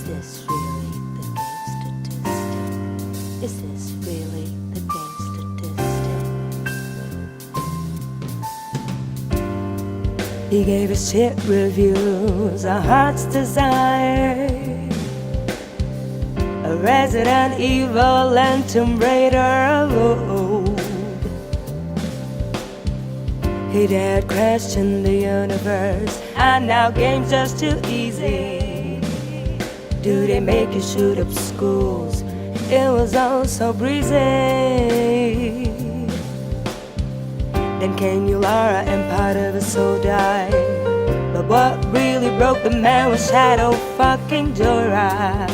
this really the game statistic? Is this really the game statistic? He gave us shit reviews, a heart's desire, a Resident Evil and Tomb Raider. He dared question the universe, and now games just too easy. Do they make you shoot up schools? It was all so breezy. Then came you, Lara, and part of his soul died. But what really broke the man was Shadow fucking Joyride.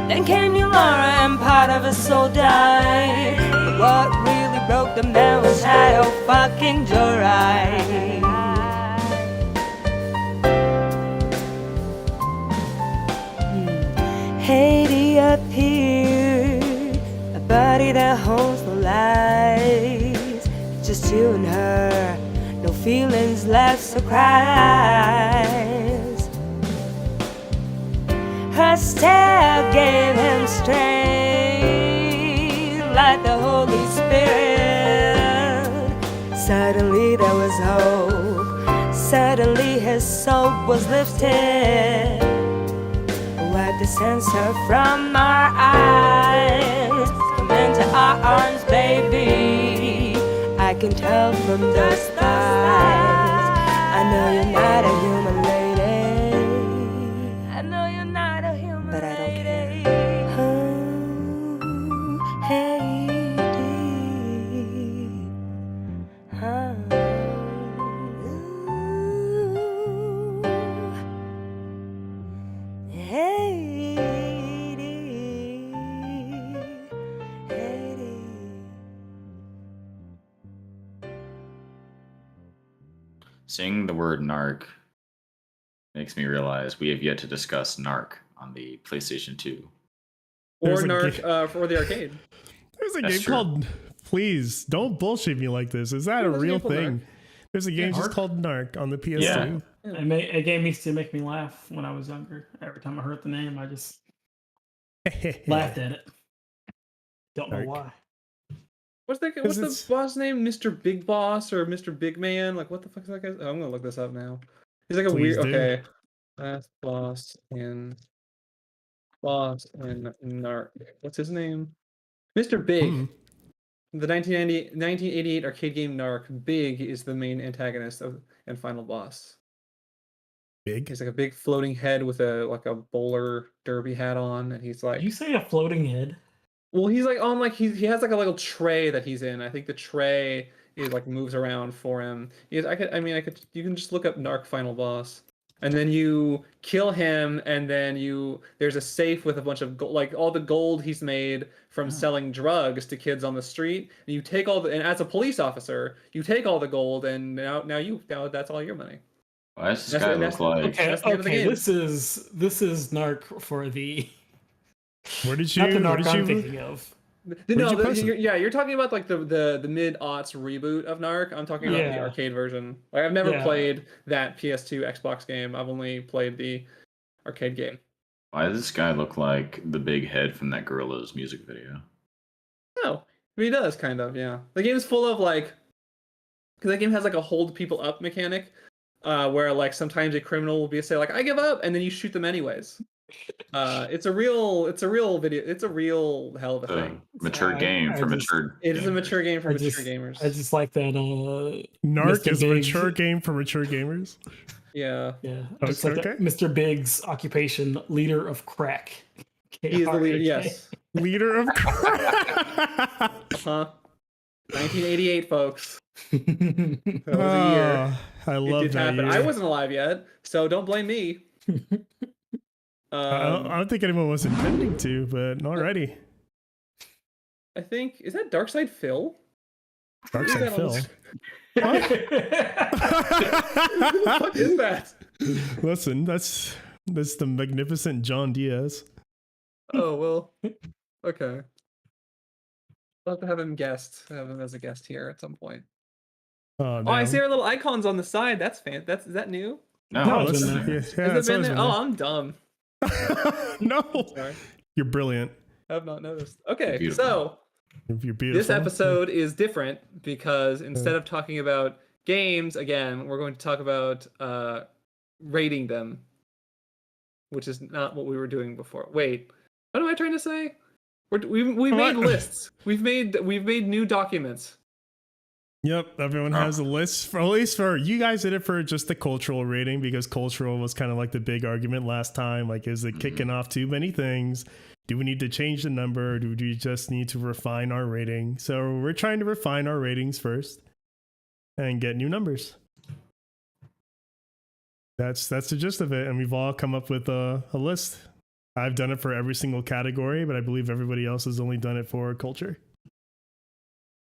Then came you, Lara, and part of his soul died. But what really broke the man was Shadow fucking Joyride. Haiti appeared, a body that holds no lies. Just you and her, no feelings left, so cries. Her stare gave him strength, like the Holy Spirit. Suddenly there was hope, suddenly his soul was lifted. Wipe the censor from our eyes, come into our arms, baby. I can tell from those thighs, I know you're not a human lady. I know you're not a human but lady. I don't care. Oh, Haiti. Oh. Saying the word narc makes me realize we have yet to discuss narc on the PlayStation 2. Or narc for the arcade. There's a That's game true. called Please Don't Bullshit Me Like This. Is that a real thing? There's a game just called Narc on the PS2. Yeah. A game used to make me laugh when I was younger. Every time I heard the name, I just laughed at it. Don't know why. What's the boss name? Mr. Big Boss or Mr. Big Man? Like, what the fuck is that guy? Oh, I'm gonna look this up now. He's like a Please weird. do. Okay, last boss in Narc. What's his name? Mr. Big. The 1988 arcade game Narc. Big is the main antagonist and final boss. Big. He's like a big floating head with a bowler derby hat on, and he's like. Did you say a floating head? Well, he's like on he has like a little tray that he's in. I think the tray is like moves around for him. You can just look up Narc Final Boss, and then you kill him, and then there's a safe with a bunch of like all the gold he's made from selling drugs to kids on the street. And you take and as a police officer, you take all the gold, and now that's all your money. Why does this guy look like? Okay, this is Narc for the. Where did you? Not the Narc I'm thinking of. You're talking about like the mid-aughts reboot of Narc. I'm talking about the arcade version. Like I've never played that PS2 Xbox game. I've only played the arcade game. Why does this guy look like the big head from that Gorillaz music video? No, he does kind of. Yeah, the game's full of like, because that game has like a hold people up mechanic, where like sometimes a criminal will say like I give up, and then you shoot them anyways. It's a real video. It's a real hell of a thing. Mature game for mature. It is a mature game for mature gamers. I just like that. Narc is a mature game for mature gamers. Yeah. Just like that Mr. Big's occupation, leader of crack. He is the leader. Yes. Leader of crack. 1988, folks. That was a year. I love that year. I wasn't alive yet, so don't blame me. I don't think anyone was intending to, but already. I think is that Darkside Phil? Darkside Phil. What the fuck is that? Listen, that's the magnificent John Diaz. Oh well, okay. I'll have to have him as a guest here at some point. Oh, Oh, I no. see our little icons on the side. That's is that new? No, No, it's it's in in there. yeah, Has it's it been always there? been Oh, there. I'm dumb. No, Sorry, you're brilliant. I have not noticed. Okay, Beautiful. so You're beautiful. this episode is different because instead of talking about games again, we're going to talk about rating them, which is not what we were doing before. Wait, what am I trying to say? We made What? lists. We've made new documents. Yep, everyone Oh. has a list. For, at least for you guys did it for just the cultural rating because cultural was kind of like the big argument last time. Like, is it kicking off too many things? Do we need to change the number? Do we just need to refine our rating? So we're trying to refine our ratings first and get new numbers. That's the gist of it, and we've all come up with a list. I've done it for every single category, but I believe everybody else has only done it for culture.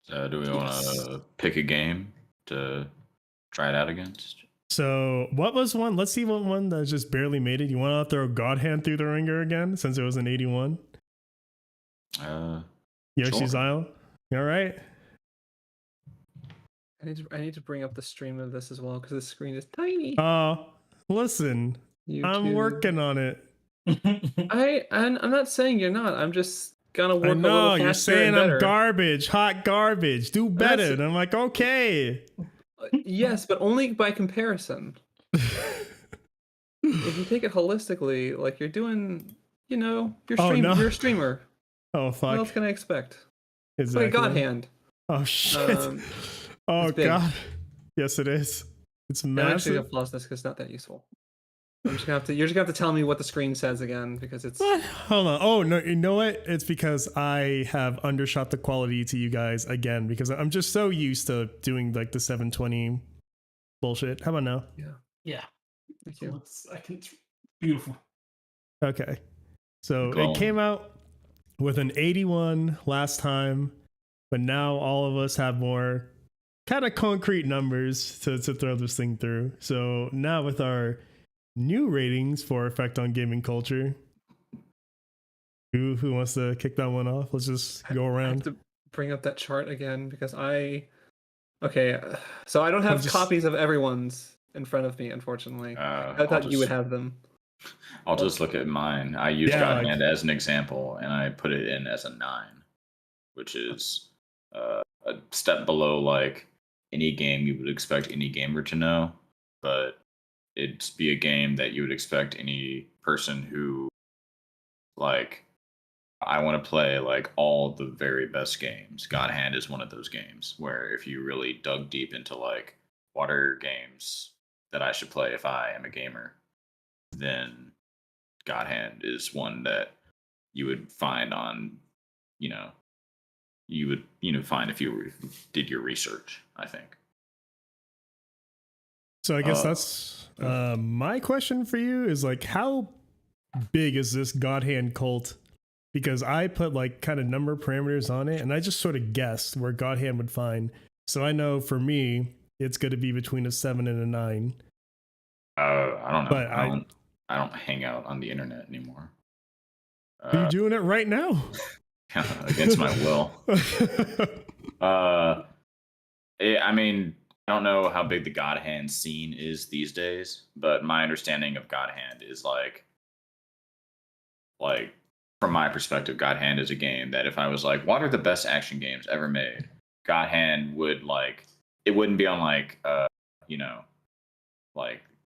So do we want to pick a game to try it out against? So what was one? Let's see what one that just barely made it. You want to throw God Hand through the ringer again since it was an 81? Yoshi's Sure. Isle. All right. I need to bring up the stream of this as well because the screen is tiny. Listen, I'm YouTube. working on it. I'm not saying you're not. I'm just gonna work I a little know faster you're saying and I'm better. garbage, hot garbage. Do better. That's- And I'm like, okay. Yes, but only by comparison. If you take it holistically, like you're doing, you're Oh, no. you're a streamer. Oh What fuck. else can I expect? Exactly. Play God Hand. Oh shit. Oh it's big. god. Yes, it is. It's I'm actually massive. gonna pause this because it's not that useful. You're just gonna have to tell me what the screen says again because it's. What? Hold on. Oh no, you know what? It's because I have undershot the quality to you guys again because I'm just so used to doing like the 720 bullshit. How about now? Yeah. Thank you. It's beautiful. Okay. So Go it on. came out with an 81 last time, but now all of us have more kind of concrete numbers to throw this thing through. So now with our new ratings for effect on gaming culture, who wants to kick that one off? Let's just go I have around. to bring up that chart again because Okay, so I don't have just- copies of everyone's in front of me, unfortunately. I thought you would have them. I'll just look at mine. I used Yeah, God like- Hand as an example, and I put it in as a 9, which is a step below like any game you would expect any gamer to know, but it'd be a game that you would expect any person who like I want to play like all the very best games. God Hand is one of those games where if you really dug deep into like what are games that I should play if I am a gamer, then God Hand is one that you would find on, you would find if you did your research, I think. So I guess that's my question for you is like, how big is this God Hand cult? Because I put like kind of number parameters on it and I just sort of guessed where God Hand would find. So I know for me, it's going to be between a 7 and a 9. I don't know. But I don't hang out on the internet anymore. Are you doing it right now? Against my will. I mean, I don't know how big the God Hand scene is these days, but my understanding of God Hand is like from my perspective, God Hand is a game that if I was like, what are the best action games ever made? God Hand would it wouldn't be on like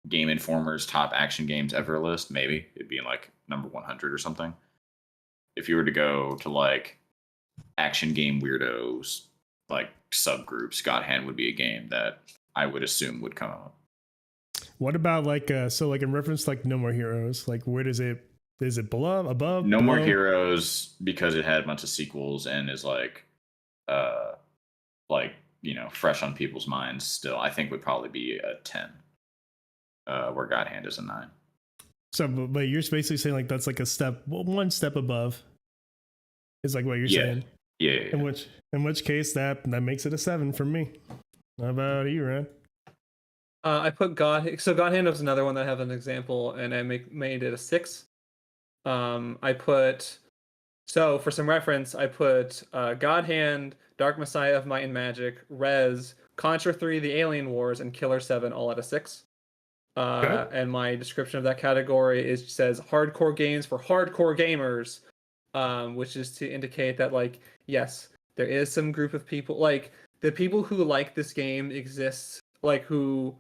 Game Informer's top action games ever list. Maybe it'd be in like number 100 or something. If you were to go to like action game weirdos like subgroups, God Hand would be a game that I would assume would come up. What about like so like in reference like No More Heroes, like where does it is it below above No More below? Heroes because it had a bunch of sequels and is fresh on people's minds still, I think would probably be a 10. Where God Hand is a 9. So but you're basically saying like that's like a step one step above is like what you're saying. Yeah. In which case that makes it a 7 for me. How about you, Ryan? I put God Hand was another one that I have an example, and I made it a 6. I put So for some reference, I put God Hand, Dark Messiah of Might and Magic, Rez, Contra 3, The Alien Wars, and Killer 7 all at a 6. Okay. And my description of that category says hardcore games for hardcore gamers, which is to indicate that, like, yes, there is some group of people, like, the people who like this game exists, like, who,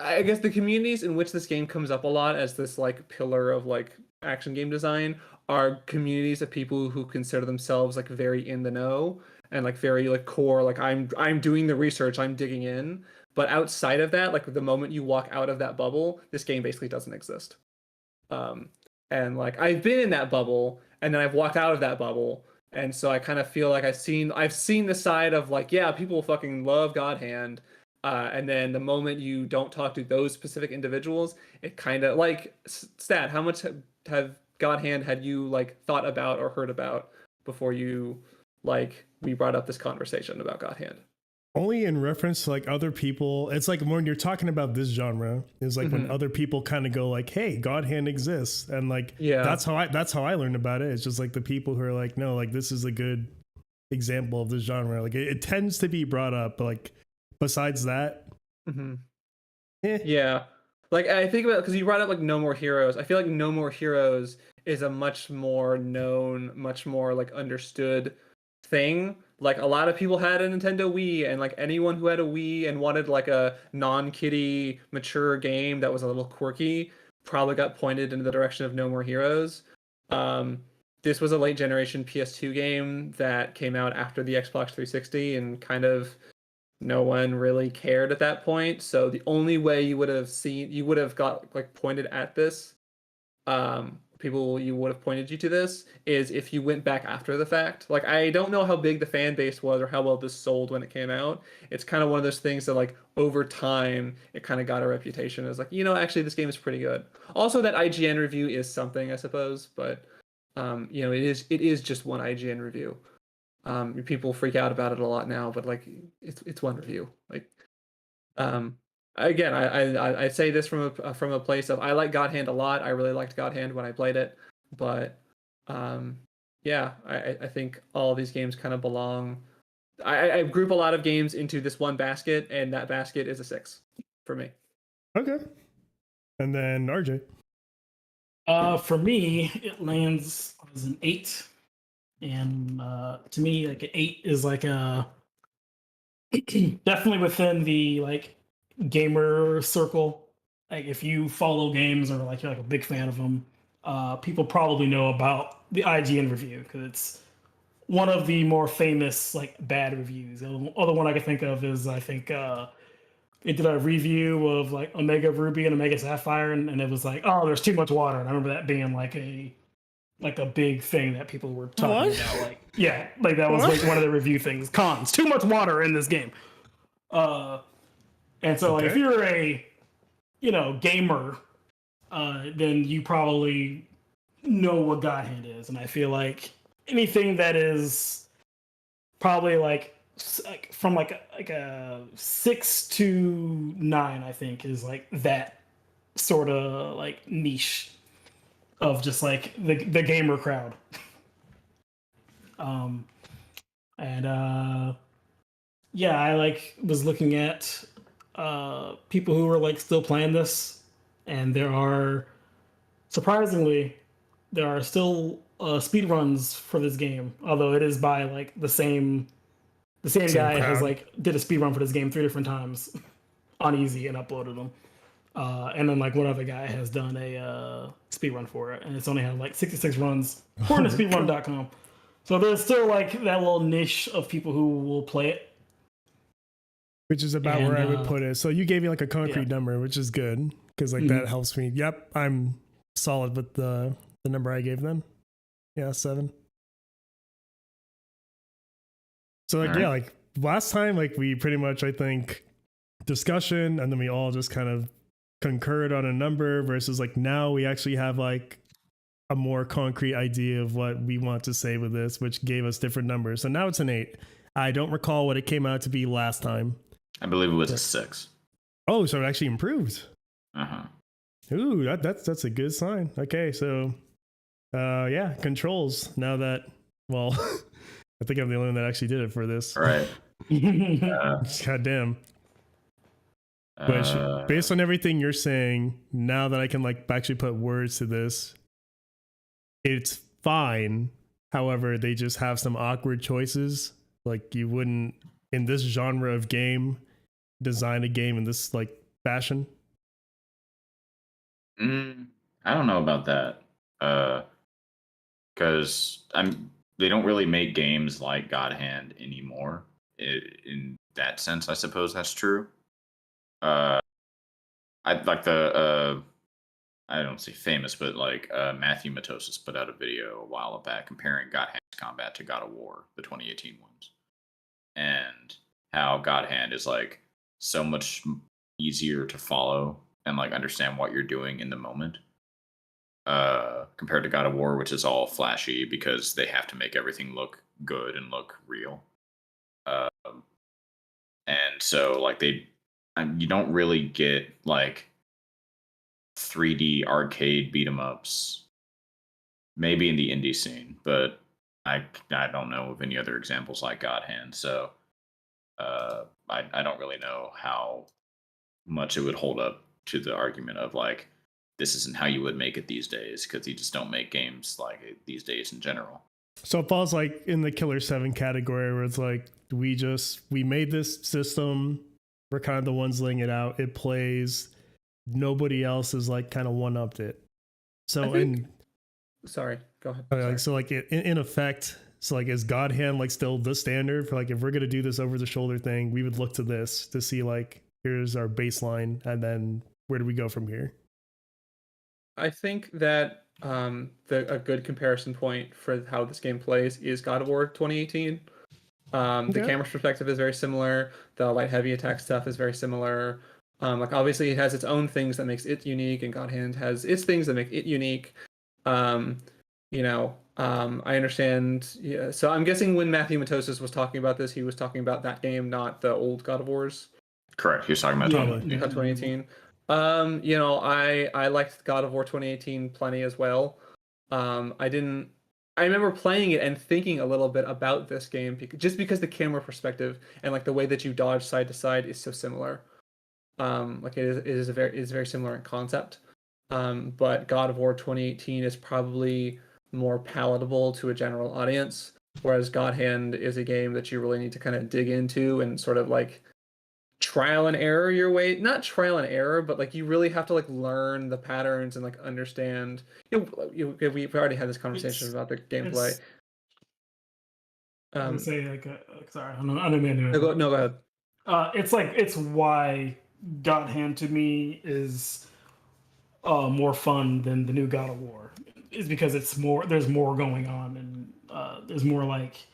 I guess the communities in which this game comes up a lot as this, like, pillar of, like, action game design are communities of people who consider themselves, like, very in the know and, like, very, like, core, like, I'm doing the research, I'm digging in. But outside of that, like, the moment you walk out of that bubble, this game basically doesn't exist. And, like, I've been in that bubble, and then I've walked out of that bubble, and so I kind of feel like I've seen the side of, like, yeah, people fucking love God Hand, and then the moment you don't talk to those specific individuals, it kind of, like, Stat, how much have God Hand had you, like, thought about or heard about before you, like, we brought up this conversation about God Hand? Only in reference to like other people. It's like when you're talking about this genre, is like when other people kind of go like, hey, God Hand exists, and like that's how I learned about it. It's just like the people who are like, no, like this is a good example of this genre. Like it tends to be brought up, but like besides that, yeah, like I think about, because you brought up like No More Heroes. I feel like No More Heroes is a much more known, much more like understood thing. Like a lot of people had a Nintendo Wii, and like anyone who had a Wii and wanted like a non-kiddie mature game that was a little quirky probably got pointed in the direction of No More Heroes. This was a late generation PS2 game that came out after the Xbox 360, and kind of no one really cared at that point. So the only way you would have got like pointed at this, people you would have pointed you to this, is if you went back after the fact. Like, I don't know how big the fan base was or how well this sold when it came out. It's kind of one of those things that, like, over time it kind of got a reputation as like, actually this game is pretty good. Also, that IGN review is something, I suppose, but it is just one IGN review. People freak out about it a lot now, but like it's one review. Like, again, I say this from a place of, I like God Hand a lot. I really liked God Hand when I played it, but yeah, I think all of these games kind of belong. I group a lot of games into this one basket, and that basket is a 6 for me. Okay. And then RJ. For me, it lands as an 8. And to me, like an 8 is like a definitely within the like gamer circle. Like if you follow games or like you're like a big fan of them, people probably know about the IGN review because it's one of the more famous like bad reviews. The other one I can think of is I think it did a review of like Omega Ruby and Omega Sapphire, and it was like, oh, there's too much water. And I remember that being like a big thing that people were talking about. Like, yeah, like that was like one of the review things. Cons, too much water in this game. And so like if you're a gamer, then you probably know what God Hand is. And I feel like anything that is probably like from like a 6 to 9, I think, is like that sort of like niche of just like the gamer crowd. Yeah, I like was looking at people who were like still playing this, and surprisingly there are still speed runs for this game, although it is by like the same guy crowd. has like did a speed run for this game 3 different times on easy and uploaded them. And then like one other guy has done a speed run for it, and it's only had like 66 runs according to speedrun.com. So there's still like that little niche of people who will play it, which is about where I would put it. So you gave me like a concrete number, which is good because like that helps me. Yep, I'm solid with the number I gave them. Yeah, 7. So like, yeah, like last time, like we pretty much, I think, discussion, and then we all just kind of concurred on a number, versus like now we actually have like a more concrete idea of what we want to say with this, which gave us different numbers. So now it's an 8. I don't recall what it came out to be last time. I believe it was a 6. Oh, so it actually improved. Uh-huh. Ooh, that's a good sign. Okay, so Yeah, controls. Now that, well, I think I'm the only one that actually did it for this. All right. God damn. Which, based on everything you're saying, now that I can like actually put words to this, it's fine. However, they just have some awkward choices. Like you wouldn't in this genre of game design a game in this like fashion. I don't know about that. Because they don't really make games like God Hand anymore. In that sense, I suppose that's true. Uh, I like I don't say famous, but like Matthew Matosis put out a video a while back comparing God Hand's combat to God of War, the 2018 ones, and how God Hand is like so much easier to follow and like understand what you're doing in the moment compared to God of War, which is all flashy because they have to make everything look good and look real. And so, like, you don't really get like 3D arcade beat 'em ups, maybe in the indie scene, but I don't know of any other examples like God Hand. So, I don't really know how much it would hold up to the argument of like this isn't how you would make it these days because you just don't make games like it these days in general. So it falls like in the Killer 7 category where it's like we made this system, we're kind of the ones laying it out, it plays, nobody else is like kind of one-upped it. So Sorry, go ahead. like, so like in effect, so like is God Hand like still the standard for like if we're gonna do this over the shoulder thing, we would look to this to see like here's our baseline and then where do we go from here? I think that a good comparison point for how this game plays is God of War 2018. The camera's perspective is very similar. The light heavy attack stuff is very similar. Like obviously it has its own things that makes it unique, and God Hand has its things that make it unique. I understand. Yeah, so I'm guessing when Matthew Matosis was talking about this, he was talking about that game, not the old God of Wars. Correct. He was talking about 2018. I liked God of War 2018 plenty as well. I remember playing it and thinking a little bit about this game just because the camera perspective and like the way that you dodge side to side is so similar. Like it is very similar in concept. But God of War 2018 is probably more palatable to a general audience, whereas God Hand is a game that you really need to kind of dig into and sort of like trial and error your way, not trial and error, but like you really have to like learn the patterns and like understand. We've already had this conversation about the gameplay. I would say like sorry, I don't mean to. No, go ahead. It's why God Hand to me is more fun than the new God of War, is because there's more going on, and there's more like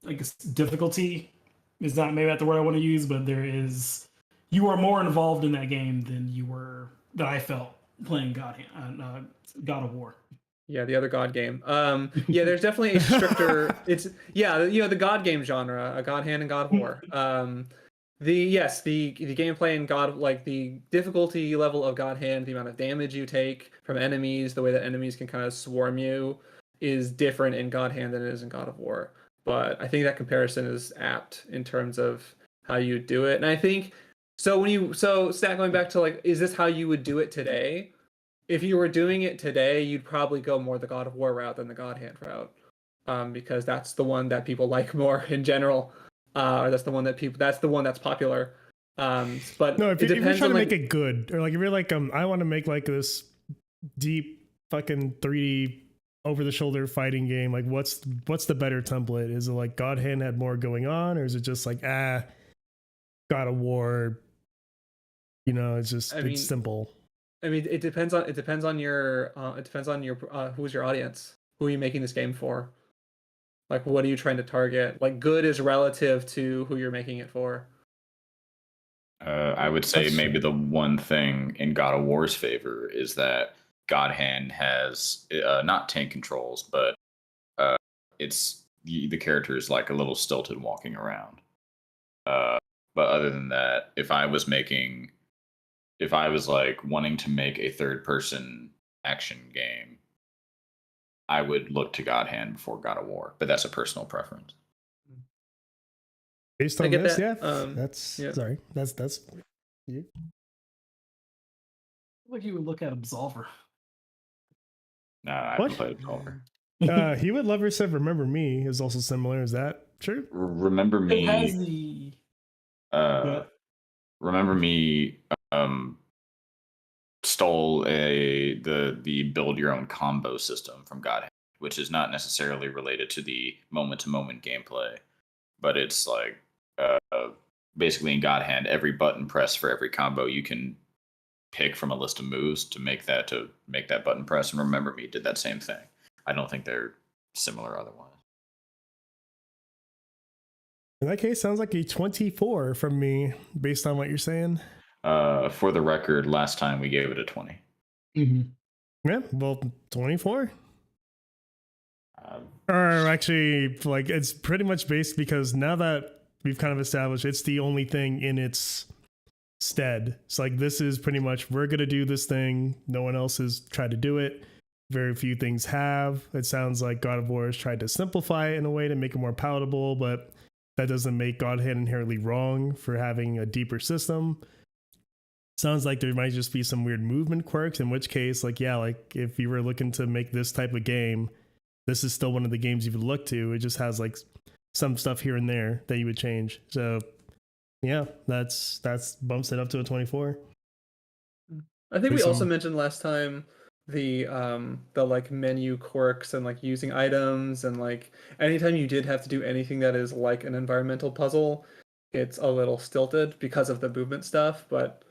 I guess difficulty is not maybe not the word I want to use, but you are more involved in that game than I felt playing God of War. Yeah, the other God game. Yeah, there's definitely a stricter. The God game genre, a God Hand and God of War. The gameplay in God, like the difficulty level of God Hand, the amount of damage you take from enemies, the way that enemies can kind of swarm you, is different in God Hand than it is in God of War. But I think that comparison is apt in terms of how you do it. And I think Stat, going back to like, is this how you would do it today? If you were doing it today, you'd probably go more the God of War route than the God Hand route, because that's the one that people like more in general. Or that's the one that's popular. But no, if you're trying to like, make it good, or like if you're like I want to make like this deep fucking 3D over the shoulder fighting game, like what's the better template? Is it like God Hand had more going on, or is it just like God of War? It's simple. I mean, it depends on your who's your audience? Who are you making this game for? Like, what are you trying to target? Like, good is relative to who you're making it for. I would say maybe the one thing in God of War's favor is that God Hand has not tank controls, but it's the character is like a little stilted walking around. But other than that, if I was like wanting to make a third person action game, I would look to God Hand before God of War, but that's a personal preference. Based I on get this, that. yeah. That's yeah. sorry. That's you. Like you would look at Absolver. No, I What? haven't played Absolver. He Would Lover said Remember Me is also similar. Is that true? Remember It has Me. the Remember Me stole the build your own combo system from God Hand, which is not necessarily related to the moment to moment gameplay, but it's like basically in God Hand, every button press for every combo you can pick from a list of moves to make that button press. And Remember Me did that same thing. I don't think they're similar otherwise. In that case, sounds like a 24 from me, based on what you're saying. For the record, last time we gave it a 20. Yeah, well, 24. Um, Or actually, like, it's pretty much based because now that we've kind of established it's the only thing in its stead. It's like, this is pretty much, we're going to do this thing. No one else has tried to do it. Very few things have. It sounds like God of War has tried to simplify it in a way to make it more palatable, but that doesn't make God Hand inherently wrong for having a deeper system. Sounds like there might just be some weird movement quirks, in which case, like, yeah, like if you were looking to make this type of game, this is still one of the games you would look to. It just has like some stuff here and there that you would change. So yeah, that's bumps it up to a 24. I think we Pretty also similar. mentioned last time the like menu quirks and like using items, and like anytime you did have to do anything that is like an environmental puzzle, it's a little stilted because of the movement stuff, but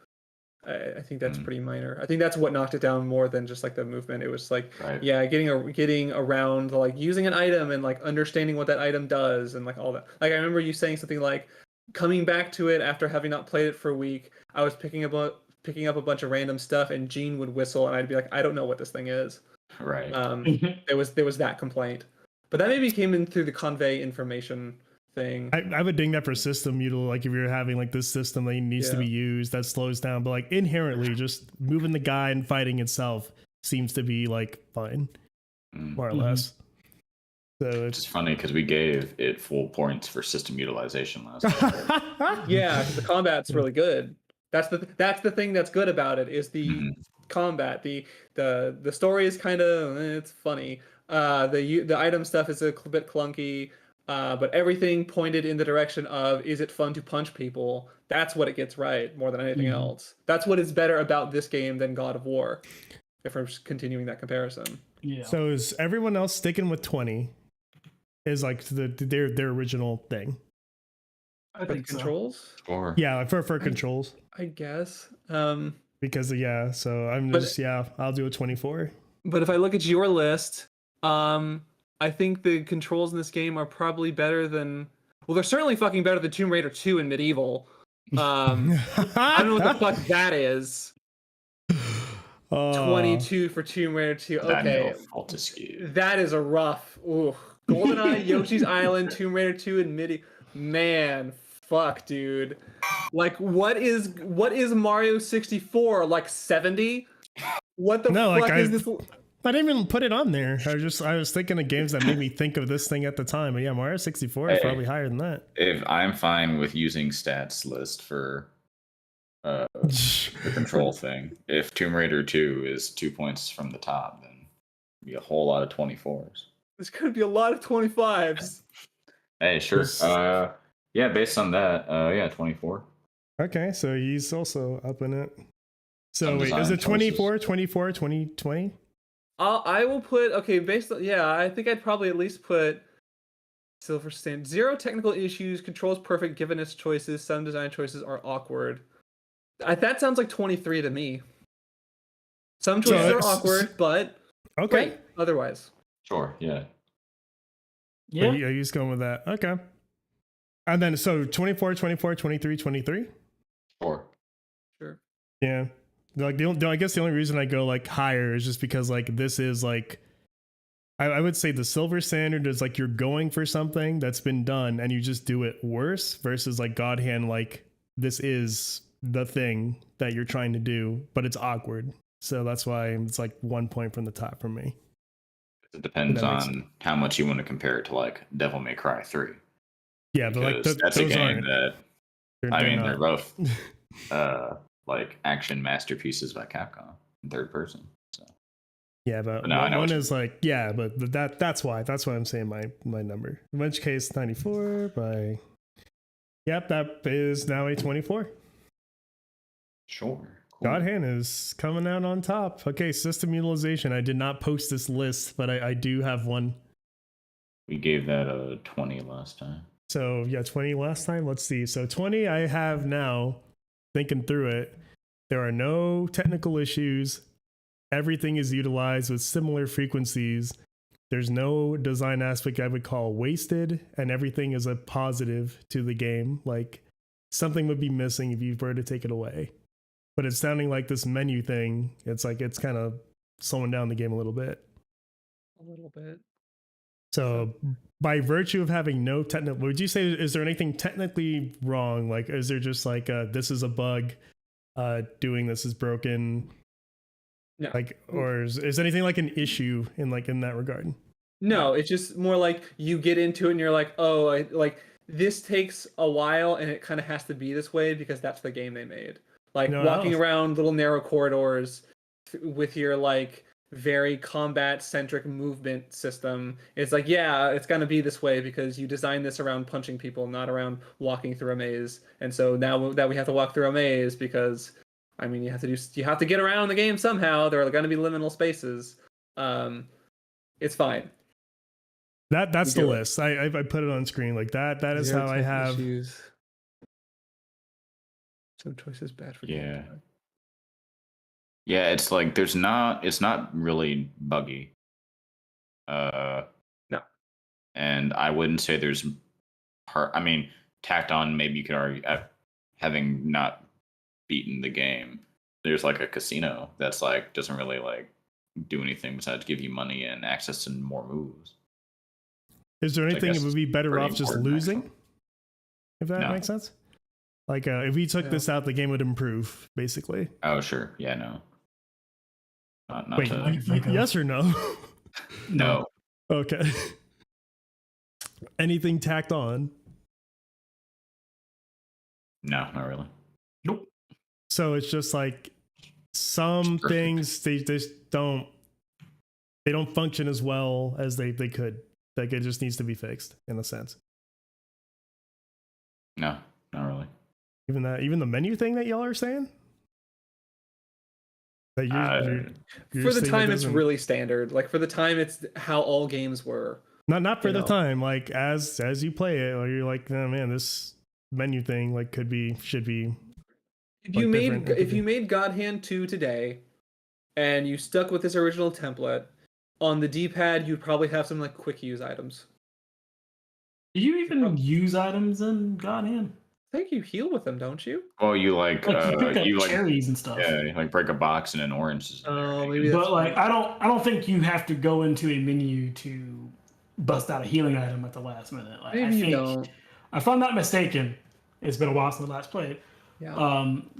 I think that's pretty minor. I think that's what knocked it down more than just like the movement. It was like, Right. yeah, getting around like using an item and like understanding what that item does and like all that. Like I remember you saying something like, coming back to it after having not played it for a week, I was picking up a bunch of random stuff, and Gene would whistle, and I'd be like, I don't know what this thing is. Right. There was that complaint, but that maybe came in through the convey information thing. I would ding that for system util, like if you're having like this system that needs to be used that slows down, but like inherently just moving the guy and fighting itself seems to be like fine, more or less. So It's just funny because we gave it full points for system utilization last time. Yeah, 'cause the combat's really good. That's the thing that's good about it is the combat. The story is kind of it's funny. The item stuff is a bit clunky. But everything pointed in the direction of, is it fun to punch people? That's what it gets right more than anything else. That's what is better about this game than God of War, if we're continuing that comparison. Yeah. So is everyone else sticking with 20? Is like their original thing? I think so. Controls? Or Yeah, like for controls. I guess. Because yeah, so I'm just I'll do a 24. But if I look at your list, I think the controls in this game are probably better than. Well, they're certainly fucking better than Tomb Raider 2 and Medieval. I don't know what the fuck that is. 22 for Tomb Raider 2. Okay. That is a rough. Ooh. GoldenEye, Yoshi's Island, Tomb Raider 2, and Medieval. Man, fuck, dude. Like, what is Mario 64? Like 70? What the fuck is this? I didn't even put it on there. I was thinking of games that made me think of this thing at the time. But yeah, Mario 64 is probably higher than that. If I'm fine with using stats list for the control thing, if Tomb Raider 2 is 2 points from the top, then it'd be a whole lot of 24s. There's gonna be a lot of 25s. Hey, sure. Yeah, based on that, yeah, 24. Okay, so he's also up in it. So Some wait, is it design 24, 24, 20, 20? I will put, okay, based on, I think I'd probably at least put Silver Stand. 0 technical issues, controls perfect given its choices, some design choices are awkward. That sounds like 23 to me. Some choices are awkward, but okay. Great otherwise. Sure, yeah. Yeah. Are you just going with that? Okay. And then, so 24, 24, 23, 23? Sure. Yeah. Like, I guess the only reason I go like higher is just because like this is like, I would say the silver standard is like you're going for something that's been done and you just do it worse versus like God Hand, like this is the thing that you're trying to do, but it's awkward. So that's why it's like 1 point from the top for me. It depends That makes on how much you want to compare it to like Devil May Cry 3. Yeah, but like Because that's a those game aren't. that They're they're not. both like action masterpieces by Capcom in third person. So Yeah, but no, I know one what you is like but that's why I'm saying my number. In which case 94 by yep, that is now a 24. sure. Cool. God Hand is coming out on top. Okay, system utilization. I did not post this list, but I do have one. We gave that a 20 last time. So yeah, 20 last time. Let's see. So 20 I have now. Thinking through it, there are no technical issues. Everything is utilized with similar frequencies. There's no design aspect I would call wasted, and everything is a positive to the game. Like something would be missing if you were to take it away. But it's sounding like this menu thing, it's like it's kind of slowing down the game a little bit. A little bit. So by virtue of having no technical, would you say, is there anything technically wrong? Like, is there just like, this is a bug, doing this is broken? No. Like, or is anything like an issue in that regard? No, it's just more like you get into it and you're like, oh, like this takes a while and it kind of has to be this way because that's the game they made. Like walking around little narrow corridors with your like very combat centric movement system. It's like, yeah, it's gonna be this way because you designed this around punching people, not around walking through a maze. And so now that we have to walk through a maze because I mean you have to get around the game somehow. There are gonna be liminal spaces. It's fine. That's the list. I put it on screen like that. That is how I have. Issues. Some choices bad for Yeah. Yeah, it's like it's not really buggy. No. And I wouldn't say there's I mean, tacked on, maybe you could argue having not beaten the game, there's like a casino that's like doesn't really like do anything besides give you money and access to more moves. Is there anything that would be better off just losing? Actually. If that makes sense? Like, if we took this out, the game would improve, basically. Oh, sure. Yeah, no. Not Wait, yes or no? No. Okay. Anything tacked on? No, not really. Nope. So it's just like some things they just don't function as well as they could. Like it just needs to be fixed in a sense. No, not really. Even the menu thing that y'all are saying? That you're for the time it's really standard. Like for the time it's how all games were. Not for the time. Like as you play it, or you're like, oh man, this menu thing like should be. If you made God Hand 2 today, and you stuck with this original template, on the D-pad you'd probably have some like quick use items. Do you even use items in God Hand? I think you heal with them, don't you? Oh, you you pick up cherries and stuff. Yeah, you like break a box and an orange is in there. Oh, maybe but like I don't think you have to go into a menu to bust out a healing item at the last minute. Like, maybe you don't. If I'm not mistaken, it's been a while since I last played. Yeah.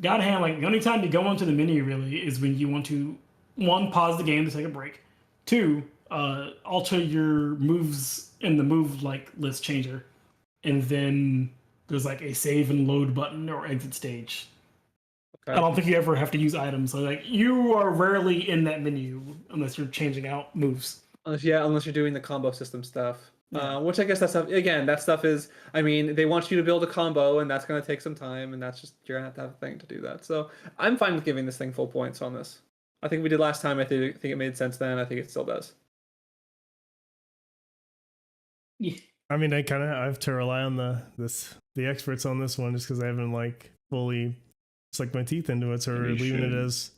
God Hand, like the only time to go into the menu really is when you want to, one, pause the game to take a break, two, alter your moves in the move like list changer, and then there's like a save and load button or exit stage. Okay. I don't think you ever have to use items. So like you are rarely in that menu unless you're changing out moves. Unless you're doing the combo system stuff. Yeah. Which I guess that stuff is, I mean, they want you to build a combo and that's going to take some time and that's just, you're going to have a thing to do that. So I'm fine with giving this thing full points on this. I think we did last time. I think it made sense then. I think it still does. Yeah. I mean, I have to rely on the experts on this one just because I haven't like fully sucked my teeth into it. So we're leaving it as.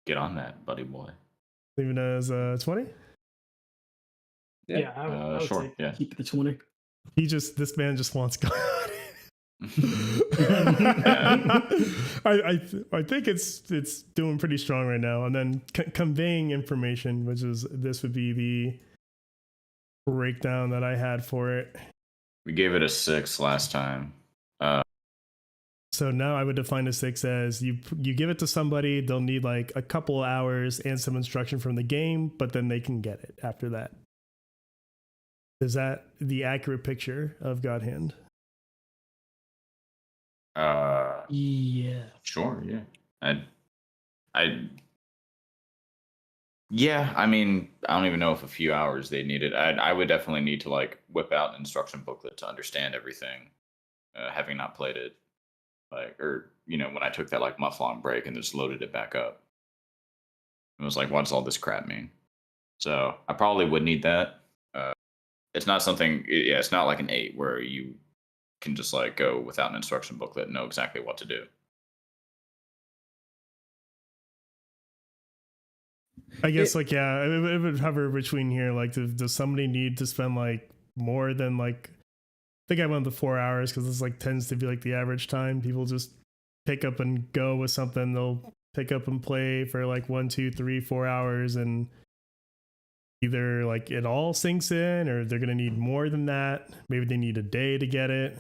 Get on that, buddy boy. Leaving it as 20? Yeah, I would sure. say yeah. Keep it to 20. This man just wants God. I think it's doing pretty strong right now. And then conveying information, this would be the breakdown that I had for it. We gave it a 6 last time. So now I would define a 6 as you give it to somebody, they'll need like a couple hours and some instruction from the game, but then they can get it after that. Is that the accurate picture of God Hand? Yeah. Sure, yeah. I Yeah, I mean, I don't even know if a few hours they need it. I would definitely need to like whip out an instruction booklet to understand everything, having not played it. Like, or when I took that like month-long break and just loaded it back up, it was like, what's all this crap mean? So I probably would need that. It's not something, yeah, it's not like an 8 where you can just like go without an instruction booklet and know exactly what to do. I guess like yeah, it would hover between here. Like, does somebody need to spend like more than like? I think I went with 4 hours because this like tends to be like the average time people just pick up and go with something. They'll pick up and play for like 1, 2, 3, 4 hours, and either like it all sinks in, or they're gonna need more than that. Maybe they need a day to get it.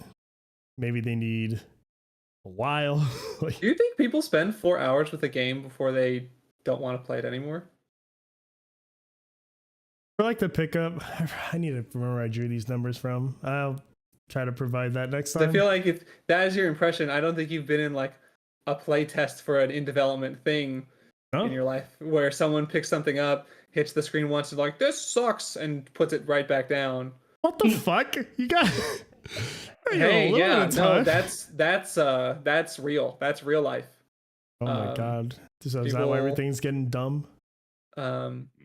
Maybe they need a while. Like, Do you think people spend 4 hours with a game before they don't want to play it anymore? for like the pickup, I need to remember where I drew these numbers from. I'll try to provide that next 'Cause I time. feel like if that is your impression, I don't think you've been in like a play test for an in development thing No? in your life where someone picks something up, hits the screen once, and like this sucks, and puts it right back down. What the fuck? You got Hey, yeah, no, time. that's real. That's real life. Oh my um, god. So is that people- why everything's getting dumb?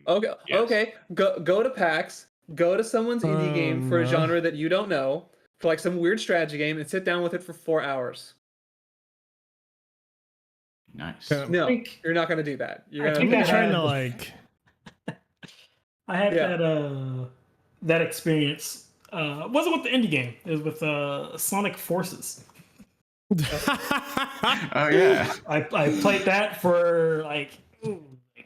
Okay, Yes. okay. Go to PAX. Go to someone's indie game for a no. genre that you don't know, for like some weird strategy game, and sit down with it for 4 hours. Nice. Yeah. No, think- you're not gonna do that. You're I gonna. think I'm I trying had- to like I had Yeah. that experience. Wasn't with the indie game. It was with Sonic Forces. Oh yeah. I played that for like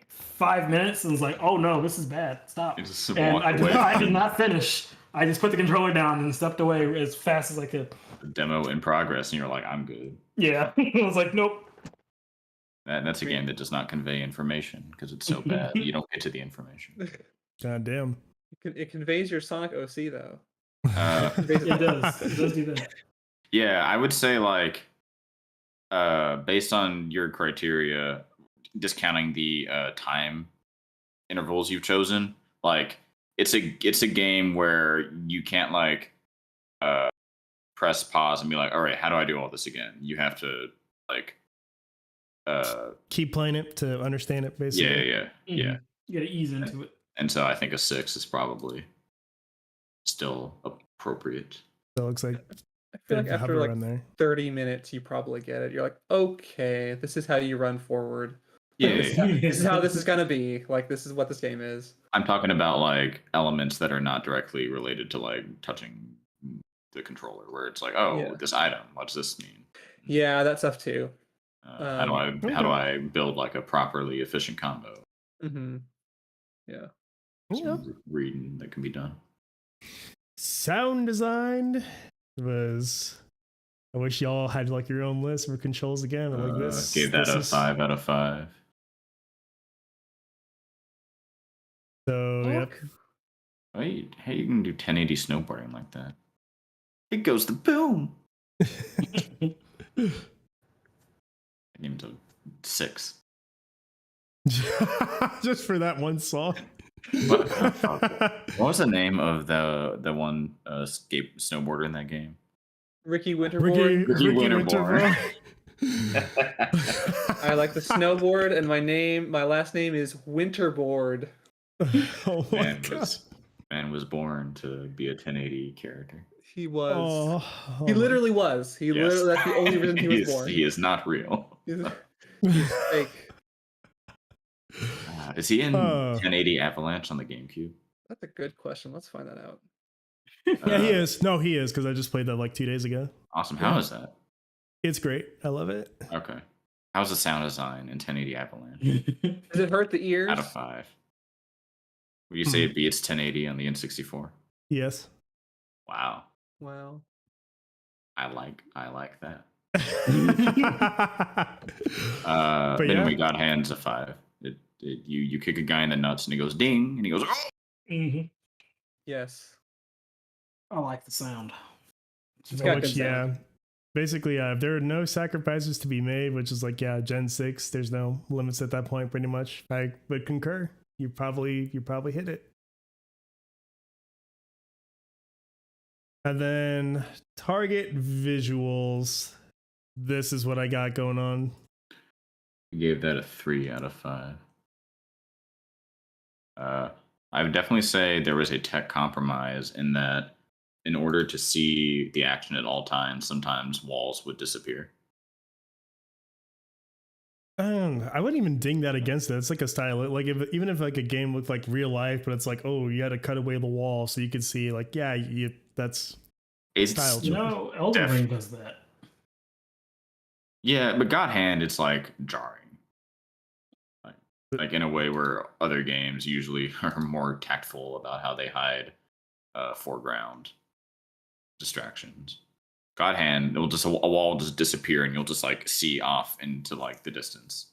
5 minutes and was like, oh no, this is bad. Stop. You just And walk I away. did not finish. I just put the controller down and stepped away as fast as I could. Demo in progress, and you're like, I'm good. Yeah. I was like, nope. That's a game that does not convey information because it's so bad. You don't get to the information. God damn. It conveys your Sonic OC though. It does. It does do that. Yeah, I would say like, based on your criteria, discounting the time intervals you've chosen, like it's a game where you can't like press pause and be like, all right, how do I do all this again? You have to like Keep playing it to understand it, basically. yeah. You gotta ease into it. And so I think a 6 is probably still appropriate. So it looks like I feel like the after hover like run there. 30 minutes, you probably get it. You're like, okay, this is how you run forward. Yeah, This is how this is gonna be. Like, this is what this game is. I'm talking about like elements that are not directly related to like touching the controller, where it's like, oh, Yeah. this item, what's this mean? Yeah, that stuff too. How do I build like a properly efficient combo? Mm-hmm. Yeah. Yeah. Some reading that can be done. Sound design was. I wish y'all had like your own list for controls again. But like this Gave that this a is- 5 out of 5. So yep. Wait, how you can do 1080 snowboarding like that? It goes to boom. I gave it a 6. Just for that one song. What was the name of the one snowboarder in that game? Ricky Winterboard. Ricky Winterboard. I like the snowboard, and my last name is Winterboard. Oh my Man god. was born to be a 1080 character. He was. Oh, He literally was. He Yes. literally. That's the only reason he was born. He is not real. He's fake. Is he in 1080 Oh. Avalanche on the GameCube? That's a good question. Let's find that out. Yeah, he is. No, he is, because I just played that like 2 days ago. Awesome. How is that? It's great. I love it. Okay. How's the sound design in 1080 Avalanche? Does it hurt the ears? Out of 5. Would you say it beats 1080 on the N64? Yes. Wow. Wow. I like that. But Then yeah. we got hands of 5. You kick a guy in the nuts and he goes ding and he goes, oh! Mhm. Yes. I like the sound. It's got Which, good sound. yeah. Basically, if there are no sacrifices to be made, which is like, yeah, Gen 6, there's no limits at that point, pretty much. I would concur. You probably hit it. And then target visuals. This is what I got going on. I gave that a 3 out of 5. I would definitely say there was a tech compromise in that in order to see the action at all times, sometimes walls would disappear. I wouldn't even ding that against it. It's like a style. Like even if like a game looked like real life, but it's like, oh, you had to cut away the wall so you could see. Like, yeah, that's It's style choice. You know, Elden Ring does that. Yeah, but God Hand, it's like jarring. Like in a way where other games usually are more tactful about how they hide foreground distractions. God Hand, it'll just a wall will just disappear and you'll just like see off into like the distance,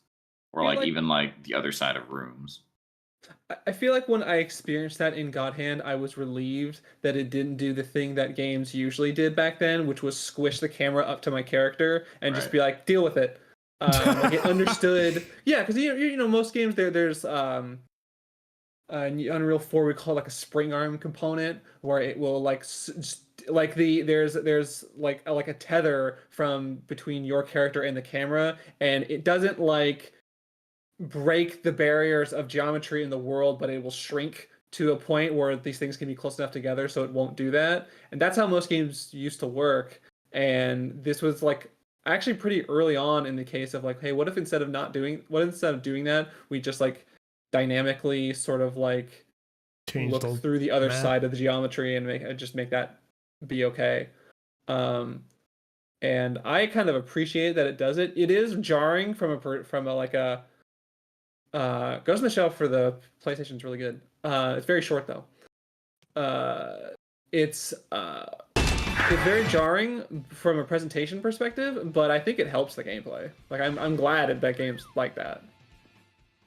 or like even like the other side of rooms. I feel like when I experienced that in God Hand, I was relieved that it didn't do the thing that games usually did back then, which was squish the camera up to my character and just Right. be like, deal with it. Like it understood. Yeah, because you know most games there's in Unreal 4 we call it like a spring arm component where it will like like there's like a tether from between your character and the camera, and it doesn't like break the barriers of geometry in the world, but it will shrink to a point where these things can be close enough together so it won't do that. And that's how most games used to work. And this was like actually pretty early on in the case of like, hey, what if instead of doing that, we just like dynamically sort of like Change look the through the other map. side of the geometry and make that be okay. And I kind of appreciate that it does it. It is jarring from a like a Ghost in the Shell for the PlayStation is really good. It's very short though. It's very jarring from a presentation perspective, but I think it helps the gameplay. Like I'm glad that game's like that.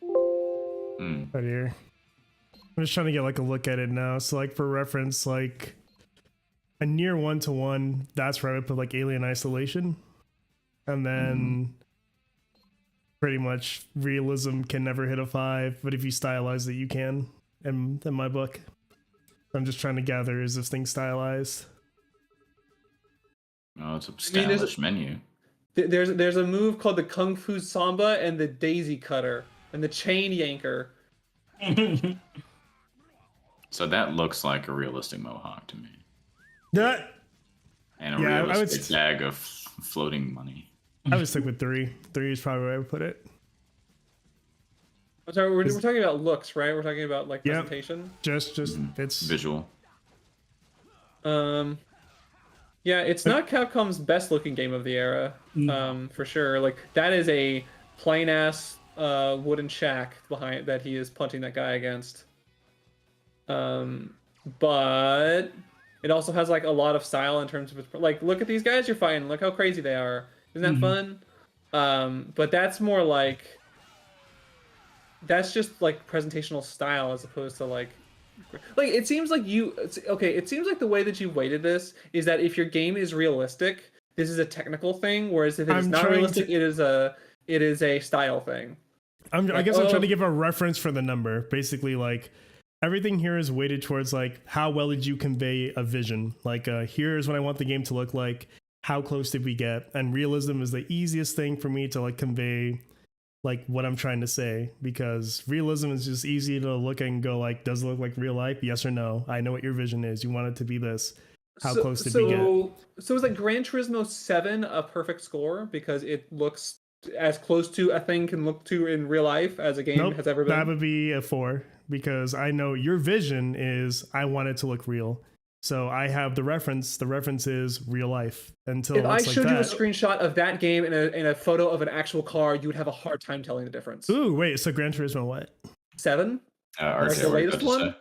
Right here. I'm just trying to get like a look at it now. So like for reference, like a near 1-to-1, that's where I would put like Alien Isolation. And then pretty much realism can never hit a 5, but if you stylize it, you can. In my book, I'm just trying to gather, is this thing stylized? Oh, it's a stylish menu. There's a move called the Kung Fu Samba and the Daisy Cutter and the Chain Yanker. So that looks like a realistic mohawk to me, That and a Yeah, I would realistic bag of floating money. I would stick with 3. 3 is probably where I would put it. I'm sorry, we're talking about looks, right? We're talking about like Yep. presentation. Just it's Visual. Yeah, it's not Capcom's best looking game of the era, for sure. Like that is a plain ass wooden shack behind that he is punching that guy against. But it also has like a lot of style in terms of like, look at these guys you're fighting, look how crazy they are. Isn't that fun? But that's more like that's just like presentational style as opposed to like it seems like it seems like the way that you weighted this is that if your game is realistic, this is a technical thing, whereas if it's not realistic, it is a style thing. I guess I'm trying to give a reference for the number. Basically, like everything here is weighted towards like how well did you convey a vision? Like here's what I want the game to look like. How close did we get? And realism is the easiest thing for me to like convey like what I'm trying to say, because realism is just easy to look and go like, does it look like real life? Yes or no? I know what your vision is. You want it to be this. How close did we get? So is like Gran Turismo 7 a perfect score because it looks as close to a thing can look to in real life as a game has ever been? That would be a 4 because I know your vision is I want it to look real. So I have the reference. The reference is real life. Until if I showed you a that. screenshot of that game and a photo of an actual car, you would have a hard time telling the difference. Ooh, wait. So Gran Turismo what? 7? RJ, the latest one?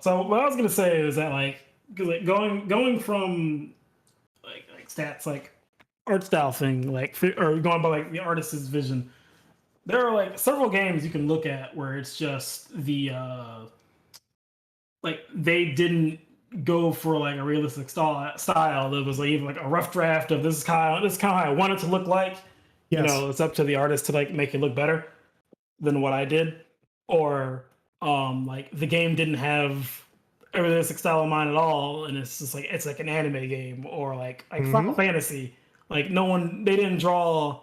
So what I was gonna say is that like, because like going from like stats like art style thing or going by like the artist's vision, there are like several games you can look at where it's just the like they didn't go for like a realistic style that was like even like a rough draft of this is kind of how I want it to look like. Yes. You know, it's up to the artist to like make it look better than what I did, or like the game didn't have a realistic style in mind at all, and it's just like it's like an anime game, or like Final Fantasy. Like they didn't draw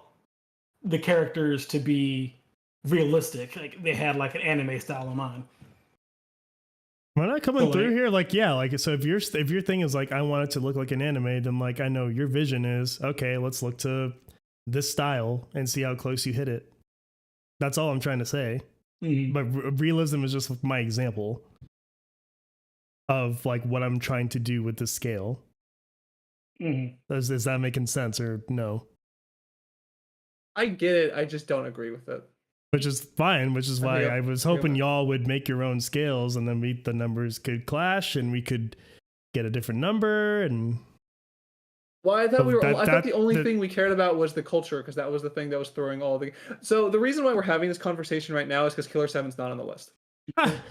the characters to be realistic. Like they had like an anime style in mind. Am I not coming through here? Like, yeah, like, so if your thing is like, I want it to look like an anime, then like, I know your vision is, okay, let's look to this style and see how close you hit it. That's all I'm trying to say. But realism is just my example of like what I'm trying to do with this scale. Is that making sense or no? I get it. I just don't agree with it. Which is fine, which is why I was hoping y'all would make your own scales, and then the numbers could clash and we could get a different number. And well, I thought I thought the only thing we cared about was the culture, because that was the thing that was throwing all the. So the reason why we're having this conversation right now is because Killer 7's not on the list.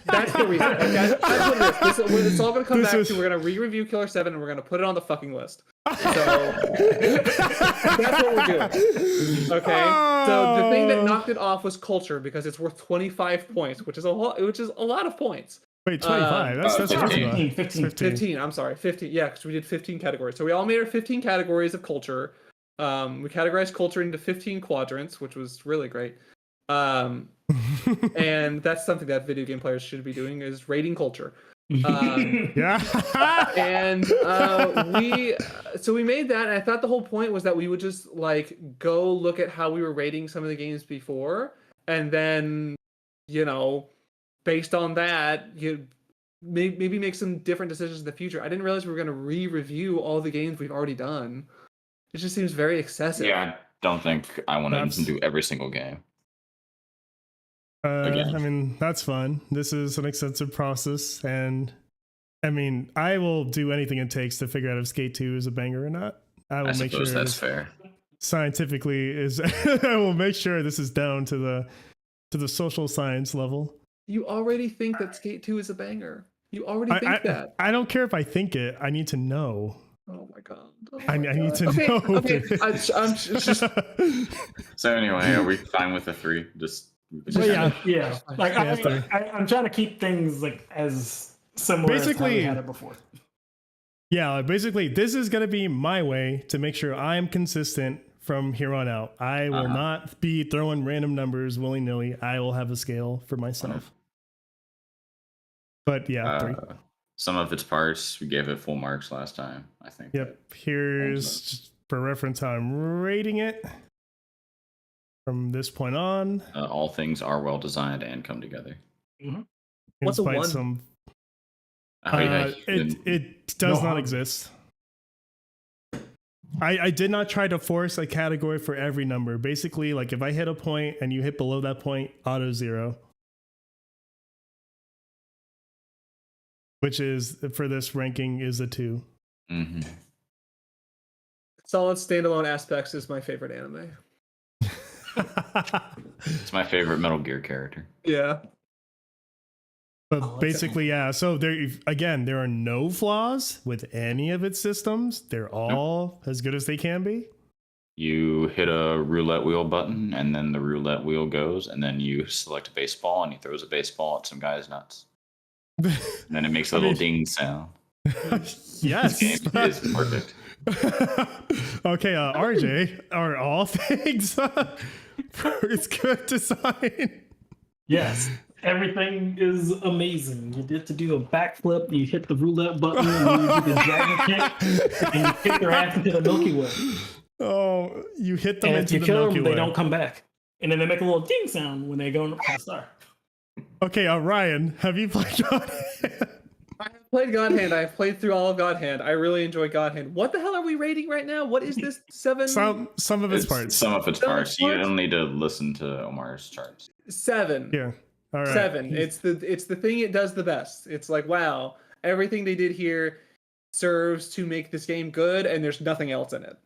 That's the reason. Like, that's what it is. It's all going to come back to we're going to re-review Killer 7 and we're going to put it on the fucking list. So that's what we're doing. Okay. So the thing that knocked it off was culture, because it's worth 25 points, which is a lot of points. Wait, 25? That's 15. I'm sorry, 15. Yeah, because we did 15 categories. So we all made our 15 categories of culture. We categorized culture into 15 quadrants, which was really great. And that's something that video game players should be doing, is rating culture. Yeah. And we made that, and I thought the whole point was that we would just like go look at how we were rating some of the games before, and then, you know, based on that, you maybe make some different decisions in the future. I didn't realize we were going to re-review all the games we've already done. It just seems very excessive. Yeah, I don't think I want to do every single game. I mean, that's fun. This is an extensive process, and I mean, I will do anything it takes to figure out if Skate 2 is a banger or not. I will make sure that's fair. Scientifically is. I will make sure this is down to the social science level. You already think that Skate 2 is a banger. You already think that. I don't care if I think it. I need to know. Oh my god. I need to know. Okay. I'm just... So anyway, are we fine with the 3? Yeah. Like I'm trying to keep things like as similar as how we had it before. Yeah, basically, this is gonna be my way to make sure I'm consistent from here on out. I will not be throwing random numbers willy-nilly. I will have a scale for myself. But yeah, 3. Some of its parts, we gave it full marks last time, I think. Yep. Here's, just for reference, how I'm rating it from this point on. All things are well designed and come together. What's a 1? It does not exist. I did not try to force a category for every number. Basically, like if I hit a point and you hit below that point, auto 0. Which is, for this ranking, is a 2. Solid standalone aspects is my favorite anime. It's my favorite Metal Gear character. Yeah. But basically, yeah. So there are no flaws with any of its systems. They're all as good as they can be. You hit a roulette wheel button, and then the roulette wheel goes, and then you select a baseball, and he throws a baseball at some guy's nuts. And then it makes a little ding sound. Yes. This game is perfect. Okay, RJ, are all things it's good design? Yes. Everything is amazing. You get to do a backflip, you hit the roulette button, and you do the dragon kick, and you kick their ass into the Milky Way. Oh, you hit them and into if you the kill Milky them, Way. they don't come back. And then they make a little ding sound when they go past star. Okay, Ryan, have you played God Hand? I have played God Hand. I have played through all of God Hand. I really enjoy God Hand. What the hell are we rating right now? What is this? 7? Some of its parts. Some of its parts. You don't need to listen to Omar's charts. 7. Yeah. All right. 7. It's the thing it does the best. It's like, wow, everything they did here serves to make this game good, and there's nothing else in it.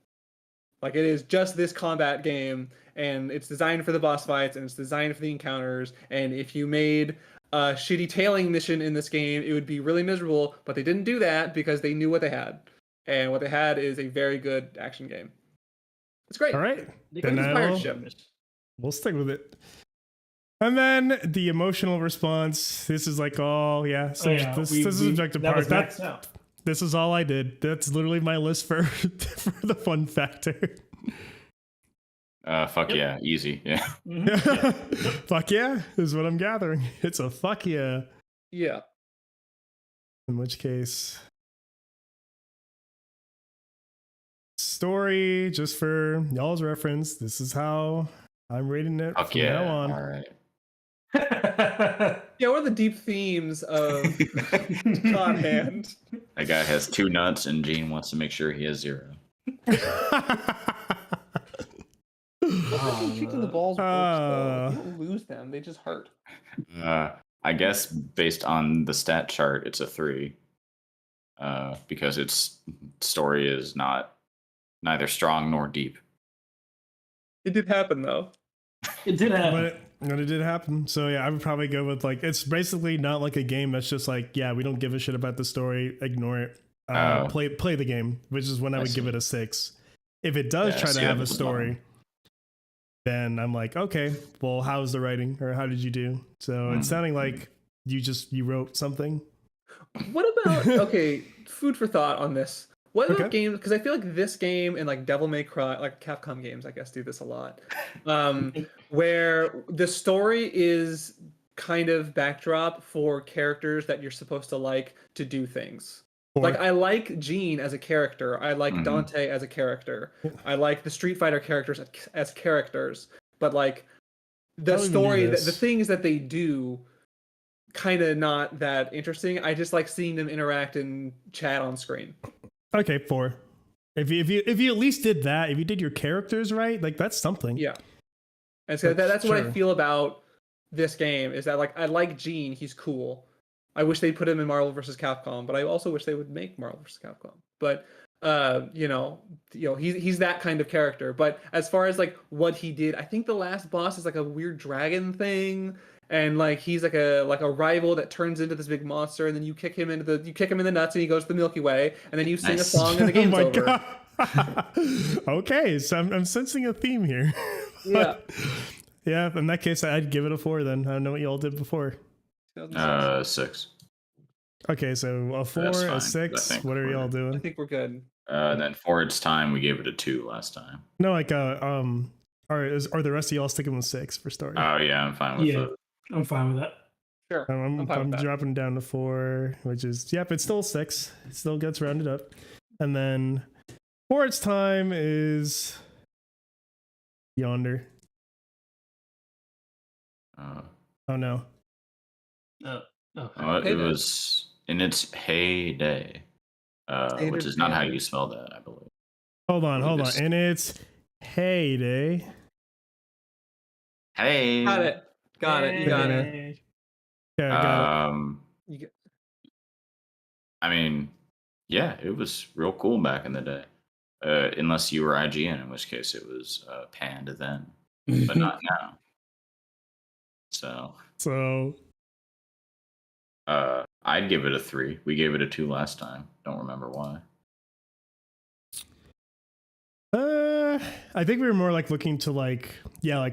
Like, it is just this combat game, and it's designed for the boss fights, and it's designed for the encounters. And if you made shitty tailing mission in this game, it would be really miserable. But they didn't do that because they knew what they had, and what they had is a very good action game. It's great. All right, They then got I pirate will- ship. we'll stick with it. And then the emotional response. This is like all this is objective that was part. maxed out. This is all I did. That's literally my list for for the fun factor. Fuck yeah, easy. Yeah. Fuck yeah is what I'm gathering. It's a fuck yeah. Yeah. In which case, story, just for y'all's reference, this is how I'm rating it Fuck from yeah. now on. All right. Yeah, what are the deep themes of God Hand? That guy has 2 nuts, and Gene wants to make sure he has 0. Kicking the balls works, though. You don't lose them; they just hurt. I guess based on the stat chart, it's a 3. Because its story is neither strong nor deep. It did happen, though. It did happen. But it did happen. So yeah, I would probably go with like, it's basically not like a game that's just like, yeah, we don't give a shit about the story, ignore it. Play the game, which is when I would give it a 6. If it does try to have a story, then I'm like, okay, well, how's the writing, or how did you do? So it's sounding like you wrote something. What about food for thought on this? What about games? Because I feel like this game and like Devil May Cry, like Capcom games, I guess, do this a lot, where the story is kind of backdrop for characters that you're supposed to like to do things. Like I like Gene as a character, I like Dante as a character, I like the Street Fighter characters as characters, but like the story, the things that they do, kind of not that interesting. I just like seeing them interact and chat on screen. Okay, 4. If you at least did that, if you did your characters right, like that's something. Yeah. And so that's what I feel about this game, is that like I like Gene, he's cool. I wish they'd put him in Marvel vs. Capcom, but I also wish they would make Marvel vs. Capcom. But he's that kind of character. But as far as like what he did, I think the last boss is like a weird dragon thing, and like he's like a rival that turns into this big monster, and then you kick him in the nuts, and he goes to the Milky Way, and then you sing a song, and the game's over. God. Okay, so I'm sensing a theme here. Yeah. Yeah, in that case, I'd give it a 4 then. I don't know what y'all did before. 6. Okay, so a 4, a 6. What are y'all doing? I think we're good. Then for its time, we gave it a 2 last time. No, like are the rest of y'all sticking with 6 for story? Oh yeah, I'm fine with it. I'm fine with that. Sure. I'm dropping down to 4, which is it's still 6. It still gets rounded up. And then for its time is Yonder. Oh no. It was in its heyday, which is not how you spell that, I believe. Hold on. In its heyday. Hey. Got it. You got it. Yeah, got it. I mean, yeah, it was real cool back in the day. Unless you were IGN, in which case it was panned then, but not now. So I'd give it a 3. We gave it a 2 last time. Don't remember why. I think we were more like looking to like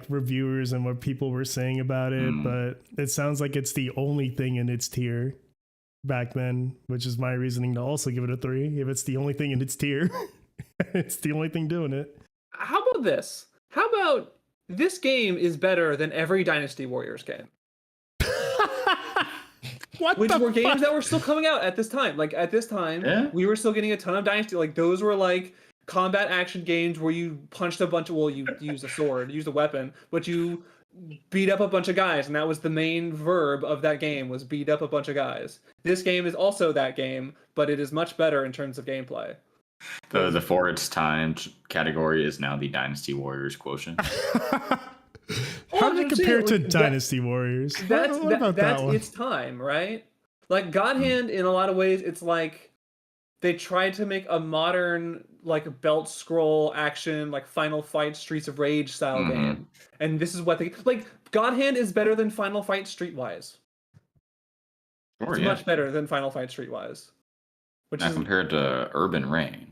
reviewers and what people were saying about it, but it sounds like it's the only thing in its tier back then, which is my reasoning to also give it a 3. If it's the only thing in its tier, it's the only thing doing it. How about this? How about this game is better than every Dynasty Warriors game? Which were games that were still coming out at this time. Like at this time, we were still getting a ton of Dynasty. Like those were like combat action games where you punched a bunch of, you used a sword, used a weapon, but you beat up a bunch of guys, and that was the main verb of that game, was beat up a bunch of guys. This game is also that game, but it is much better in terms of gameplay. The for its time category is now the Dynasty Warriors quotient. How did it compare to Dynasty Warriors? That's that one? its time, right? Like God Hand, in a lot of ways, it's like they tried to make a modern like belt scroll action, like Final Fight Streets of Rage style game, and this is what they like. God Hand is better than Final Fight Streetwise. Sure, It's yeah. much better than Final Fight Streetwise. Which Now is compared to Urban Reign.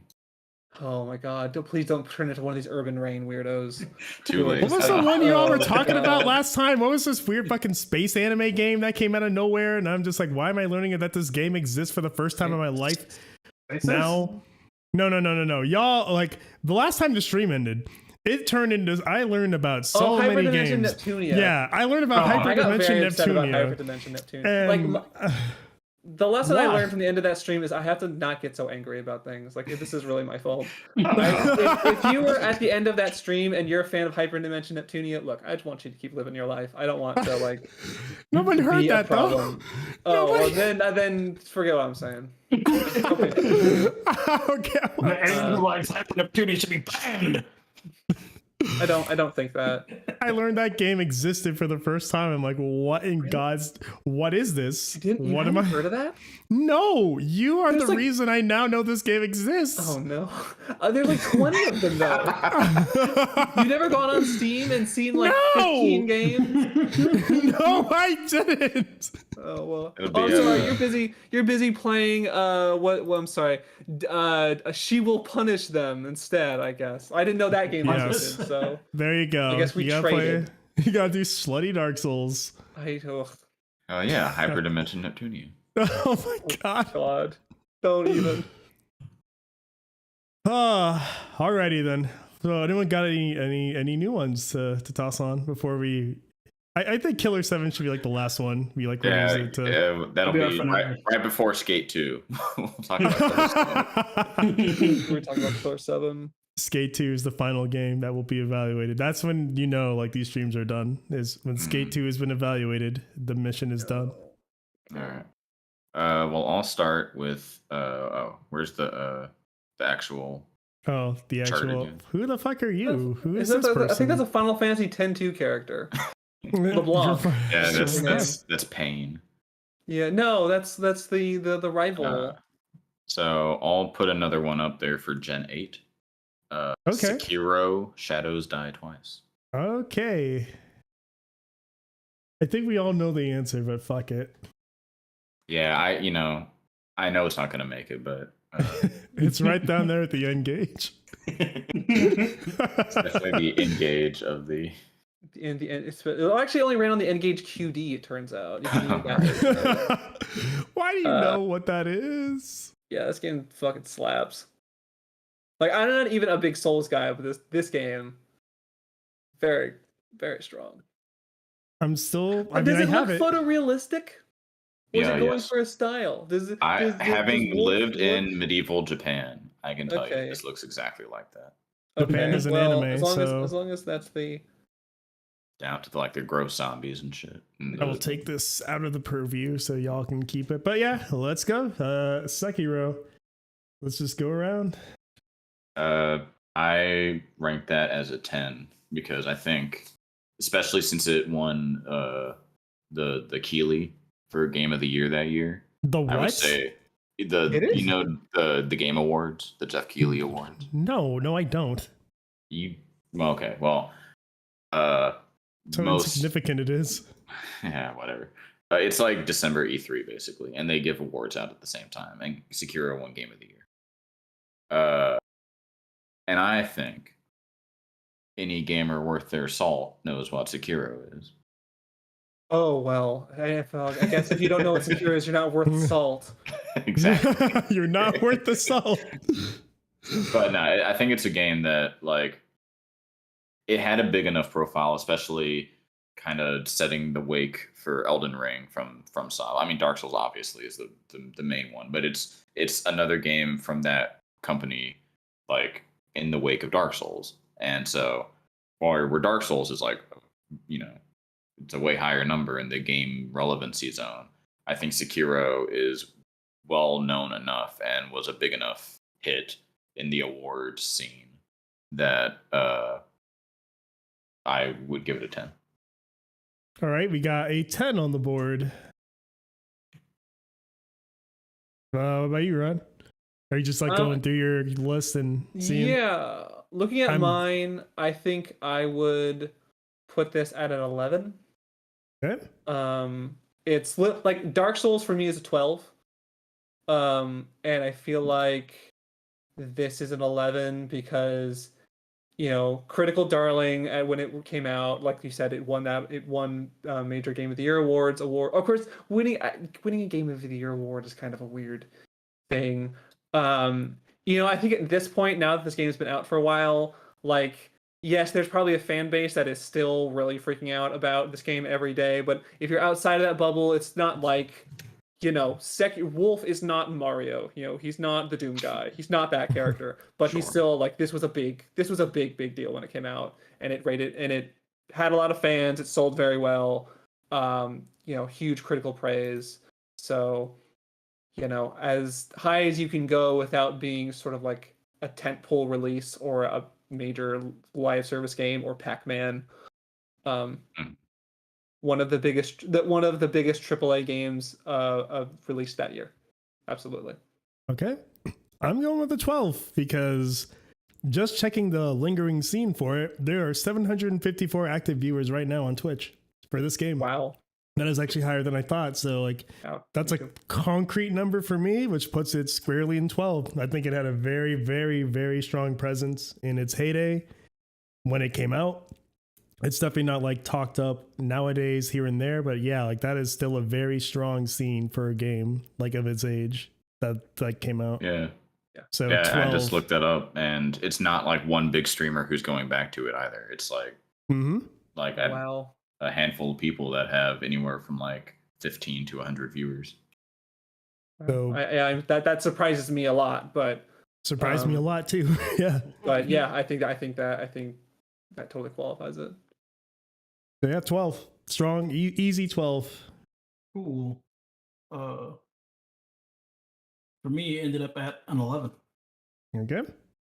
oh my god! Please don't turn into one of these Urban Rain weirdos. Too late. What was the one you all were talking God. about last time? What was this weird fucking space anime game that came out of nowhere? And I'm just like, why am I learning that this game exists for the first time in my life now? No. Y'all, like, the last time the stream ended, it turned into, I learned about so many Hyperdimension games. Neptunia. Yeah, I learned about I got Hyperdimension very upset about Neptunia. Hyperdimension Neptunia. And, The lesson I Why? learned from the end of that stream is I have to not get so angry about things. Like, if this is really my fault. If you were at the end of that stream and you're a fan of Hyperdimension Neptunia, look, I just want you to keep living your life. I don't want to, like, no one heard be a that, though. problem. Oh, well, then forget what I'm saying. Okay. Okay. Anyone who likes Hyper Neptunia should be banned. I don't think that. I learned that game existed for the first time. I'm like, what in God's, what is this? You What haven't am I? heard of that? No, you are There's the like- reason I now know this game exists. Oh no. There's like 20 of them though. You've never gone on Steam and seen like No! 15 games? No, I didn't. Oh well. It'll Oh, I'm be, sorry. You're busy playing. I'm sorry. She Will Punish Them instead. I guess I didn't know that game Yes. existed. So There you go. I guess we you gotta traded. You gotta do slutty Dark Souls. Oh yeah, Hyperdimension Neptunia. Oh my God. God. Don't even. Alrighty then. So anyone got any new ones to toss on before we? I think Killer 7 should be like the last one. We like Yeah, revisit to. that'll It'll be be our finale. right before Skate 2. We'll talk about those. We're talking about Killer 7. Skate 2 is the final game that will be evaluated. That's when you know like these streams are done. Is when Skate 2 has been evaluated, the mission is done. All right. Well, I'll start with where's the actual? Oh, the Charted actual. again. Who the fuck are you? Who is Is that this person? I think that's a Final Fantasy X-2 character. LeBlanc. Yeah, Super that's Pain. Yeah, no, that's the rival. So I'll put another one up there for Gen 8. Okay. Sekiro: Shadows Die Twice. Okay. I think we all know the answer, but fuck it. Yeah, I know it's not gonna make it, but It's right down there at the end gauge. it's definitely the engage of the. In the end, it actually only ran on the N-Gage QD. It turns out. You can use that. Why do you know what that is? Yeah, this game fucking slaps. Like, I'm not even a big Souls guy, but this game, very, very strong. I'm still. I Does mean, it I look have it. photorealistic? Or is Yeah, it going yes. for a style? Having Wolf lived look- in medieval Japan, I can tell Okay. you this looks exactly like that. Japan is an anime, as long so- as long as that's the Down to the gross zombies and shit. And I will take this out of the purview so y'all can keep it. But yeah, let's go. Sekiro. Let's just go around. I rank that as a 10 because I think, especially since it won the Keeley for Game of the Year that year, The I would what? say It is? the Game Awards, the Jeff Keighley Awards. No, I don't. So Most insignificant it is. yeah, whatever. It's like December E3 basically, and they give awards out at the same time. And Sekiro won Game of the Year. And I think any gamer worth their salt knows what Sekiro is. Oh well, I guess if you don't know what Sekiro is, you're not worth the salt. Exactly. You're not worth the salt. But no, I think it's a game that it had a big enough profile, especially kind of setting the wake for Elden Ring from Sob. I mean, Dark Souls obviously is the main one, but it's another game from that company, in the wake of Dark Souls. And so, where Dark Souls is it's a way higher number in the game relevancy zone. I think Sekiro is well known enough and was a big enough hit in the awards scene that I would give it a 10. All right, we got a 10 on the board. What about you, Ron? Are you just going through your list and seeing? Yeah, looking at I'm- mine, I think I would put this at an 11. Okay. it's like Dark Souls for me is a 12. And I feel like this is an 11 because Critical Darling when it came out, like you said, it won major Game of the Year award. Of course, winning a Game of the Year award is kind of a weird thing. I think at this point, now that this game has been out for a while, like yes, there's probably a fan base that is still really freaking out about this game every day. But if you're outside of that bubble, it's not like Wolf is not Mario. He's not the Doom guy. He's not that character. But he's still like this was a big big deal when it came out, and it had a lot of fans. It sold very well. Huge critical praise. So, as high as you can go without being sort of like a tentpole release or a major live service game or Pac-Man. One of the biggest AAA games released that year. Absolutely. Okay. I'm going with the 12 because just checking the lingering scene for it, there are 754 active viewers right now on Twitch for this game. Wow. That is actually higher than I thought. So that's a concrete number for me, which puts it squarely in 12. I think it had a very, very, very strong presence in its heyday when it came out. It's definitely not like talked up nowadays here and there, but yeah, like that is still a very strong scene for a game like of its age that came out. Yeah. So yeah, 12. I just looked that up, and it's not like one big streamer who's going back to it either. It's like a handful of people that have anywhere from like 15 to 100 viewers. So that surprises me a lot, but surprised me a lot too. Yeah. But yeah, I think that totally qualifies it. So yeah, 12. Strong, easy 12. Cool. For me, it ended up at an 11. Okay.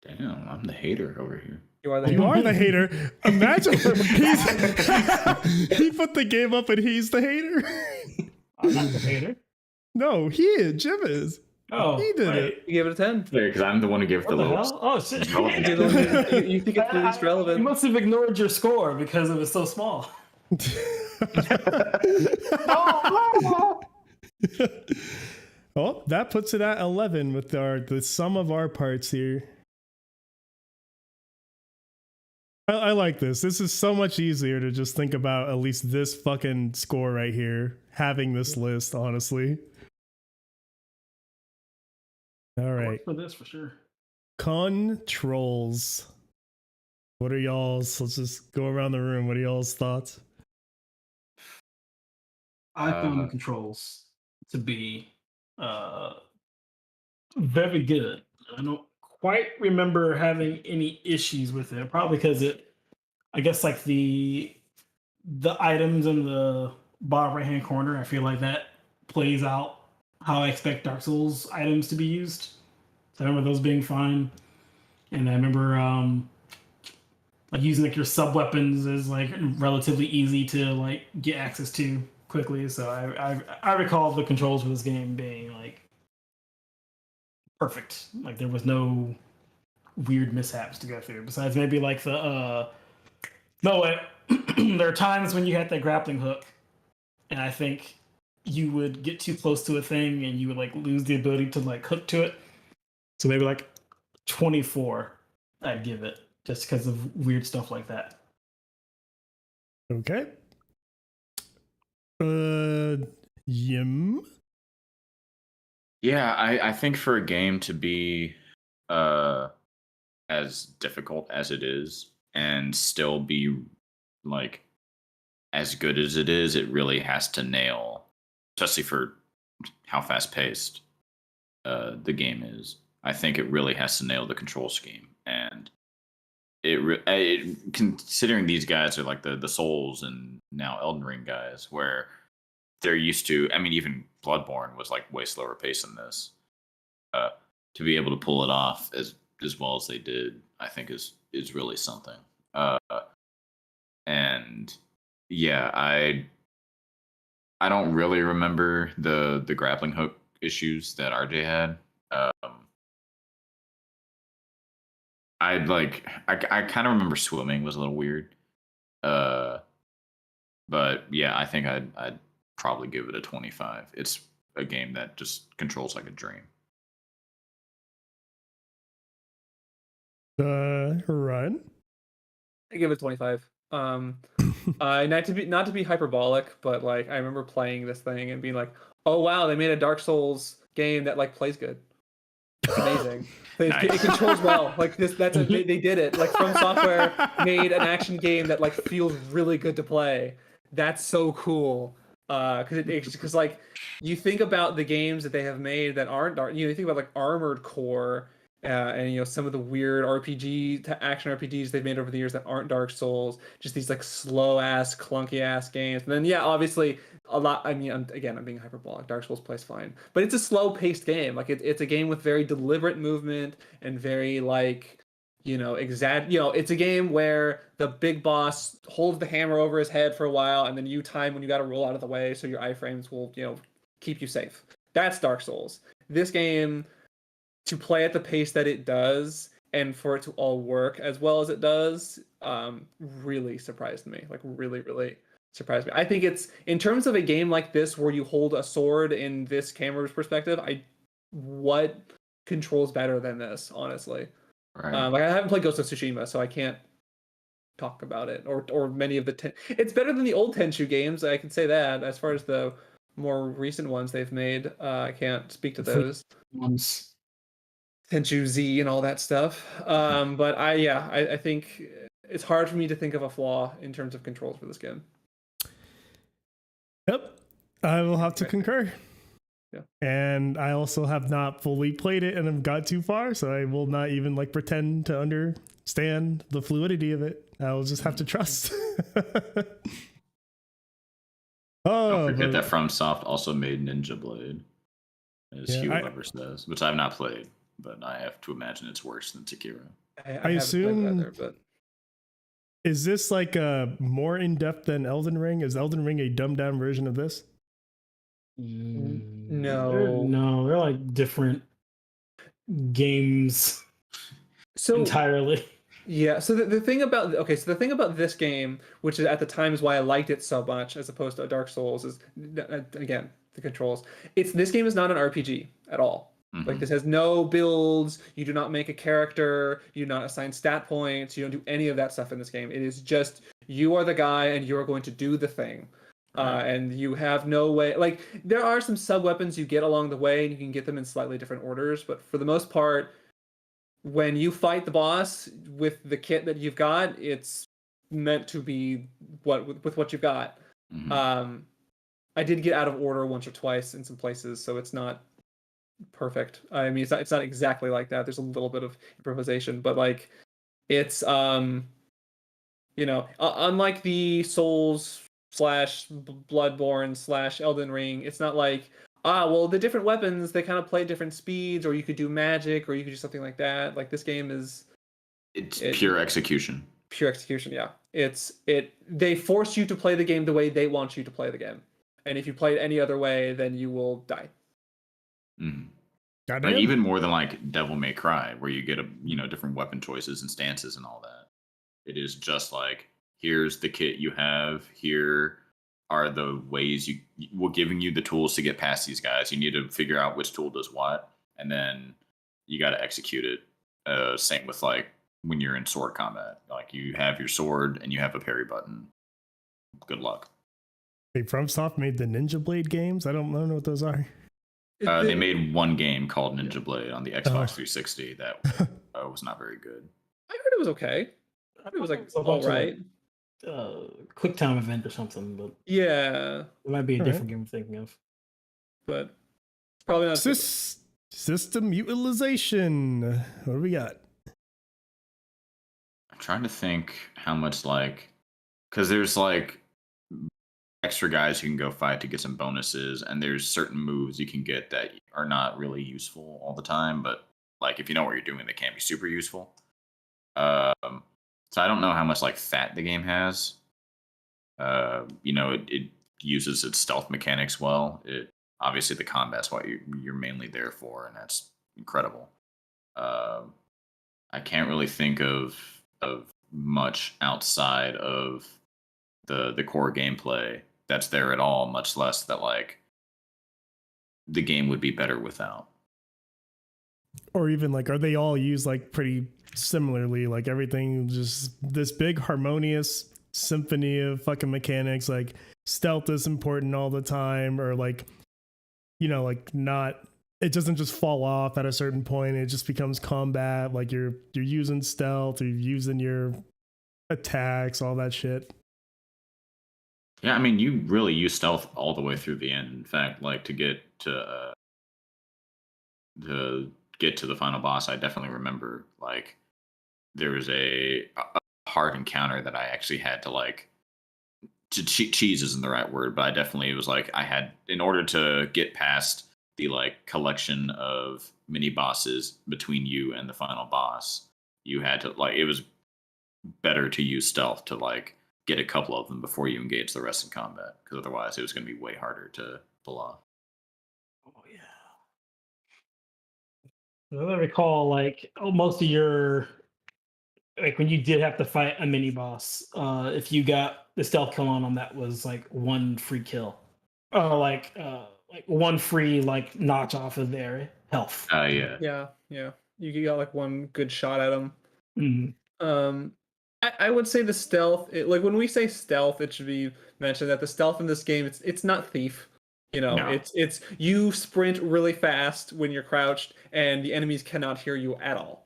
Damn, I'm the hater over here. You are the hater. Imagine he put the game up and he's the hater. I'm not the hater. No, Jim is. Oh, he did it. You gave it a 10. Yeah, because I'm the one who gave it the lowest. Oh shit! You think it's the least relevant? You must have ignored your score because it was so small. Oh, that puts it at 11 with the sum of our parts here. I like this. This is so much easier to just think about at least this fucking score right here, having this list, honestly. All right. For this, for sure. Controls. What are y'all's? Let's just go around the room. What are y'all's thoughts? I found the controls to be very good. I don't quite remember having any issues with it. Probably because I guess like the items in the bottom right hand corner, I feel like that plays out how I expect Dark Souls items to be used. So I remember those being fine. And I remember like using like your sub weapons is like relatively easy to like get access to quickly. So I recall the controls for this game being like perfect. Like there was no weird mishaps to go through. Besides maybe like there are times when you had that grappling hook, and I think you would get too close to a thing and you would like lose the ability to like hook to it. So maybe like 24, I'd give it just because of weird stuff like that. Okay. Yim. Yeah, I think for a game to be as difficult as it is and still be like as good as it is, it really has to nail, especially for how fast paced the game is. I think it really has to nail the control scheme, and considering these guys are like the Souls and now Elden Ring guys, where they're used to. I mean, even Bloodborne was like way slower pace than this. To be able to pull it off as well as they did, I think is really something. And yeah, I don't really remember the grappling hook issues that RJ had. I kind of remember swimming was a little weird. But yeah, I think I'd probably give it a 25. It's a game that just controls like a dream. Run. I give it 25. Not to be hyperbolic, but like I remember playing this thing and being like, "Oh wow, they made a Dark Souls game that like plays good. It's amazing. It controls well. Like this, they did it. Like From Software made an action game that like feels really good to play. That's so cool. Because like you think about the games that they have made that aren't dark. You think about like Armored Core. And some of the weird action RPGs they've made over the years that aren't Dark Souls, just these like slow ass, clunky ass games. And then obviously a lot. I mean, I'm being hyperbolic. Dark Souls plays fine, but it's a slow paced game. Like it's a game with very deliberate movement and very like exact. It's a game where the big boss holds the hammer over his head for a while, and then you time when you got to roll out of the way so your iframes will keep you safe. That's Dark Souls. This game, to play at the pace that it does and for it to all work as well as it does, really surprised me. Like really, really surprised me. I think it's, in terms of a game like this where you hold a sword in this camera's perspective, what controls better than this, honestly? Right. Like I haven't played Ghost of Tsushima, so I can't talk about it, or many of the it's better than the old Tenchu games, I can say that. As far as the more recent ones they've made, I can't speak to those. Tenchu Z and all that stuff. But I think it's hard for me to think of a flaw in terms of controls for this game. Yep, I will have to concur. Yeah. And I also have not fully played it and have got too far, so I will not even like pretend to understand the fluidity of it. I will just have to trust. Don't forget that FromSoft also made Ninja Blade, as Hugh Weber says, which I've not played, but I have to imagine it's worse than Sekiro. I assume either, but is this like more in depth than Elden Ring? Is Elden Ring a dumbed down version of this? No, they're like different games. So entirely. Yeah. So the thing about this game, which is at the time is why I liked it so much as opposed to Dark Souls, is again the controls. This game is not an RPG at all. Mm-hmm. Like this has no builds. You do not make a character. You do not assign stat points. You don't do any of that stuff in this game. It is just you are the guy and you are going to do the thing. And you have no way, like there are some sub weapons you get along the way and you can get them in slightly different orders, but for the most part, when you fight the boss with the kit that you've got, it's meant to be with what you've got. Mm-hmm. I did get out of order once or twice in some places, so it's not perfect. I mean, it's not exactly like that. There's a little bit of improvisation, but like it's unlike the Souls / Bloodborne / Elden Ring, it's not like the different weapons, they kind of play different speeds, or you could do magic, or you could do something like that. Like this game is pure execution. Pure execution, yeah. They force you to play the game the way they want you to play the game. And if you play it any other way, then you will die. Mm-hmm. Like even more than like Devil May Cry, where you get different weapon choices and stances and all that. It is just like, here's the kit you have. Here are the ways we're giving you the tools to get past these guys. You need to figure out which tool does what, and then you got to execute it. Same with like when you're in sword combat. Like you have your sword and you have a parry button. Good luck. Hey, FromSoft made the Ninja Blade games. I don't know what those are. They made one game called Ninja Blade on the Xbox 360 that was not very good. I heard it was okay. It was like all right. Quick time event or something, but yeah, it might be a different game I'm thinking of. But probably not. System utilization. What do we got? I'm trying to think how much because there's like extra guys you can go fight to get some bonuses, and there's certain moves you can get that are not really useful all the time, but like if you know what you're doing, they can be super useful. So I don't know how much like fat the game has. It uses its stealth mechanics well. Obviously the combat's what you're mainly there for, and that's incredible. I can't really think of much outside of the core gameplay that's there at all, much less that like the game would be better without. Or even like, are they all used like pretty similarly? Like everything just this big harmonious symphony of fucking mechanics. Like stealth is important all the time, or like, you know, like not. It doesn't just fall off at a certain point. It just becomes combat. Like you're using stealth, or you're using your attacks, all that shit. Yeah, I mean, you really use stealth all the way through the end. In fact, like to get to the final boss, I definitely remember like there was a hard encounter that I actually had to like cheese isn't the right word, but I definitely, it was like I had, in order to get past the like collection of mini bosses between you and the final boss, you had to like, it was better to use stealth to like get a couple of them before you engage the rest in combat, because otherwise it was going to be way harder to pull off. Oh yeah. I recall like most of your like when you did have to fight a mini boss, if you got the stealth kill on them, that was like one free kill, or like one free like notch off of their health. Yeah. Yeah. You got like one good shot at them. Mhm. I would say the stealth. Like when we say stealth, it should be mentioned that the stealth in this game, it's not thief. You know, No. it's you sprint really fast when you're crouched, and the enemies cannot hear you at all.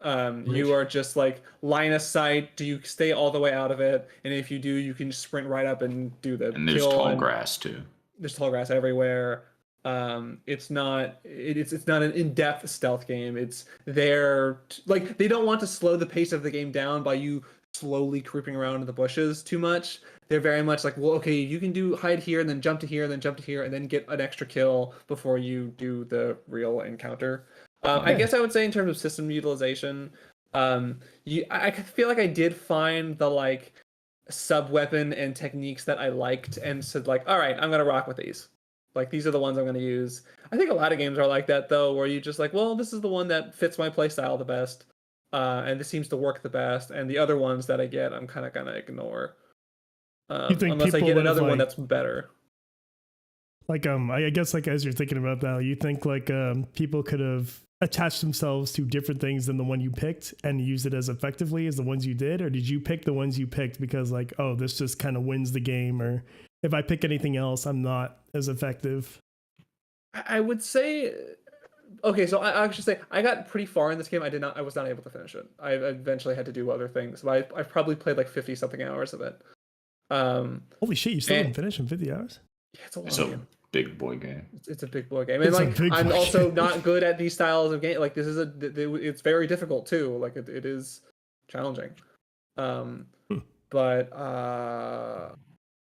You are just like line of sight. Do you stay all the way out of it? And if you do, you can just sprint right up and do the And there's kill. tall grass too. There's tall grass everywhere. It's not an in-depth stealth game. It's there like they don't want to slow the pace of the game down by you slowly creeping around in the bushes too much. They're very much like, well, okay, you can do hide here and then jump to here and then jump to here and then get an extra kill before you do the real encounter. I guess I would say in terms of system utilization, I feel like I did find the like sub weapon and techniques that I liked and said like, all right, I'm gonna rock with these. Like these are the ones I'm gonna use. I think a lot of games are like that though, where you just like, well, this is the one that fits my playstyle the best, and this seems to work the best, and the other ones that I get, I'm kind of gonna ignore. You think unless I people get would have, another one like- that's better. Like I guess like as you're thinking about that, you think like people could have attached themselves to different things than the one you picked and used it as effectively as the ones you did, or did you pick the ones you picked because like, oh, this just kind of wins the game, or if I pick anything else, I'm not as effective? I would say, okay, so I should say I got pretty far in this game. I was not able to finish it. I eventually had to do other things, but I probably played like 50 something hours of it. Holy shit, you still didn't finish in 50 hours? Yeah, it's a long It's game. a big boy game. It's a big boy game, and like I'm also not good at these styles of game. Like this is it's very difficult too. Like it is challenging. But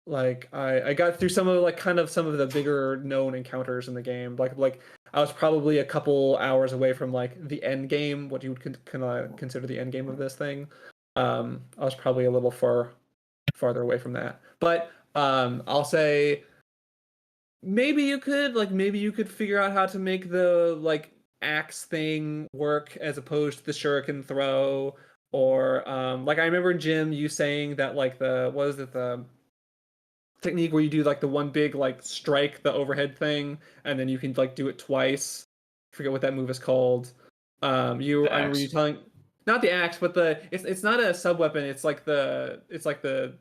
like I got through some of like kind of some of the bigger known encounters in the game. Like I was probably a couple hours away from like the end game, what you would consider the end game of this thing. I was probably a little farther away from that, but I'll say maybe you could figure out how to make the like axe thing work as opposed to the shuriken throw, or like I remember Jim you saying that like the technique where you do like the one big like strike, the overhead thing, and then you can like do it twice. I forget what that move is called. I remember you telling, not the axe, but it's not a sub weapon. It's like the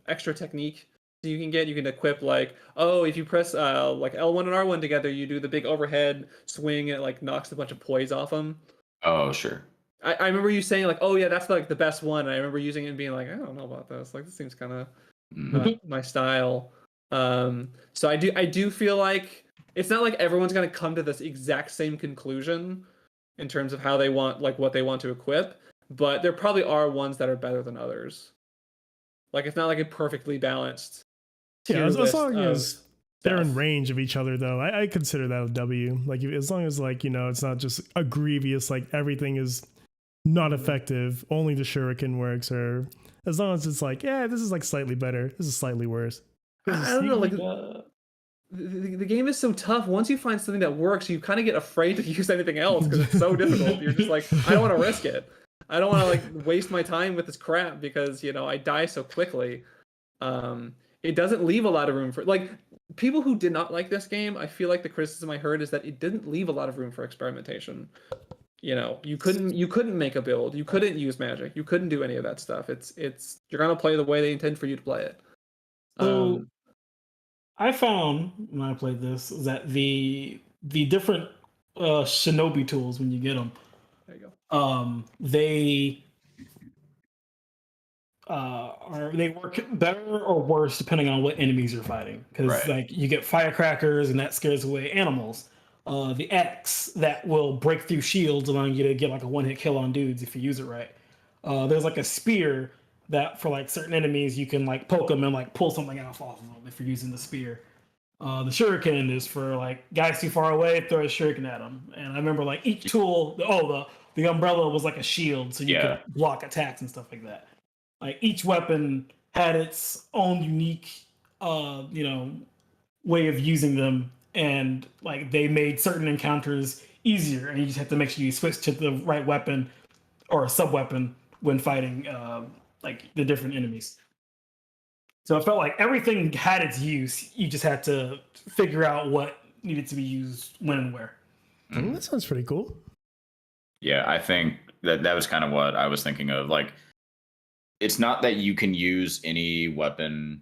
extra technique you can equip, like, oh, if you press like L1 and R1 together, you do the big overhead swing, and it like knocks a bunch of poise off them. Oh, sure. I remember you saying like, oh yeah, that's like the best one. And I remember using it and being like, I don't know about this. Like this seems kind of my style. So I do feel like it's not like everyone's gonna come to this exact same conclusion in terms of how they want, like what they want to equip, but there probably are ones that are better than others. Like it's not like a perfectly balanced. Yeah, as long as stuff. they're in range of each other, though, I consider that a W. Like as long as like, you know, it's not just a grievous like everything is not effective, only the shuriken works, or as long as it's like, yeah, this is like slightly better, this is slightly worse. I don't know, like the game is so tough. Once you find something that works, you kind of get afraid to use anything else because it's so difficult. You're just like, I don't want to risk it. I don't want to like waste my time with this crap because, you know, I die so quickly. it doesn't leave a lot of room for like people who did not like this game. I feel like the criticism I heard is that it didn't leave a lot of room for experimentation. You know, you couldn't make a build, you couldn't use magic, you couldn't do any of that stuff. It's you're gonna play the way they intend for you to play it. So I found when I played this that the different shinobi tools when you get them, There you go. they work better or worse depending on what enemies you're fighting. Because Right. like you get firecrackers and that scares away animals. The X that will break through shields, allowing you to get like a one hit kill on dudes if you use it right. There's like a spear that for like certain enemies you can like poke them and like pull something off of them if you're using the spear. The shuriken is for like guys too far away, throw a shuriken at them. And I remember like each tool, the umbrella was like a shield, so you Yeah. could block attacks and stuff like that. Like each weapon had its own unique, way of using them, and like they made certain encounters easier, and you just have to make sure you switch to the right weapon or a sub weapon when fighting like the different enemies. So it felt like everything had its use. You just had to figure out what needed to be used when and where. Oh, that sounds pretty cool. Yeah, I think that was kind of what I was thinking of. Like, it's not that you can use any weapon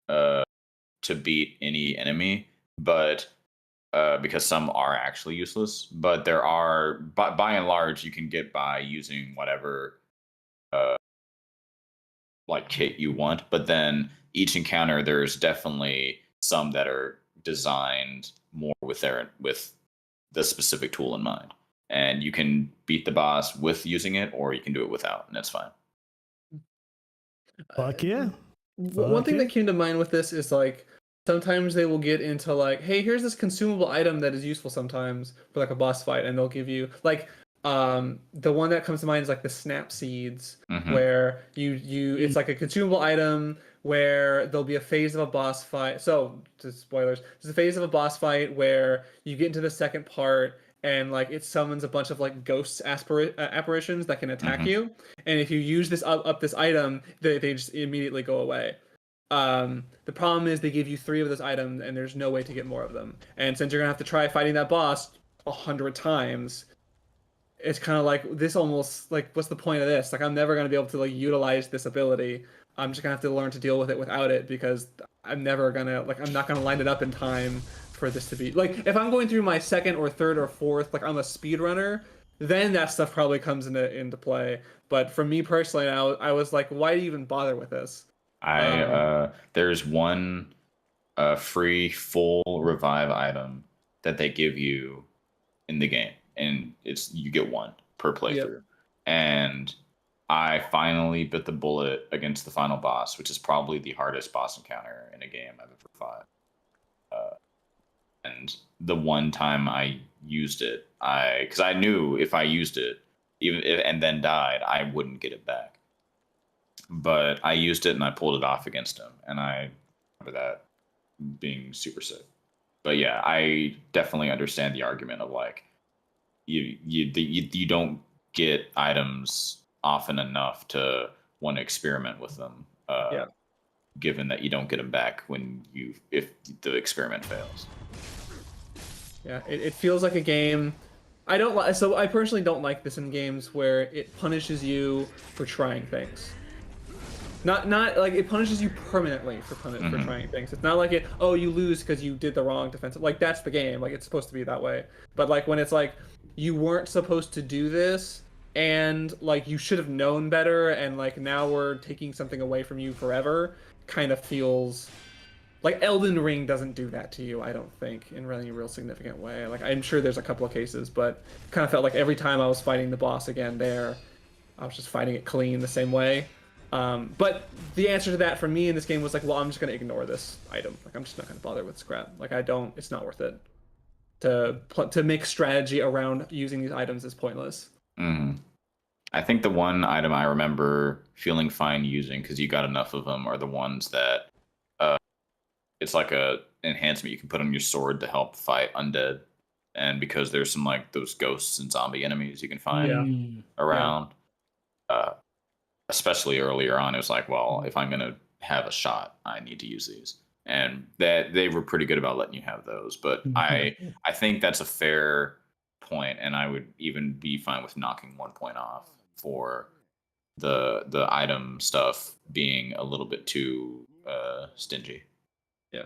to beat any enemy, but because some are actually useless, but there are, by and large, you can get by using whatever like kit you want. But then each encounter, there's definitely some that are designed more with the specific tool in mind, and you can beat the boss with using it, or you can do it without, and that's fine. Fuck yeah. One thing that came to mind with this is like sometimes they will get into like, hey, here's this consumable item that is useful sometimes for like a boss fight, and they'll give you like the one that comes to mind is like the snap seeds, where you it's like a consumable item where there'll be a phase of a boss fight. So, just spoilers, there's a phase of a boss fight where you get into the second part and like it summons a bunch of like ghosts apparitions that can attack you, and if you use this up this item, they just immediately go away. The problem is they give you 3 of those items and there's no way to get more of them, and since you're gonna have to try fighting that boss 100 times, it's kind of like this almost like, what's the point of this? Like, I'm never going to be able to like utilize this ability. I'm just gonna have to learn to deal with it without it, because I'm never gonna like, I'm not gonna line it up in time for this to be like, if I'm going through my second or third or fourth, like I'm a speedrunner, then that stuff probably comes into play. But for me personally, I was like, why do you even bother with this? There's one free full revive item that they give you in the game, and you get one per playthrough. And I finally bit the bullet against the final boss, which is probably the hardest boss encounter in a game I've ever fought. And the one time I used it, because I knew if I used it, and then died, I wouldn't get it back. But I used it and I pulled it off against him, and I remember that being super sick. But yeah, I definitely understand the argument of like, you don't get items often enough to want to experiment with them. Given that you don't get them back if the experiment fails. Yeah, it feels like a game. I don't like. So I personally don't like this in games where it punishes you for trying things. Not like it punishes you permanently for trying things. It's not like you lose because you did the wrong defensive. Like, that's the game. Like, it's supposed to be that way. But like when it's like you weren't supposed to do this, and like you should have known better, and like now we're taking something away from you forever, kind of feels like Elden Ring doesn't do that to you, I don't think, in really real significant way. Like, I'm sure there's a couple of cases, but kind of felt like every time I was fighting the boss again there, I was just fighting it clean the same way. But the answer to that for me in this game was like, well, I'm just going to ignore this item. Like, I'm just not going to bother with scrap. Like, it's not worth it. To make strategy around using these items is pointless. I think the one item I remember feeling fine using, because you got enough of them, are the ones that it's like a enhancement you can put on your sword to help fight undead. And because there's some like those ghosts and zombie enemies you can find around, especially earlier on, it was like, well, if I'm gonna have a shot. I need to use these, and that they were pretty good about letting you have those. But I think that's a fair point, and I would even be fine with knocking 1 point off for the item stuff being a little bit too stingy. Yeah.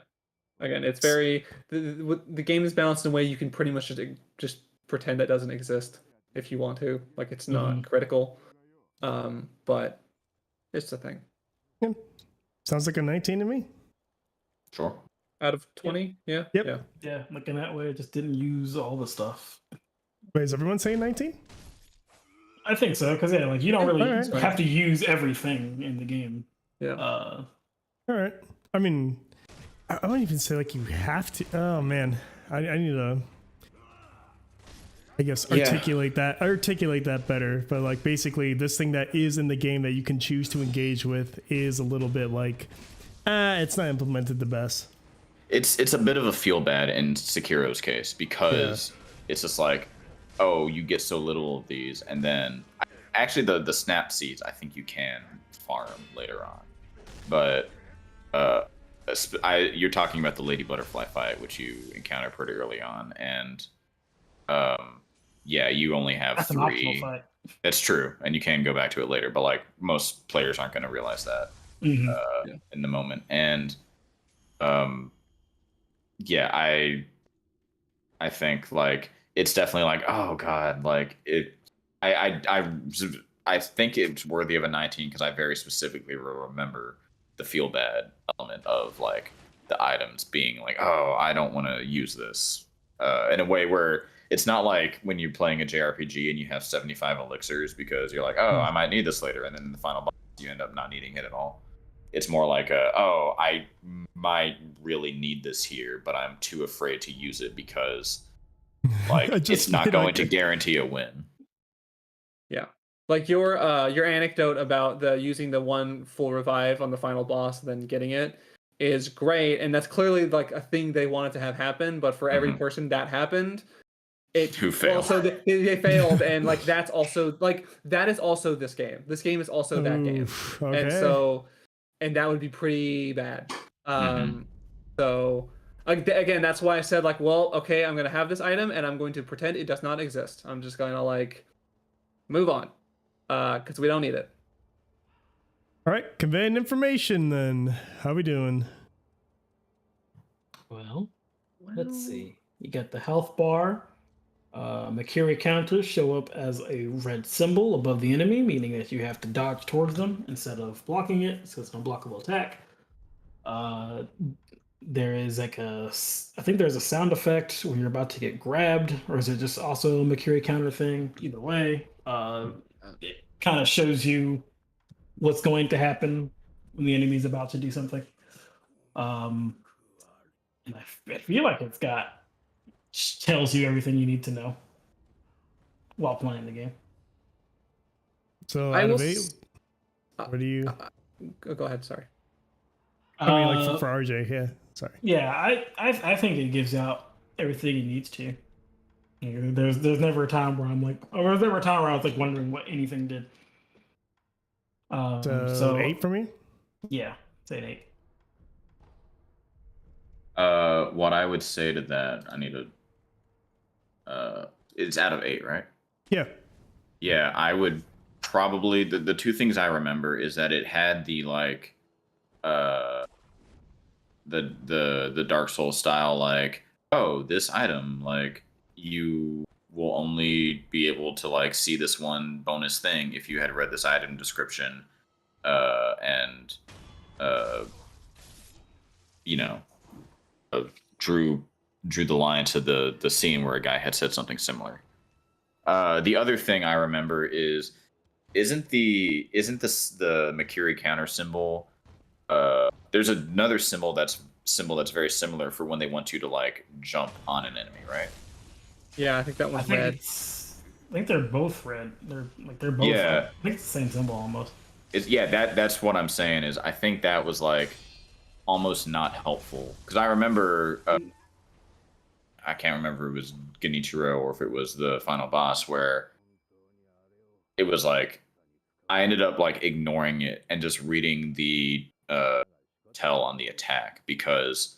Again, it's very the game is balanced in a way you can pretty much just pretend that doesn't exist if you want to. Like it's not critical. But it's a thing. Yeah. Sounds like a 19 to me. Sure. Out of 20? Yeah. Yep. Yeah. Yeah, looking that way, I just didn't use all the stuff. Wait, is everyone saying 19? I think so, because like you don't really Alright. have to use everything in the game. Yeah. All right. I mean, I wouldn't even say like you have to. Oh man, I need to, I guess, articulate that better. But like basically, this thing that is in the game that you can choose to engage with is a little bit like, it's not implemented the best. It's a bit of a feel bad in Sekiro's case because it's just like, oh, you get so little of these, and then actually the snap seeds I think you can farm later on, but you're talking about the Lady Butterfly fight, which you encounter pretty early on, and yeah, you only have That's 3. an optional fight. That's true, and you can go back to it later, but like most players aren't going to realize that in the moment, and yeah, I think like it's definitely like, oh god, like it. I think it's worthy of a 19 because I very specifically remember the feel bad element of like the items being like, oh, I don't want to use this in a way where it's not like when you're playing a JRPG and you have 75 elixirs because you're like, oh, I might need this later, and then in the final boss you end up not needing it at all. It's more like oh, I might really need this here, but I'm too afraid to use it because like it's not going to guarantee a win. Yeah. Like your anecdote about using the one full revive on the final boss and then getting it is great, and that's clearly like a thing they wanted to have happen, but for every person that happened, Who failed. Also, they failed, and like that's also like that is also this game. This game is also that game, okay. and so that would be pretty bad. So again, that's why I said like, well, okay, I'm gonna have this item, and I'm going to pretend it does not exist. I'm just gonna like move on, because we don't need it. All right, conveying information then. How we doing? Well, let's see. You got the health bar. Makiri counters show up as a red symbol above the enemy, meaning that you have to dodge towards them instead of blocking it, so it's an unblockable attack. There is like I think there's a sound effect when you're about to get grabbed, or is it just also a Makiri counter thing? Either way, it kind of shows you what's going to happen when the enemy's about to do something. And I feel like it's got tells you everything you need to know while playing the game. So out of 8, what do you? Go ahead. Sorry. I mean, like for RJ, yeah. Sorry. Yeah, I think it gives out everything it needs to. You know, there's never a time where I'm like, or there's never a time where I was like wondering what anything did. So 8 for me. Yeah, say an 8. What I would say to that, I need to. It's out of 8, right? Yeah. Yeah, I would probably the 2 things I remember is that it had the like, the Dark Souls style like, oh, this item like you will only be able to like see this one bonus thing if you had read this item description, and you know, drew the line to the scene where a guy had said something similar. The other thing I remember is isn't the Makiri counter symbol? There's another symbol that's very similar for when they want you to like jump on an enemy, right? Yeah, I think that one's red. I think they're both red. They're both. Yeah. I think it's the same symbol almost. That's what I'm saying is I think that was like almost not helpful because I remember I can't remember if it was Genichiro or if it was the final boss where it was like I ended up like ignoring it and just reading the tell on the attack because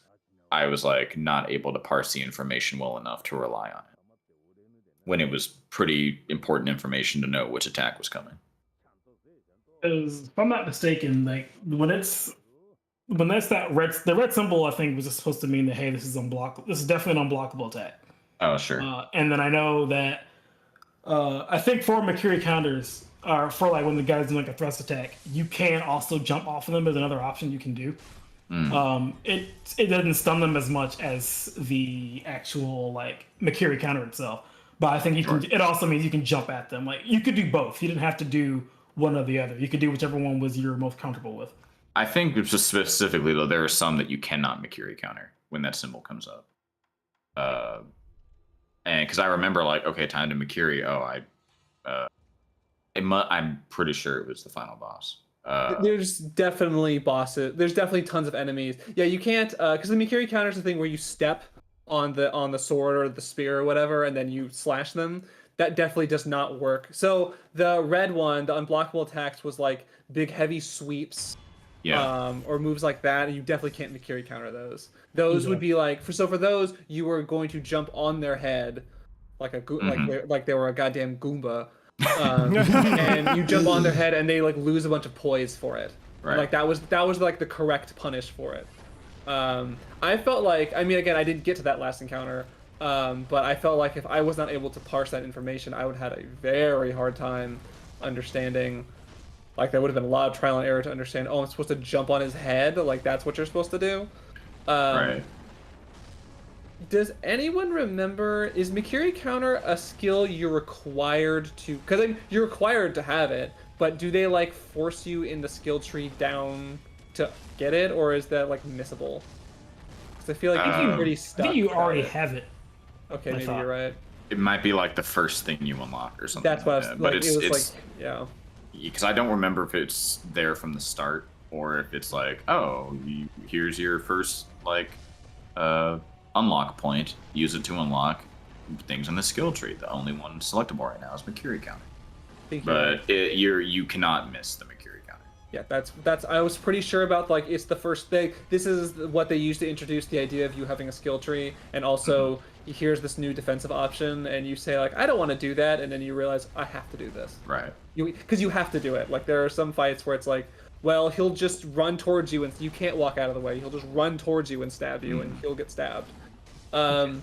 I was like not able to parse the information well enough to rely on it when it was pretty important information to know which attack was coming. Because if I'm not mistaken, like when that's that red the red symbol, I think was just supposed to mean that hey, this is unblockable. This is definitely an unblockable attack. Oh, sure. And then I know that I think for Mercury counters, or for like when the guy's doing like a thrust attack, you can also jump off of them as another option you can do. It doesn't stun them as much as the actual like Mercury counter itself. But I think you can. It also means you can jump at them. Like you could do both. You didn't have to do one or the other. You could do whichever one was you're most comfortable with. I think just specifically though, there are some that you cannot Mercury counter when that symbol comes up. And because I remember like, okay, time to Mercury. I'm pretty sure it was the final boss. There's definitely bosses. There's definitely tons of enemies. Yeah, you can't because the Mikiri counter is the thing where you step on the sword or the spear or whatever, and then you slash them. That definitely does not work. So the red one, the unblockable attacks, was like big heavy sweeps, or moves like that, and you definitely can't Mikiri counter those. Those would be like for those you were going to jump on their head, like like they were a goddamn Goomba. And you jump on their head and they like lose a bunch of poise for it. Right. Like that was like the correct punish for it. I felt like, I mean, again, I didn't get to that last encounter, but I felt like if I was not able to parse that information, I would have had a very hard time understanding. Like there would have been a lot of trial and error to understand. Oh, I'm supposed to jump on his head. Like that's what you're supposed to do. Right. Does anyone remember, is Mikiri counter a skill you're required to, because you're required to have it, but do they like force you in the skill tree down to get it, or is that like missable? Because I feel like you're pretty stuck. I think you already have it. Okay, maybe you're right. It might be like the first thing you unlock or something. That's what I was but like, it was like, yeah. Because I don't remember if it's there from the start or if it's like, oh, here's your first like unlock point. Use it to unlock things in the skill tree. The only one selectable right now is Mercury counter. But you cannot miss the Mercury counter. Yeah, that's. I was pretty sure about like it's the first thing. This is what they used to introduce the idea of you having a skill tree, and also here's this new defensive option, and you say like I don't want to do that, and then you realize I have to do this. Right. Because you have to do it. Like there are some fights where it's like, well, he'll just run towards you and you can't walk out of the way. He'll just run towards you and stab you, and he'll get stabbed. I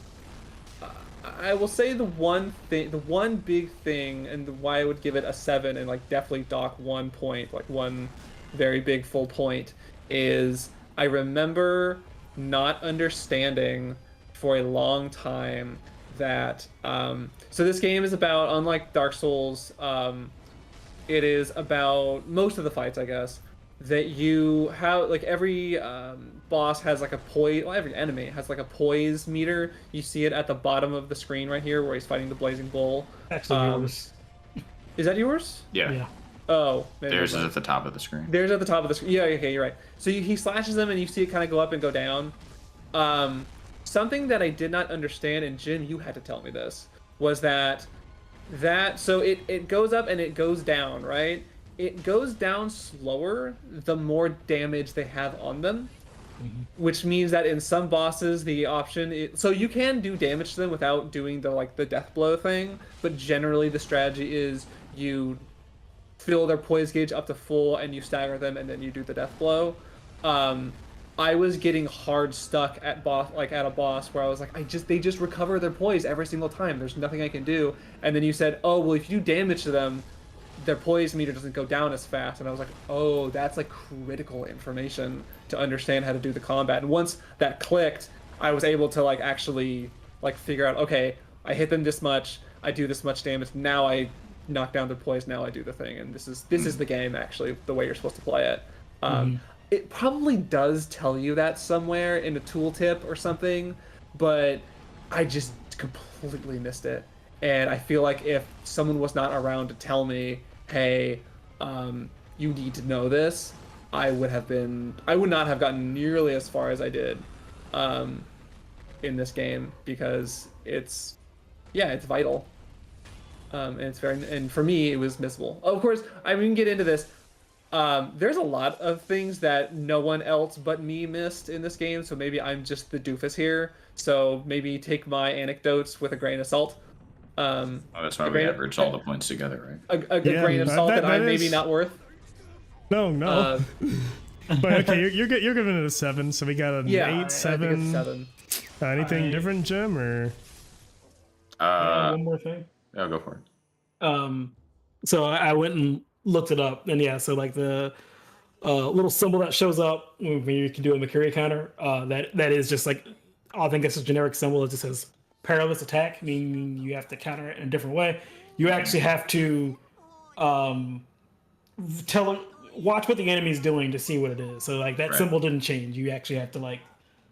will say the one big thing, and why I would give it a 7 and like definitely dock 1 point, like one very big full point, is I remember not understanding for a long time that so this game is about, unlike Dark Souls, it is about most of the fights, I guess, that you have like every boss has like a poise. Well, every enemy has like a poise meter. You see it at the bottom of the screen right here, where he's fighting the blazing bull. Actually, yours. Is that yours? Yeah. Oh, Theirs is at the top of the screen. Theirs at the top of the screen. Yeah. Okay, you're right. So he slashes them, and you see it kind of go up and go down. Something that I did not understand, and Jim, you had to tell me this, was that so it goes up and it goes down, right? It goes down slower the more damage they have on them, which means that in some bosses the option so you can do damage to them without doing the death blow thing, but generally the strategy is you fill their poise gauge up to full and you stagger them and then you do the death blow. I was getting hard stuck at a boss where I was like, they just recover their poise every single time. There's nothing I can do. And then you said, oh well, if you do damage to them, their poise meter doesn't go down as fast. And I was like, oh, that's like critical information to understand how to do the combat. And once that clicked, I was able to like actually like figure out, okay, I hit them this much, I do this much damage, now I knock down their poise, now I do the thing. And this is the game, actually, the way you're supposed to play it. It probably does tell you that somewhere in a tooltip or something, but I just completely missed it. And I feel like if someone was not around to tell me, hey, you need to know this, I would not have gotten nearly as far as I did in this game, because it's vital. And for me, it was missable. Of course, I mean, we can get into this. There's a lot of things that no one else but me missed in this game, so maybe I'm just the doofus here. So maybe take my anecdotes with a grain of salt. Oh, that's why a we grain, average all the points together, right? a Yeah, grain of salt that I'm maybe is- not worth. No. Uh, But okay, you're giving it a 7, so we got an yeah, 8, I think 7. it's 7. Anything different, Jim, or? One more thing. Yeah, go for it. So I went and looked it up, and yeah, so like the little symbol that shows up when you can do a Mercury counter, that is just like, I think it's a generic symbol. It just says perilous attack, meaning you have to counter it in a different way. You actually have to watch what the enemy's doing to see what it is. So like that Right. symbol didn't change. You actually have to like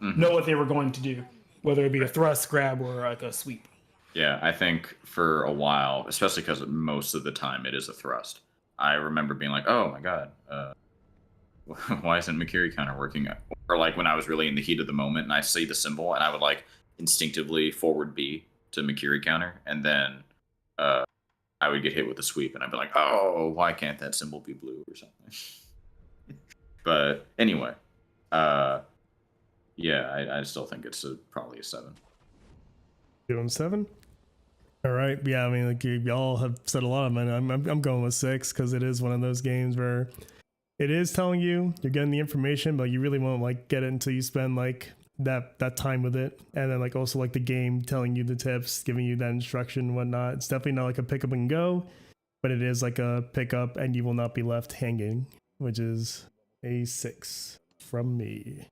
know what they were going to do, whether it be a thrust, grab, or like a sweep. Yeah, I think for a while, especially because most of the time it is a thrust, I remember being like, oh my god, why isn't Makiri counter working? Or like when I was really in the heat of the moment and I see the symbol and I would like instinctively forward B to Makiri counter, and then I would get hit with a sweep and I'd be like, oh, why can't that symbol be blue or something? But anyway, yeah, I still think it's probably a 7. Doing 7. All right. Yeah, I mean, like y'all have said a lot of mine. I'm going with 6 because it is one of those games where it is telling you you're getting the information, but you really won't like get it until you spend like that time with it, and then like also like the game telling you the tips, giving you that instruction and whatnot. It's definitely not like a pick up and go, but it is like a pick up and you will not be left hanging, which is a 6 from me.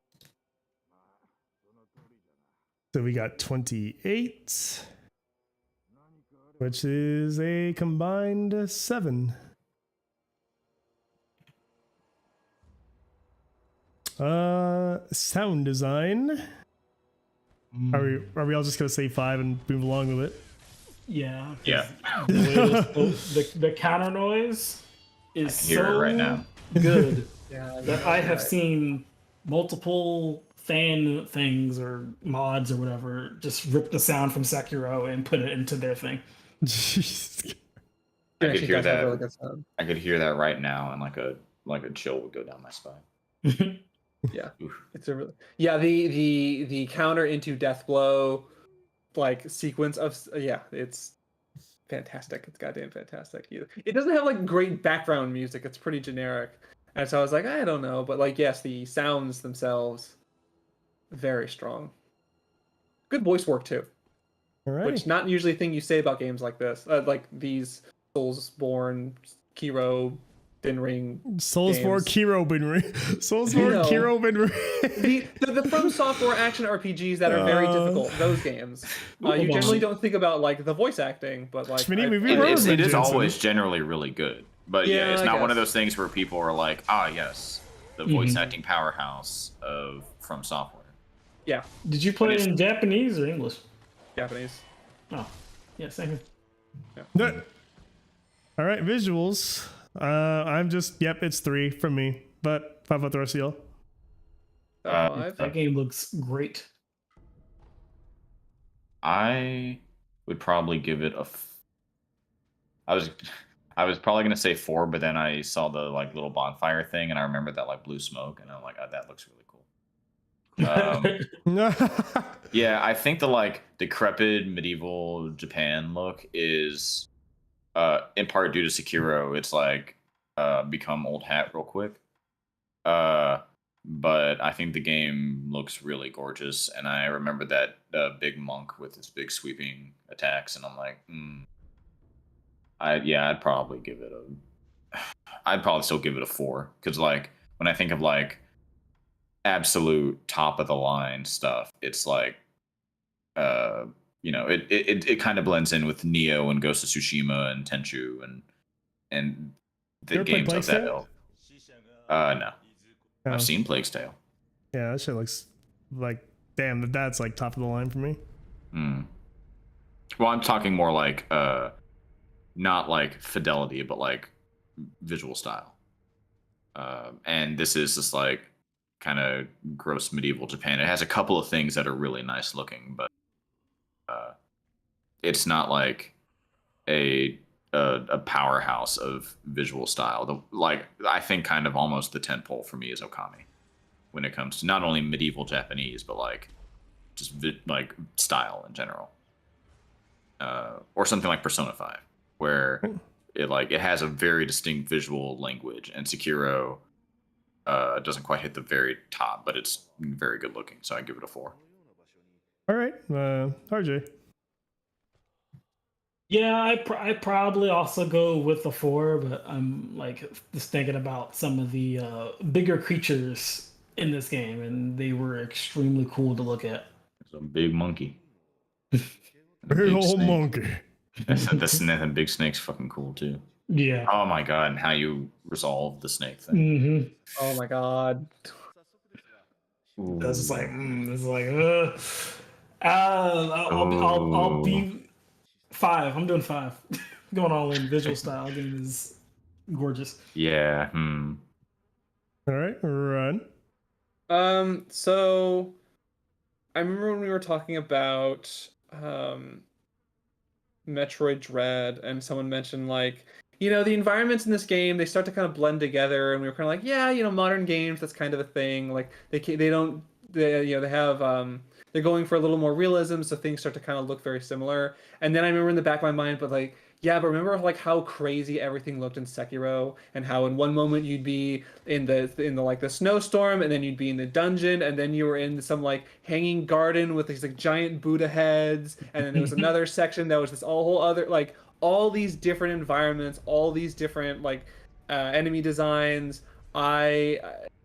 So we got 28, which is a combined 7. Sound design. Are we all just gonna say 5 and move along with it? Yeah. Yeah. The counter noise is I can hear it so right now. good Yeah, that I have seen multiple fan things or mods or whatever just rip the sound from Sekiro and put it into their thing. Jeez. I could actually hear does have that. really good sound. I could hear that right now, and like a chill would go down my spine. Yeah, Oof. it's a really the counter into death blow like sequence of it's fantastic. It's goddamn fantastic. It doesn't have like great background music. It's pretty generic, and so I was like, I don't know, but like yes, the sounds themselves very strong. Good voice work too, All right. which not usually a thing you say about games like this, like these Soulsborne, Kiro, Ring. Soulsborne games. Kiro Benri. Soulsborne No. Kiro Benri. The From Software action RPGs that are very difficult, those games. You generally don't think about like the voice acting, but like Schmitty, we I- were- It is Jensen. always generally really good, but yeah, Yeah, it's I not one of guess. those things where people are like, ah, yes, the voice acting powerhouse of From Software. yeah, Did you play it But in Japanese or English? Japanese. Oh, yeah, same. No. All right, visuals. I'm just it's 3 from me. But 5 about the rest of y'all. Five. That game looks great. I would probably give it I was probably gonna say 4, but then I saw the like little bonfire thing, and I remembered that like blue smoke, and I'm like, oh, that looks really cool. Yeah, I think the like decrepit medieval Japan look is in part due to Sekiro. It's like become old hat real quick. But I think the game looks really gorgeous, and I remember that big monk with his big sweeping attacks, and I'm like, I'd probably give it I'd probably still give it a 4, because like when I think of like absolute top of the line stuff, it's like it kind of blends in with Neo and Ghost of Tsushima and Tenchu and the You ever played games of Plague's that Tale? ilk. No. Oh. I've seen Plague's Tale. Yeah, that shit looks like damn. That's like top of the line for me. Well, I'm talking more like not like fidelity, but like visual style. And this is just like kind of gross medieval Japan. It has a couple of things that are really nice looking, but it's not like a a powerhouse of visual style. I think kind of almost the tentpole for me is Okami when it comes to not only medieval Japanese but like just like style in general. Or something like Persona 5, where it has a very distinct visual language, and Sekiro doesn't quite hit the very top, but it's very good looking, so I give it a 4. All right, RJ. Yeah, I probably also go with the 4, but I'm like just thinking about some of the bigger creatures in this game, and they were extremely cool to look at. It's a big monkey. Big old monkey. The big snake's fucking cool too. Yeah. Oh my god, and how you resolve the snake thing. Mm-hmm. Oh my god. That's just like, it's like, I'll be 5. I'm doing 5. Going all in visual style. Game is gorgeous. Yeah. All right, run. So I remember when we were talking about Metroid Dread, and someone mentioned like, the environments in this game, they start to kind of blend together, and we were kind of like, yeah, modern games, that's kind of a thing. Like they have they're going for a little more realism, so things start to kind of look very similar. And then I remember in the back of my mind, but like, yeah, but remember like how crazy everything looked in Sekiro, and how in one moment you'd be in the like the snowstorm, and then you'd be in the dungeon, and then you were in some like hanging garden with these like giant Buddha heads, and then there was another section that was this whole other like all these different environments, all these different like enemy designs.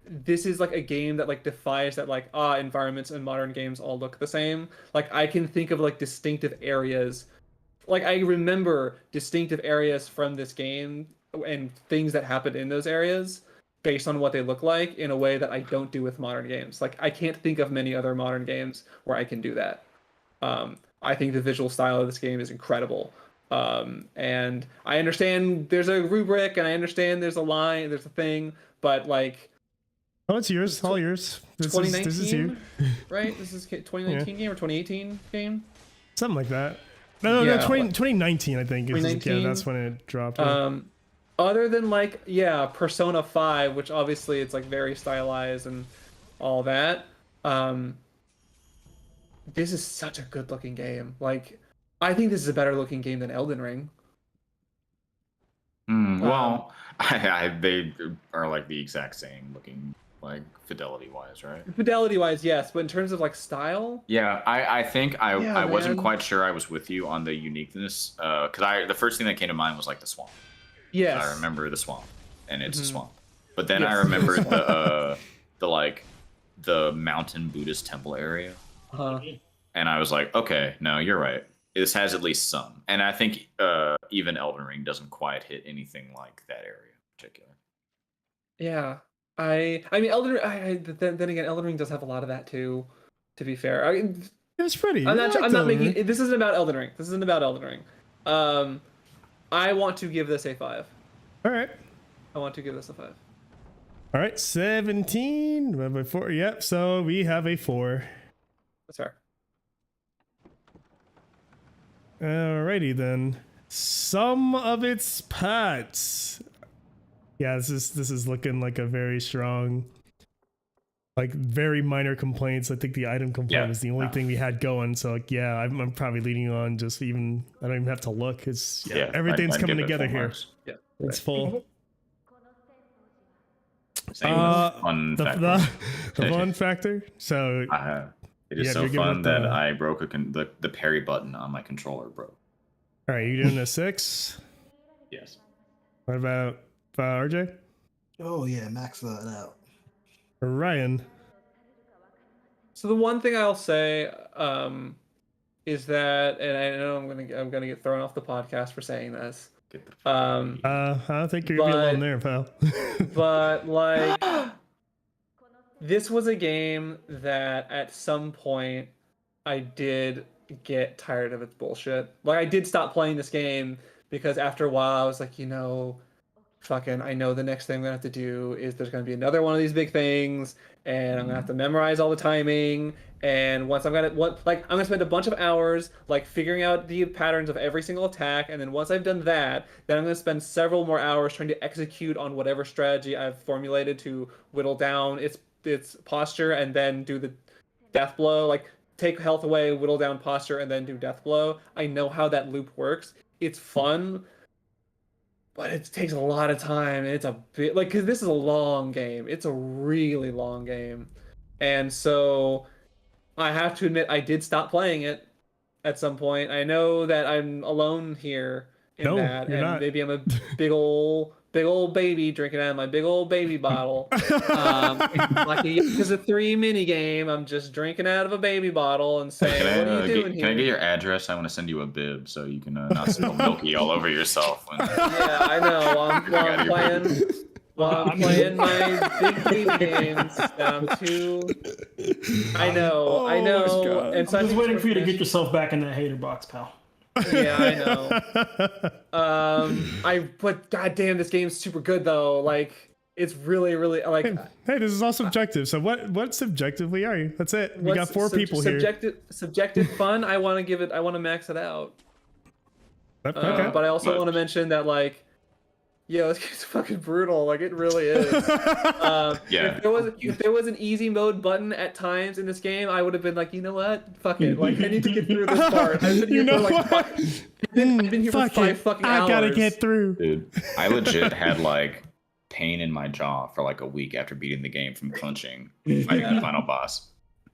This is like a game that like defies that like environments in modern games all look the same. Like I can think of like distinctive areas. Like I remember distinctive areas from this game and things that happened in those areas based on what they look like in a way that I don't do with modern games. Like I can't think of many other modern games where I can do that. I think the visual style of this game is incredible. And I understand there's a rubric, and I understand there's a line, there's a thing, but like, oh, it's yours, all yours. This 2019, is you. Right? This is 2019 game or 2018 game? Something like that. No, 2019, I think. 2019? Yeah, that's when it dropped. Other than like, yeah, Persona 5, which obviously it's like very stylized and all that. This is such a good looking game. Like, I think this is a better looking game than Elden Ring. Well, they are like the exact same looking, like fidelity wise, right? Fidelity wise, yes, but in terms of like style, yeah, I think I wasn't man. quite sure I was with you on the uniqueness, because the first thing that came to mind was like the swamp. yes, I remember the swamp, and it's a Mhm. swamp. But then Yes. I remembered the mountain Buddhist temple area, and I was like, okay, no, you're right. This has at least some, and I think even Elden Ring doesn't quite hit anything like that area in particular. Yeah, I mean Elden Ring. Then again, Elden Ring does have a lot of that too. To be fair, it was pretty. I'm I not. liked I'm not Elden making. Ring. This isn't about Elden Ring. This isn't about Elden Ring. I want to give this a 5. All right. I want to give this a 5. All right, 17 divided by 4. Yep, so we have a 4. That's fair. Alrighty then. Some of its parts. Yeah, this is looking like a very strong, like very minor complaints. I think the item complaint is the only thing we had going. So like, yeah, I'm probably leaning on just even. I don't even have to look. It's everything's I'd coming give it together full here. marks. Yeah, It's full. Same with fun factor. The fun factor. So it is yeah, so you're giving fun it that the- I broke the parry button on my controller broke. all right, you doing a 6? Yes. What about RJ? Oh yeah, max that out. Or Ryan? So the one thing I'll say is that, and I know I'm gonna get thrown off the podcast for saying this. Get the fuck I don't think you're gonna be alone But- there, pal. But like, this was a game that at some point I did get tired of its bullshit. Like I did stop playing this game because after a while I was like, fucking, I know the next thing I'm gonna have to do is there's gonna be another one of these big things, and I'm gonna have to memorize all the timing. And once I've got it, I'm gonna spend a bunch of hours like figuring out the patterns of every single attack. And then once I've done that, then I'm gonna spend several more hours trying to execute on whatever strategy I've formulated to whittle down its posture, and then do the death blow. Like take health away, whittle down posture, and then do death blow. I know how that loop works. It's fun, but it takes a lot of time. It's a bit like, because this is a long game. It's a really long game. And so I have to admit, I did stop playing it at some point. I know that I'm alone here in No, that, you're and not. maybe I'm a big old baby drinking out of my big old baby bottle. Like a Yakuza 3 mini game, I'm just drinking out of a baby bottle and saying, "What are you doing here?" Can I get your address? I want to send you a bib so you can not spill milky all over yourself. Yeah, I know. While I'm playing my big baby games, that I'm too. I know. my God. And so I'm just waiting for you to get your. yourself back in that hater box, pal. Yeah, I know. But goddamn, this game's super good though. Like, it's really, really like. Hey, this is all subjective. So what subjectively are you? That's it. We got four people here. Subjective fun. I want to max it out. Okay. But I also want to mention that, like, yeah, this game's fucking brutal. Like, it really is. Yeah. If there was an easy mode button at times in this game, I would have been like, you know what? Fuck it. Like, I need to get through this part. I've been here for like I've been here for 5 fucking hours. I gotta get through. Dude, I legit had like pain in my jaw for like a week after beating the game from punching, fighting the final boss.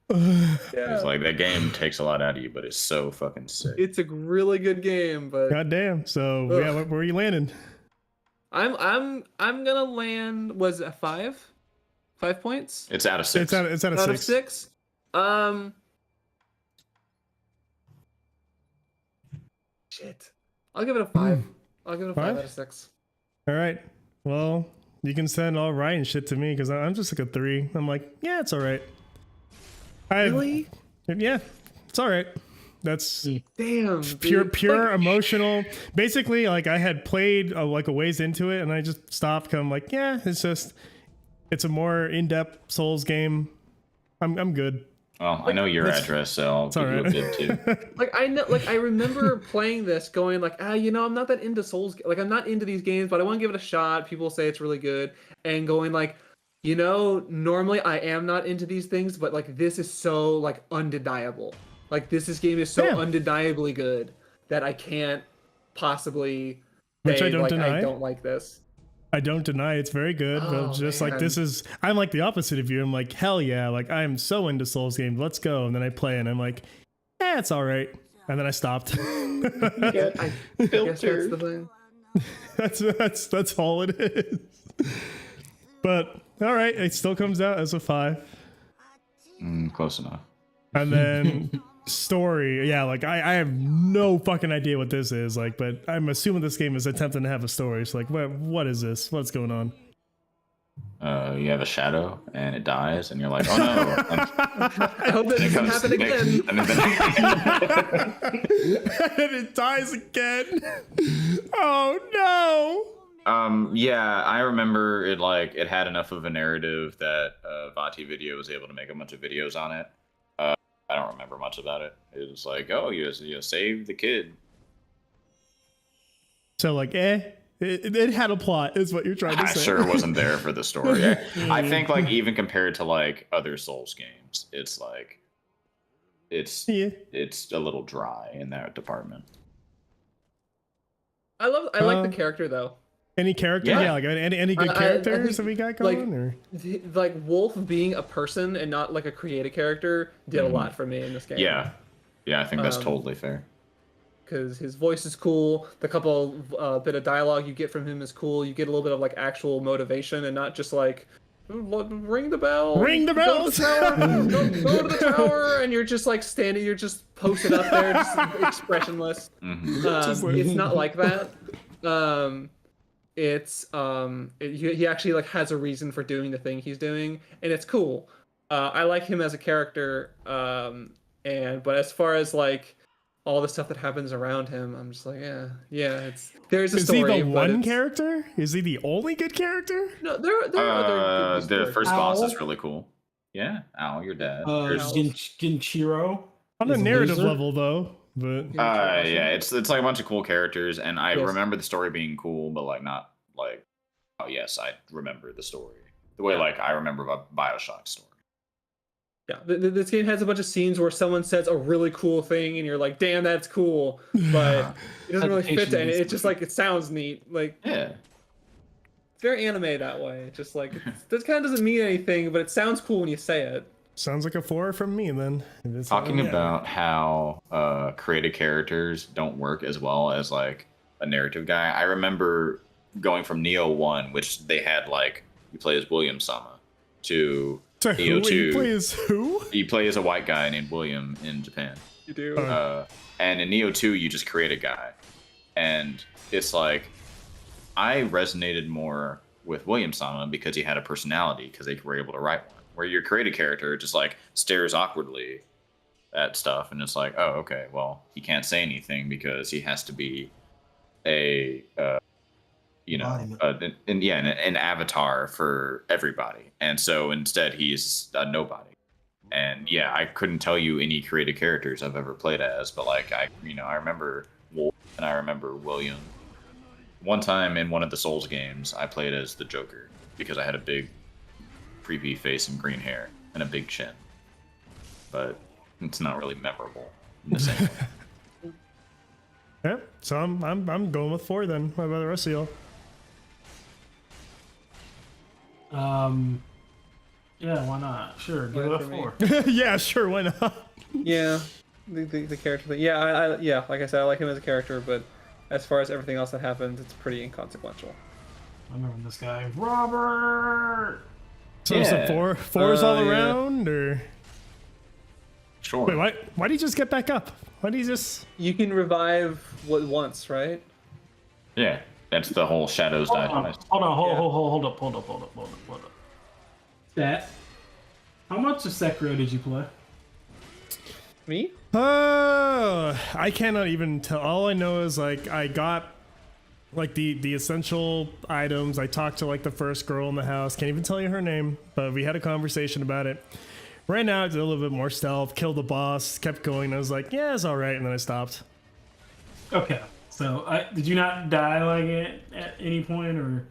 It's like that game takes a lot out of you, but it's so fucking sick. It's a really good game, but Goddamn. So yeah, where are you landing? I'm gonna land. Was it 5? 5 points? It's out of 6. It's out of Out 6. of 6. Shit. I'll give it a 5. I'll give it a 5 out of 6. All right. Well, you can send all right and shit to me because I'm just like a 3. I'm like, yeah, it's all right. Really? Yeah, it's all right. That's Damn. pure Dude. Like, emotional. Basically, like I had played like a ways into it, and I just stopped. Cause I'm like, yeah, it's a more in-depth Souls game. I'm good. Well, I know your address, so I'll give you a bib too. Like I remember playing this, going like, I'm not that into Souls. Like, I'm not into these games, but I want to give it a shot. People say it's really good, and going like, normally I am not into these things, but like this is so like undeniable. Like this game is so undeniably good that I can't possibly say, I don't deny. I don't like this. I don't deny it's very good, but just like I'm like the opposite of you. I'm like, hell yeah, like I'm so into Souls games. Let's go. And then I play and I'm like, it's all right. And then I stopped. I guess that's the thing. That's all it is. But all right, it still comes out as a 5. Close enough. And then story, yeah, like I have no fucking idea what this is, like, but I'm assuming this game is attempting to have a story. So like, what is this? What's going on? You have a shadow and it dies, and you're like, oh no. I hope that doesn't happen again. And it dies again. Oh no. Yeah, I remember it had enough of a narrative that Vati Video was able to make a bunch of videos on it. I don't remember much about it. It was like, oh, you saved the kid. So like, it had a plot, is what you're trying to say. I sure wasn't there for the story. I think like even compared to like other Souls games, it's like it's a little dry in that department. I like the character though. Any character? Yeah, like any good characters that we got going? Or? Like Wolf being a person and not like a created character did a lot for me in this game. Yeah, I think that's totally fair. Because his voice is cool. The couple bit of dialogue you get from him is cool. You get a little bit of like actual motivation and not just like ring the bell. Ring the bell. Go to the tower, and you're just like standing. You're just posted up there, just expressionless. It's not like that. He actually like has a reason for doing the thing he's doing, and it's cool. I like him as a character. But as far as like all the stuff that happens around him, I'm just like, yeah, there's a Is story. he the but one it's- character? Is he the only good character? No, there are other good The stories. first boss is Ow. really cool. Yeah, Al, your dad. There's- Genshiro. On a is narrative loser. level, though. But Yeah, it's like a bunch of cool characters, and I Yes. remember the story being cool, but like not like, oh yes, I remember the story the way like I remember a Bioshock story. Yeah, this game has a bunch of scenes where someone says a really cool thing, and you're like, "Damn, that's cool," but it doesn't really fit to any. It's just like it sounds neat. Like Yeah, it's very anime that way. It's just like this kind of doesn't mean anything, but it sounds cool when you say it. sounds like a 4 from me then. If it's- talking yeah. about how creative characters don't work as well as like a narrative guy. I remember going from Neo 1, which they had like you play as William Sama, to To Neo who? 2. You play as who? You play as a white guy named William in Japan. You do. And in Neo 2, you just create a guy. And it's like, I resonated more with William Sama because he had a personality, because they were able to write one. Where your creative character just like stares awkwardly at stuff, and it's like, oh, okay, well, he can't say anything because he has to be a, Embodiment. an avatar for everybody. And so instead, he's a nobody. And yeah, I couldn't tell you any creative characters I've ever played as, but like I remember Wolf and I remember William. One time in one of the Souls games, I played as the Joker because I had a big, creepy face and green hair and a big chin. But it's not really memorable in the same way. Yeah, so I'm going with 4 then. What about the rest of y'all? Yeah, why not? Sure, give it a for me. 4. Yeah, sure, why not? Yeah, the character thing. Yeah, I like I said, I like him as a character, but as far as everything else that happens, it's pretty inconsequential. I remember this guy, Robert. So it's a Yeah. 4s all Yeah. around, or Sure. wait, why did he just get back up? Why did he just? You can revive what once, right? Yeah, that's the whole Shadows Hold Die on, Twice. hold up. Stat. How much of Sekiro did you play? Me? I cannot even tell. All I know is like I got like the essential items. I talked to like the first girl in the house. Can't even tell you her name, but we had a conversation about it. Right now, I did a little bit more stealth, killed the boss, kept going. I was like, yeah, it's all right, and then I stopped. Okay, so did you not die like at any point, or?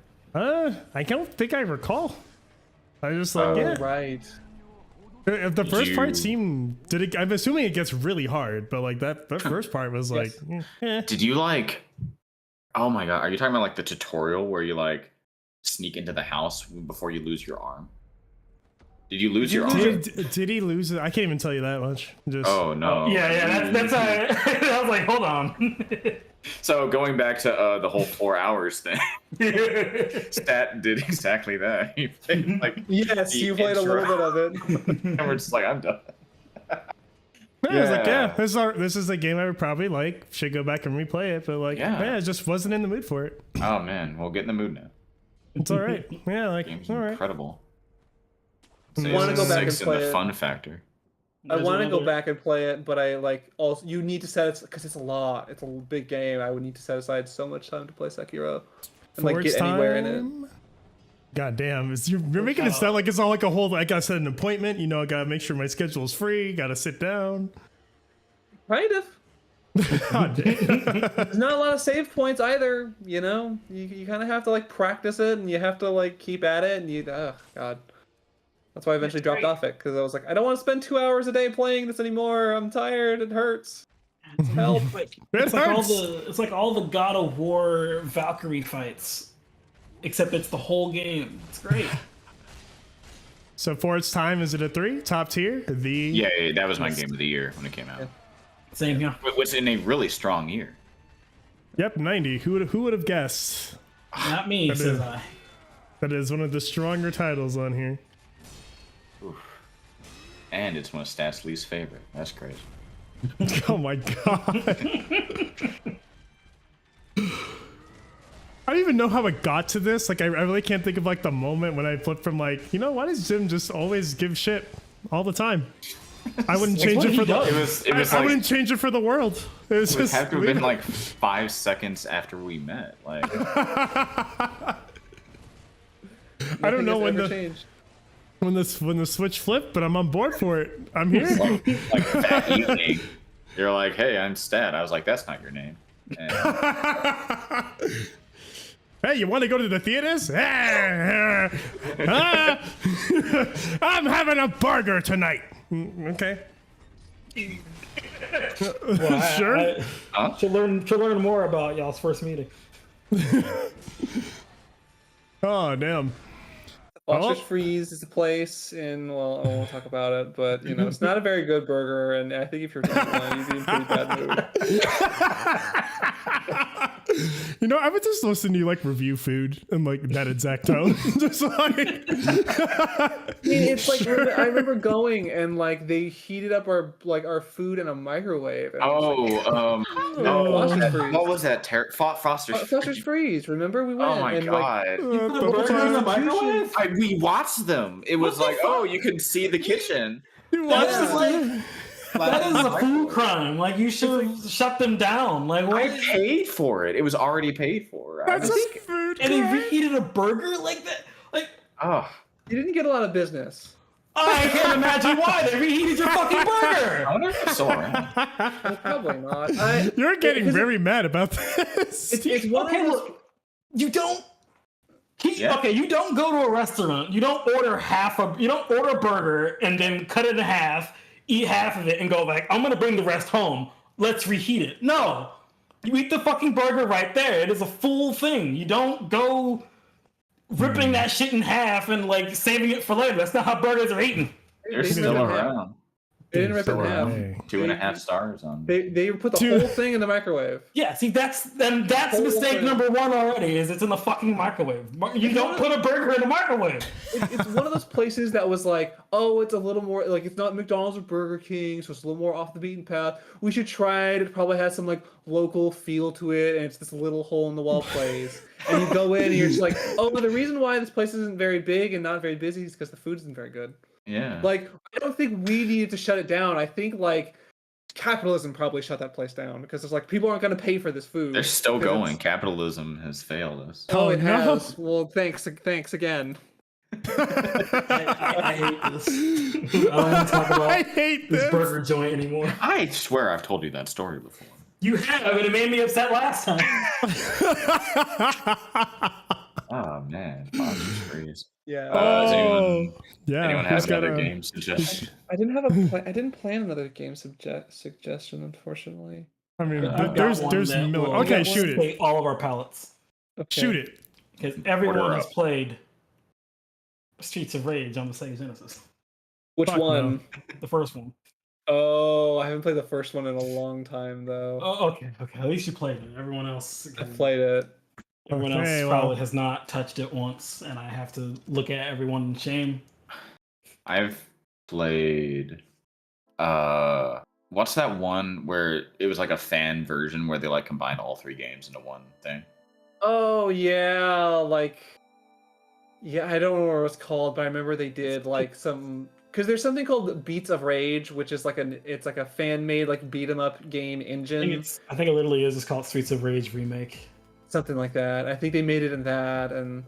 I don't think I recall. I just like, yeah. Right. If the first part you- seemed, I'm assuming it gets really hard, but like that first part was like, eh. Did you like? Oh my god, are you talking about like the tutorial where you like sneak into the house before you lose your arm? Did you lose your arm? Did he lose it? I can't even tell you that much. Just Oh no. Yeah, that's how I was like, hold on. So going back to the whole 4 hours thing, Stat did exactly that. He played, like, Yes, the you played a little bit of it. and we're just like, I'm done. I was like, Yeah. yeah, this is a game I would probably like. Should go back and replay it, but like, Yeah. yeah, I just wasn't in the mood for it. Oh man, we'll get in the mood now. It's all right. Yeah, like, Game's all right. incredible. Wanna go back and Six in play the it. fun factor. I There's want to go another- back and play it, but I like also you need to set it because it's a lot. It's a big game. I would need to set aside so much time to play Sekiro and like Forge get anywhere in it. time? God damn, you're making it sound like it's all like a whole. I gotta set an appointment. You know, I gotta make sure my schedule's free. Gotta sit down. Kind of. God damn. There's not a lot of save points either. You know, you kind of have to like practice it, and you have to like keep at it, and oh god. That's why I eventually dropped off it because I was like, I don't want to spend 2 hours a day playing this anymore. I'm tired. It hurts. Help. It's like hurts. it's like all the God of War Valkyrie fights, except it's the whole game. It's great. So for its time, is it a 3? Top tier? Yeah, that was my game of the year when it came out. Same here. Which in a really strong year. Yep, 90. Who would have guessed? Not me, says I. That is one of the stronger titles on here. And it's one of Stat's least favorite. That's crazy. Oh my god. I don't even know how it got to this. Like, I really can't think of like the moment when I flipped from like, you know, why does Jim just always give shit all the time? I wouldn't change it for the. It was I like wouldn't change it for the world. It's It would just have to have been like 5 seconds after we met. Like, I don't know when the switch flipped, but I'm on board for it. I'm here. like that evening, you're like, "Hey, I'm Stat." I was like, "That's not your name." And Hey, you want to go to the theaters? I'm having a burger tonight. Okay. Well, Sure. I should learn more about y'all's first meeting. Oh, damn. Foster's Freeze is a place in, well, I won't talk about it, but you know, it's not a very good burger, and I think if you're eating one, you'd be in pretty bad mood. You know, I would just listen to you like review food in like that exact tone. Just like I mean, it's like I remember going and like they heated up our food in a microwave. And Foster's Freeze. What was that? Foster's Freeze. Remember we went? Oh my and, god! You put a burger in the microwave? We watched them. It was like, oh, you can see the kitchen. you watch That is like that is a food crime. Like you should have shut them down. Like what? I paid for it. It was already paid for. That's a food And they crime. reheated a burger like that. Like Oh, you didn't get a lot of business. I can't imagine why they reheated your fucking burger. I wonder if it's still around. Well, probably not. You're getting very mad about this. It's one Okay, of those. look, you don't. Yeah. Okay, you don't go to a restaurant. You don't order you don't order a burger and then cut it in half, eat half of it, and go like, I'm gonna bring the rest home. Let's reheat it. No, you eat the fucking burger right there. It is a full thing. You don't go ripping that shit in half and like saving it for later. That's not how burgers are eaten. They're They didn't still rip it in half. around. They didn't rip it in half. 2.5 stars on. They put the Dude. whole thing in the microwave. Yeah, see, that's Whole mistake thing. number one already. Is it's in the fucking microwave. You don't put a burger in the microwave. It's one of those places that was like, oh, it's a little more like it's not McDonald's or Burger King, so it's a little more off the beaten path. We should try it. It probably has some like local feel to it, and it's this little hole in the wall place. And you go in and you're just like, oh, the reason why this place isn't very big and not very busy is because the food isn't very good. Yeah. Like, I don't think we needed to shut it down. I think like capitalism probably shut that place down because it's like people aren't going to pay for this food. They're still because going. it's- Capitalism has failed us. Oh, it no. has. Well, thanks again. I hate this. I don't want to talk I about hate this this. burger joint anymore. I swear I've told you that story before. You have, and it made me upset last time. Oh man, Foster's Freeze. Yeah. Does Yeah. anyone who's have got another a- game suggestion? I didn't I didn't plan another game suggestion, unfortunately. I mean, I've got there's one that mil- will Okay, shoot it. sway all of our palettes. Okay. Shoot it. Because everyone Order has up. played Streets of Rage on the Sega Genesis. Which Fuck one? no. The first one. Oh, I haven't played the first one in a long time though. Oh, okay. At least you played it. Everyone else, I played it. everyone Okay, else well. probably has not touched it once, and I have to look at everyone in shame. I've played what's that one where it was like a fan version where they like combined all 3 games into one thing? Oh yeah, like I don't know what it's called, but I remember they did like some because there's something called Beats of Rage, which is like it's like a fan made like beat 'em up game engine, I think it literally is. It's called Streets of Rage remake. something like that. I think they made it in that, and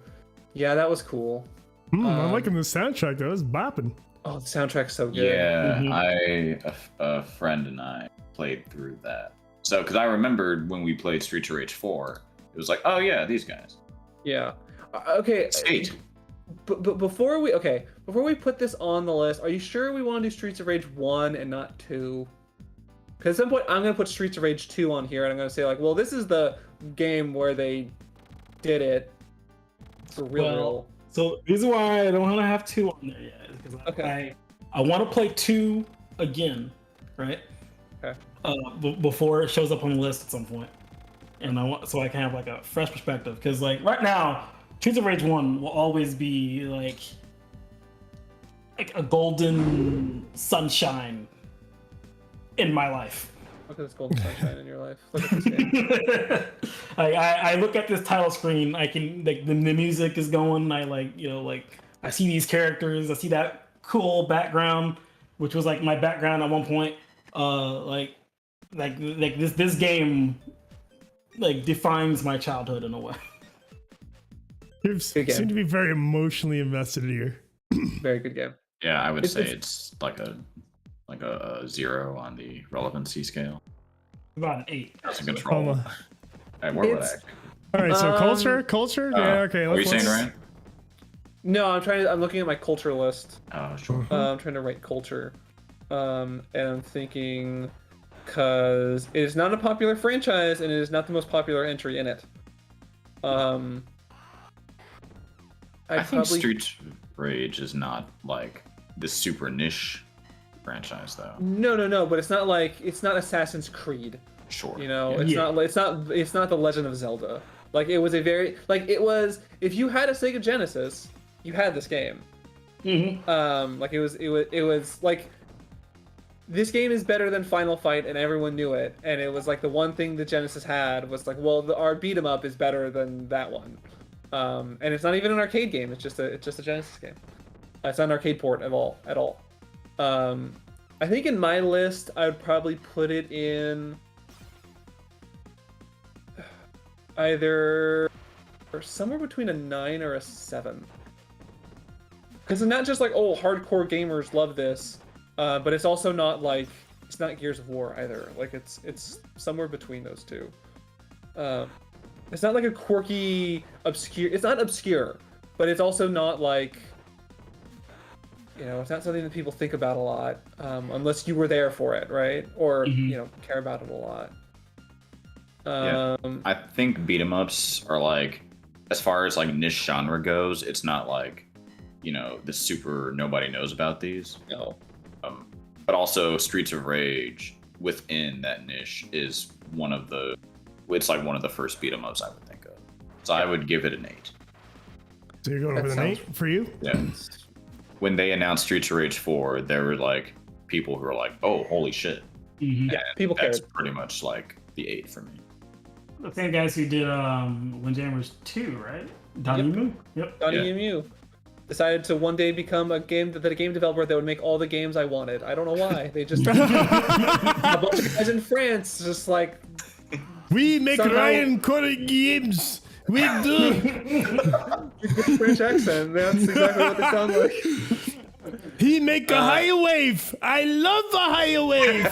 yeah, that was cool. I'm liking the soundtrack though. It's bopping. Oh, the soundtrack's so good. Yeah, Mhm. a friend and I played through that. So, because I remembered when we played Streets of Rage 4, it was like, oh yeah, these guys. Yeah. Okay. Skate. But before we put this on the list, are you sure we want to do Streets of Rage 1 and not 2? Because at some point I'm gonna put Streets of Rage 2 on here, and I'm gonna say like, well, this is the game where they did it for real. So the reason why I don't want to have 2 on there yet is because Okay. I want to play 2 again, right? Okay. Before it shows up on the list at some point, and I want so I can have like a fresh perspective. Because like right now, Streets of Rage 1 will always be like a golden sunshine in my life. Look at this golden sunshine in your life. Look at this game. I look at this title screen. I can like the music is going. I like I see these characters. I see that cool background, which was like my background at one point. Like like this game like defines my childhood in a way. You Good game. seem to be very emotionally invested here. Very good game. Yeah, I would It's- say it's- it's like a 0 on the relevancy scale. About an 8. That's a actually. control. Oh, Hey, where would It's- I? all right, so Um, culture. Yeah, okay. What are you saying, let's- Ryan? No, I'm looking at my culture list. Oh, sure. I'm trying to write culture. And I'm thinking, because it is not a popular franchise and it is not the most popular entry in it. I think Streets of Rage is not like this super niche franchise, though. No, but it's not Assassin's Creed. Sure. You know, Yeah. it's not the Legend of Zelda. Like it was if you had a Sega Genesis, you had this game. Like it was like this game is better than Final Fight, and everyone knew it. And it was like the one thing the Genesis had was like, well, our beat 'em up is better than that one. And it's not even an arcade game. It's just a Genesis game. It's not an arcade port at all. I think in my list, I would probably put it in either somewhere between a 9 or a 7. Because it's not just like, oh, hardcore gamers love this, but it's also not like it's not Gears of War either. Like it's somewhere between those two. It's not like a quirky, obscure. It's not obscure, but it's also not like, you know, it's not something that people think about a lot, unless you were there for it, right? Or you know, care about it a lot. I think beat 'em ups are like, as far as like niche genre goes, it's not like, you know, the super nobody knows about these. No. But also Streets of Rage within that niche is it's like one of the first beat 'em ups I would think of. So I would give it an 8. So you're going That with an sounds- 8 for you? Yeah. When they announced Streets of Rage 4, there were like people who were like, "Oh, holy shit!" Yeah, people That's cared. pretty much like the 8 for me. The same guys who did Windjammers 2, right? Danimu? Yep. Donnie Yeah. Mew decided to one day become a game developer that would make all the games I wanted. I don't know why. They just a bunch of guys in France just like We make Somehow- Ryan Corey games. We do. with the French accent. That's exactly what they sound like. He make a high wave. I love a high wave.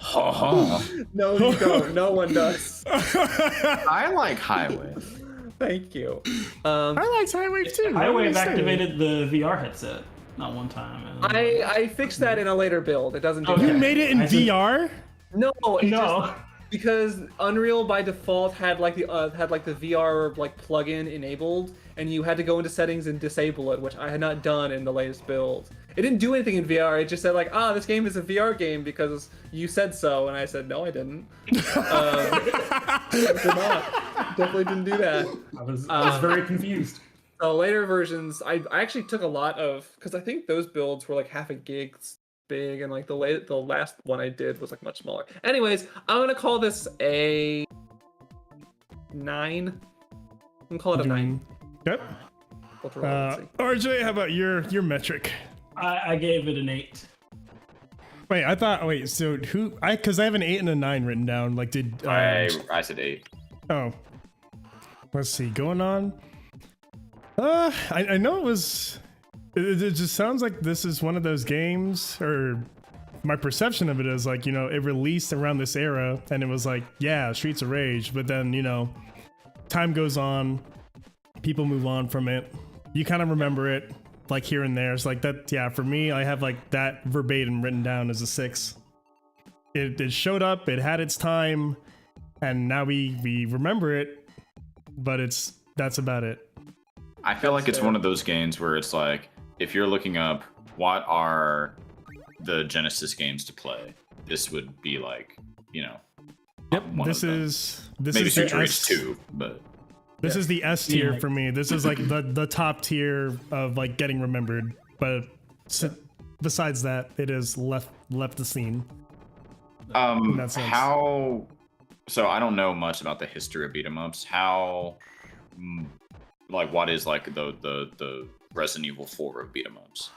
Ha ha. No, you don't. No one does. I like Highway. Thank you. I liked high wave too. Highwave activated the VR headset not one time. And I fixed that in a later build. It doesn't do Okay. You that. made it in I said- VR. No, it No. just because Unreal by default had like the VR like plugin enabled, and you had to go into settings and disable it, which I had not done in the latest build. It didn't do anything in VR. It just said like, this game is a VR game because you said so, and I said no, I didn't. I did not. Definitely didn't do that. I was very confused. So later versions, I actually took a lot of, because I think those builds were like half a gig big, and like the last one I did was like much smaller. Anyways, I'm gonna call this a 9. I'm gonna call it a 9. Yep. Cultural relevancy. RJ, how about your metric? I gave it an 8. Wait, so who? Because I have an 8 and a 9 written down. Like, did I said 8. Oh, let's see. Going on. I know it was. It just sounds like this is one of those games, or my perception of it is like, you know, it released around this era, and it was like, yeah, Streets of Rage. But then, you know, time goes on, people move on from it. You kind of remember it, like here and there. It's like that. Yeah, for me, I have like that verbatim written down as a 6. It showed up. It had its time. And now we remember it, but that's about it. I feel like it's one of those games where it's like, if you're looking up what are the Genesis games to play, this would be like, you know, one This of them. is Maybe the Streets of Rage S- 2, but This is the S tier Yeah. for me. This is like the top tier of like getting remembered. But besides that, it is left the scene. in that sense. So I don't know much about the history of beat 'em ups. What is like the Resident Evil 4 of beat 'em ups?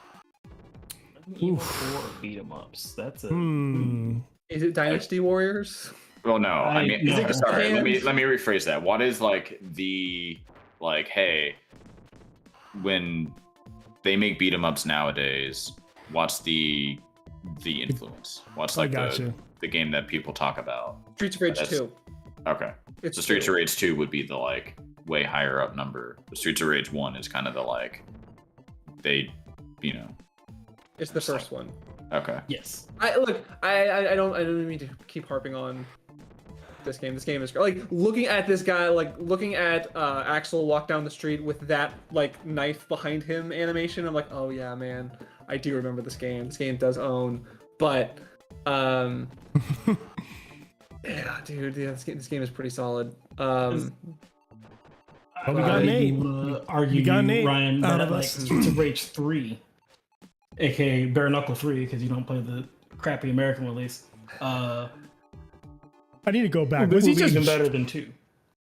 Evil 4 beat 'em ups. That's a Hmm. Is it Dynasty Warriors? Well, no. I mean, no. Is it sorry. Let me Japan? rephrase that. What is like hey, when they make beat 'em ups nowadays, what's the influence? What's I like gotcha. the game that people talk about? Streets of Rage That's- 2. Okay. It's So Streets 2. of Rage 2 would be the like way higher up number. The Streets of Rage 1 is kind of the like they, you know. It's the first one. Okay. Yes. I don't mean to keep harping on this game. This game is like looking at this guy, like looking at Axel walk down the street with that like knife behind him animation. I'm like, oh yeah, man, I do remember this game. This game does own, but yeah, dude, yeah, this game is pretty solid. Well, we got Nate. Argue, We got Nate Ryan, out that of like us. Streets of Rage 3, aka Bare Knuckle 3, because you don't play the crappy American release. I need to go back. It Was he would be just even better than 2.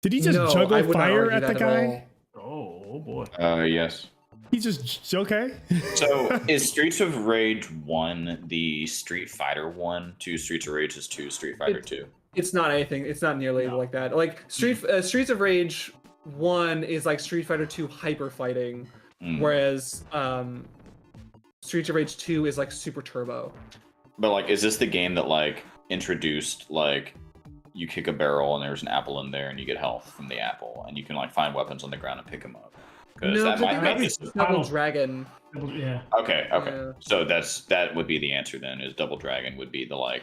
Did he just No, I juggle would not fire argue at the that guy? all. Oh boy. Yes. He just okay. So is Streets of Rage 1 the Street Fighter 1? 2 Streets of Rage is 2 Street Fighter 2. It's not anything. It's not nearly No. like that. Like Streets of Rage 1 is like Street Fighter 2 hyper fighting, Mm. whereas Streets of Rage 2 is like super turbo. But like, is this the game that like introduced like you kick a barrel and there's an apple in there and you get health from the apple and you can like find weapons on the ground and pick them up? Because that I might think make that's this. Double Final- Dragon. Yeah. Okay. Yeah. So that would be the answer then. Is Double Dragon would be the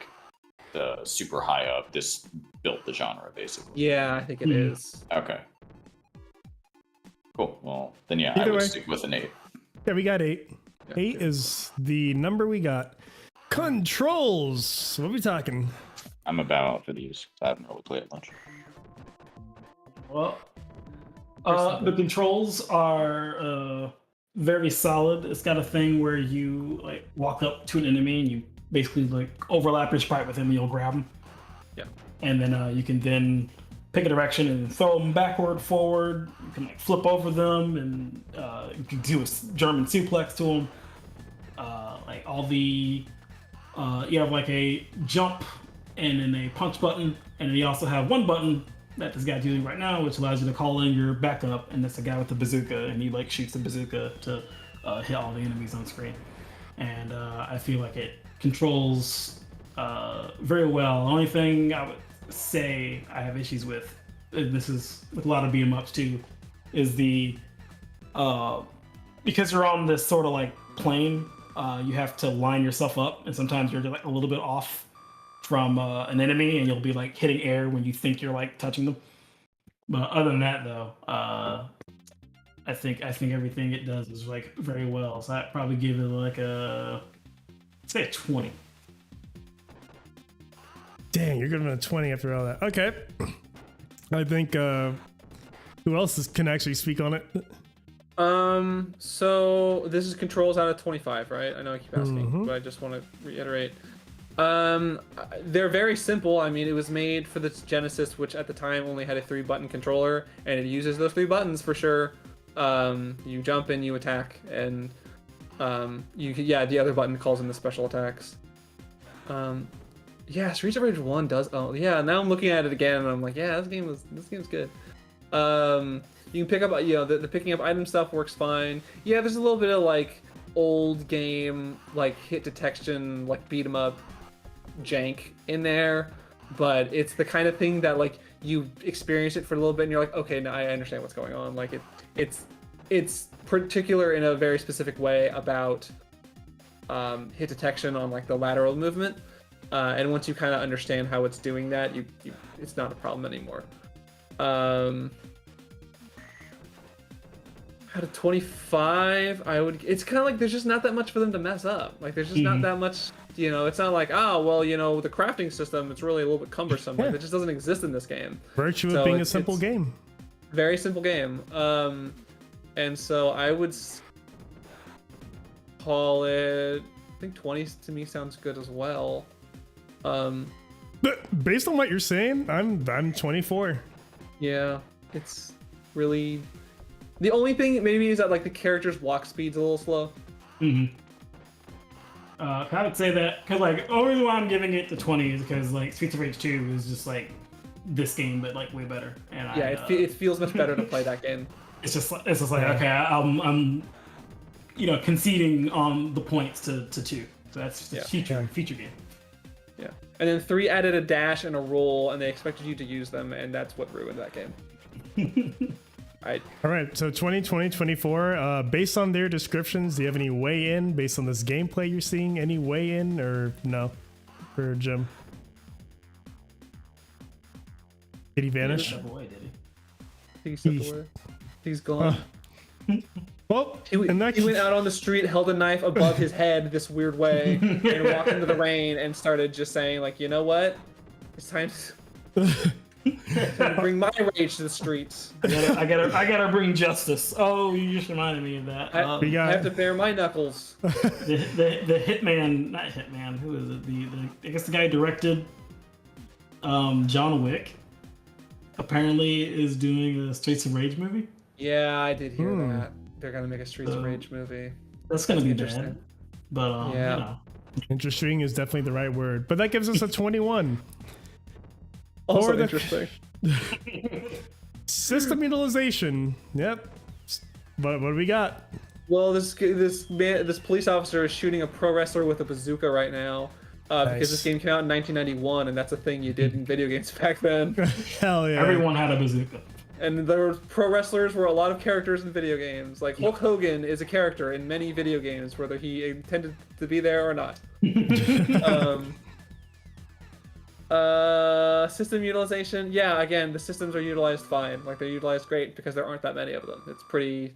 super high up. This built the genre basically. Yeah, I think it Mhm. is. Okay. Cool. Well, then yeah, I Either would way. stick with an 8. Yeah, we got 8. Yeah. 8 is the number we got. Controls. What are we talking? I'm about for these. I haven't really played much. Well, the controls are very solid. It's got a thing where you like walk up to an enemy and you basically like overlap your sprite with him and you'll grab him. Yeah. And then you can then pick a direction and throw them backward, forward. You can like flip over them and you can do a German suplex to them. Like all the you have like a jump and then a punch button, and then you also have one button that this guy's using right now, which allows you to call in your backup, and that's the guy with the bazooka, and he like shoots the bazooka to hit all the enemies on screen. And I feel like it controls very well. The only thing I would say I have issues with, and this is with a lot of beat 'em ups too, is the because you're on this sort of like plane, you have to line yourself up, and sometimes you're like a little bit off from an enemy, and you'll be like hitting air when you think you're like touching them. But other than that, though, I think everything it does is like very well. So I'd probably give it like say a 20. Dang, you're giving it a 20 after all that. Okay. I think who else can actually speak on it? So this is controls out of 25, right? I know I keep asking, Mhm. but I just want to reiterate. They're very simple. I mean, it was made for the Genesis, which at the time only had a 3-button controller, and it uses those 3 buttons for sure. You jump and you attack, and the other button calls in the special attacks. Yeah, Streets of Rage 1 does. Oh, yeah. Now I'm looking at it again, and I'm like, yeah, this game's good. You can pick up, the picking up item stuff works fine. Yeah, there's a little bit of like old game, like hit detection, like beat 'em up jank in there, but it's the kind of thing that like you experience it for a little bit, and you're like, okay, now I understand what's going on. Like it's particular in a very specific way about hit detection on like the lateral movement. And once you kind of understand how it's doing that, you it's not a problem anymore. Out of 25, it's kind of like there's just not that much for them to mess up. Like there's just not that much, it's not like, oh, well, the crafting system, it's really a little bit cumbersome. Like, it just doesn't exist in this game. Virtue So of being a it's- simple it's- game. Very simple game. And so I would call it, I think 20 to me sounds good as well. But based on what you're saying, I'm 24. Yeah, it's really, the only thing maybe is that like the character's walk speed's a little slow. Mm-hmm. I would say that because like the only reason why I'm giving it to 20 is because like Streets of Rage 2 is just like this game, but like way better. And it feels much better to play that game. it's just like okay, I'm conceding on the points to 2. So that's just a feature game. Yeah. And then 3 added a dash and a roll, and they expected you to use them, and that's what ruined that game. All right, so 2024, based on their descriptions, do you have any weigh in based on this gameplay you're seeing? Any weigh in or no for Jim? Did he vanish? Step away, did he? I think he stepped away. He's gone. Well, He went out on the street, held a knife above his head this weird way, and walked into the rain and started just saying, like, you know what? It's time to bring my rage to the streets. I gotta bring justice. Oh, you just reminded me of that. I have to bare my knuckles. The hitman, not hitman. Who is it? I guess the guy who directed John Wick apparently is doing a Streets of Rage movie. Yeah, I did hear that. They're gonna make a Streets of Rage movie. That's gonna be interesting. bad. But yeah. Interesting is definitely the right word. But that gives us a 21. Also interesting. System utilization. Yep. What do we got? Well, this police officer is shooting a pro wrestler with a bazooka right now. Because this game came out in 1991, and that's a thing you did in video games back then. Hell yeah. Everyone had a bazooka. And there were pro wrestlers were a lot of characters in video games. Like Hulk Hogan is a character in many video games, whether he intended to be there or not. System utilization. Yeah, again, the systems are utilized fine. Like they're utilized great because there aren't that many of them. It's pretty.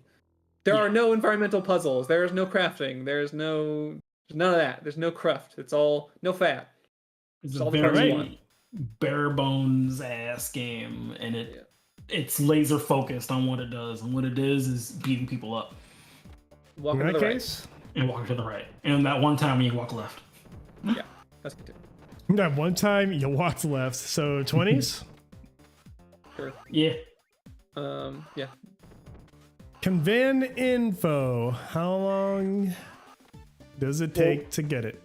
There are no environmental puzzles. There is no crafting. There's none of that. There's no craft. It's all no fat. It's a very bare bones ass game, and it's laser focused on what it does, and what it is beating people up. Walking to the right. And walking to the right. And that one time you walk left. Yeah, that's good too. That one time you walked left. So 20s? Sure. Yeah. Yeah. Convin info. How long does it take to get it?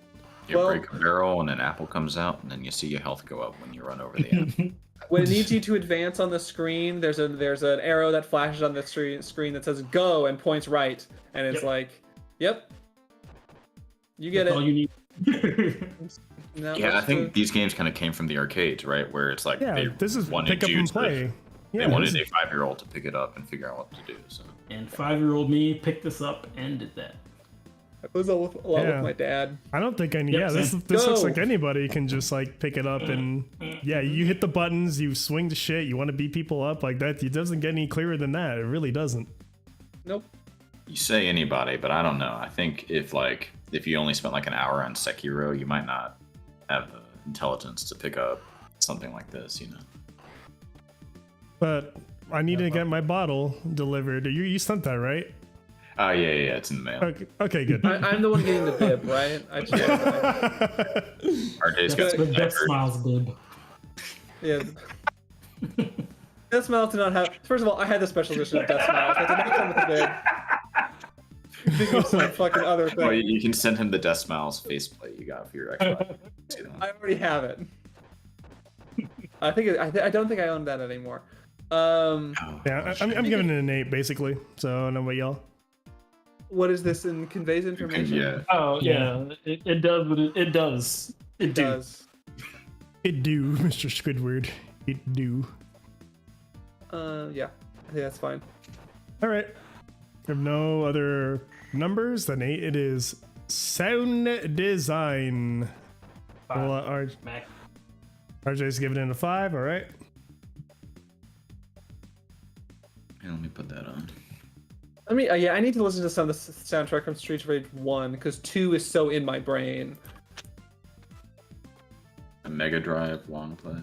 You break a barrel and an apple comes out, and then you see your health go up when you run over the apple. When it needs you to advance on the screen, there's an arrow that flashes on the screen that says "Go" and points right, and it's like, "Yep, you get That's all you need." Yeah, I think these games kind of came from the arcades, right? Where it's like this is wanted pick up and play. They wanted a 5-year-old to pick it up and figure out what to do. So. And 5-year-old me picked this up and did that. I was a lot with my dad. I don't think any. This looks like anybody can just like pick it up and you hit the buttons, you swing the shit, you want to beat people up like that. It doesn't get any clearer than that. It really doesn't. Nope. You say anybody, but I don't know. I think if you only spent like an hour on Sekiro, you might not have the intelligence to pick up something like this, you know. But I need to get my bottle delivered. You sent that, right? Yeah, it's in the mail. Okay, good. I'm the one getting the bib, right? I just RJ's got the Death Smiles bib. Yeah. Death Smiles did not have. First of all, I had the special edition of Death Smiles. That did not come with the bib. Think of some fucking other thing. Well, you can send him the Death Smiles faceplate you got for your Xbox. I already have it. I don't think I own that anymore. I'm giving it an 8 basically. So no way, y'all. What is this in conveys information? Yeah. Oh yeah, it does. But it does. It does. It do, Mr. Squidward. It do. Yeah, I think that's fine. All right. If no other numbers, then 8. It is sound design. Well, RJ's giving it a 5. All right. Yeah, let me put that on. I mean, I need to listen to some of the soundtrack from Streets of Rage 1 because 2 is so in my brain. A Mega Drive long play.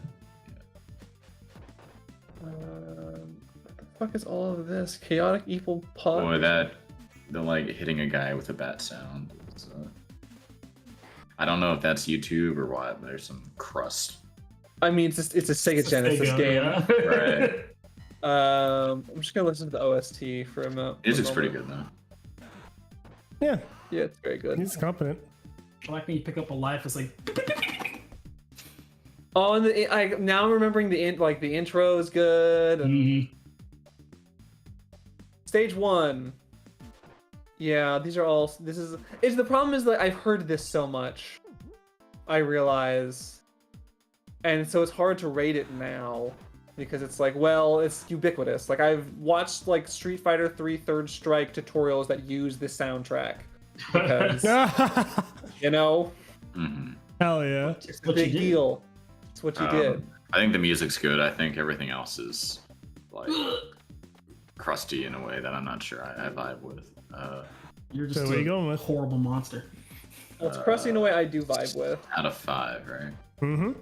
What the fuck is all of this? Chaotic Evil Pug? Boy, they're like hitting a guy with a bat sound. I don't know if that's YouTube or what, but there's some crust. I mean, it's a Sega Genesis game. Yeah. Right. I'm just gonna listen to the OST for a moment. Music's pretty good though. Yeah, Yeah, it's very good. he's competent. I like when you pick up a life. It's like Oh, and now I'm remembering the intro is good. And Stage 1. Yeah, these are all. It's the problem is that I've heard this so much. I realize, and so it's hard to rate it now because it's like, well, it's ubiquitous. Like I've watched like Street Fighter 3 Third Strike tutorials that use this soundtrack because you know, Hell yeah. it's a big deal. It's what you did. I think the music's good. I think everything else is like crusty in a way that I'm not sure I vibe with. you're just So what are you going with? horrible monster. Well, it's crusty in a way I do vibe with. Out of 5, right? Mm-hmm.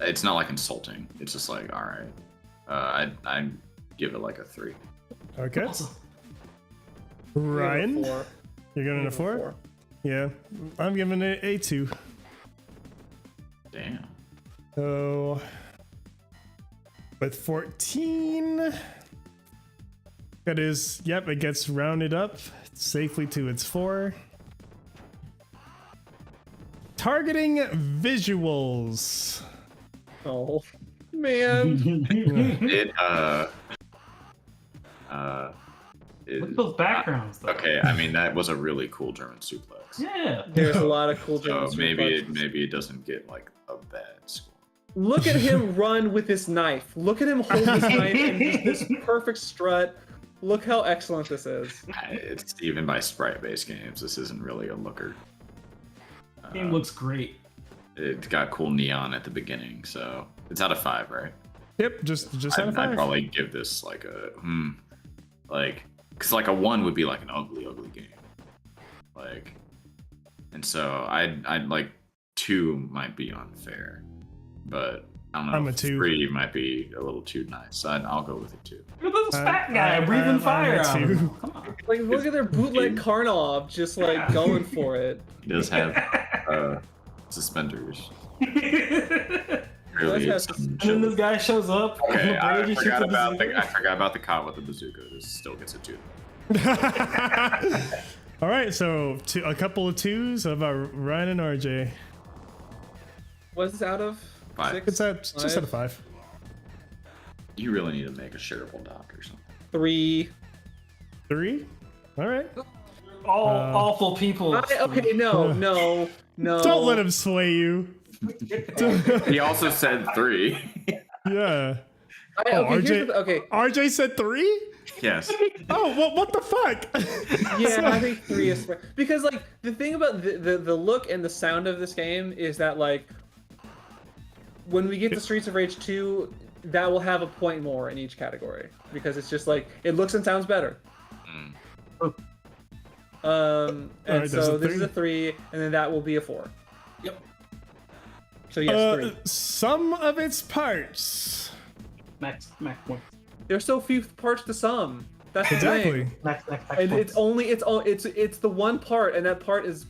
It's not like insulting. It's just like, all right. I give it like a 3. Okay. Also, Ryan, Four. you're giving it a 4? Yeah, I'm giving it a 2. Damn. So, with 14, that is, yep, it gets rounded up safely to its 4. Targeting visuals. Oh man. It look at those backgrounds, though. okay. I mean, that was a really cool German suplex. Yeah. There's a lot of cool So German suplexes. maybe it doesn't get like a bad score. Look at him run with this knife. Look at him hold this knife and just this perfect strut. Look how excellent this is. It's even by sprite-based games. This isn't really a looker. Game looks great. It's got cool neon at the beginning, so it's out of 5, right? Yep, just out of 5. I'd probably give this like a like, because like a 1 would be like an ugly game, like, and so I'd like 2 might be unfair, but I don't know. I'm a 2. 3 might be a little too nice. I'll go with it 2. Look at this fat guy breathing I'm fire a out of 2. him. Come on. Like look at their bootleg Karnov just like going for it. He does have suspenders. Really, Does it's have And then this guy shows up. okay. I Brady shoots forgot a about bazooka. I forgot about the cop with the bazooka. This still gets a 2. All right, so a couple of 2s about Ryan and RJ. What's this out of? 5. 6? It's just out of 5. You really need to make a shareable doc or something. 3. 3? All right. All awful people. Okay, no. Don't let him sway you. He also said 3. Yeah. Okay, okay. RJ said 3? Yes. Oh, what the fuck? Yeah, I think 3 is fair. Because like the thing about the look and the sound of this game is that like when we get to Streets of Rage 2, that will have a point more in each category because it's just like it looks and sounds better. And Alright, there's so a this is 3. a 3, and then that will be a 4. Yep. So yes, 3. Some of its parts. Max points. There's so few parts to sum. That's the Exactly. thing. Max And points. it's the one part, and that part is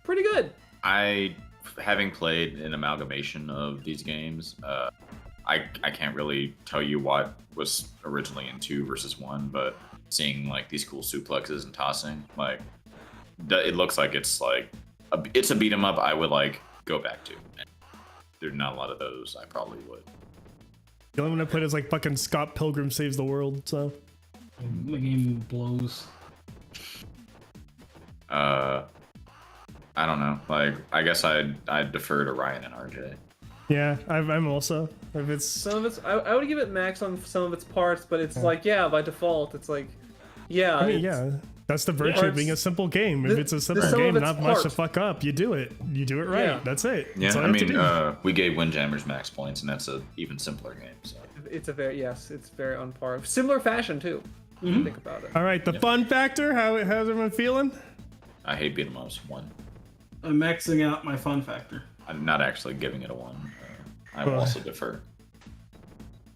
pretty good. Having played an amalgamation of these games, I can't really tell you what was originally in 2 versus 1, but seeing like these cool suplexes and tossing, like it looks like it's like it's a beat 'em up I would like go back to. And there's not a lot of those. I probably would. The only one I played is like fucking Scott Pilgrim Saves the World, so. The game blows. I don't know. Like I guess I'd defer to Ryan and RJ. Yeah, I'm also. If it's. Some of it's I would give it max on some of its parts, but it's like by default it's like I mean, yeah. That's the virtue of being a simple game. If it's a simple sum of game, its not much to part. fuck up. You do it. You do it right. Yeah. That's it. Yeah, That's all I you have to mean, do. we gave Windjammers max points, and that's a even simpler game. So it's very on par. Similar fashion too. If you think about it. All right, the fun factor. How's everyone feeling? I hate beat 'em ups. 1. I'm maxing out my fun factor. I'm not actually giving it a 1. I will also defer.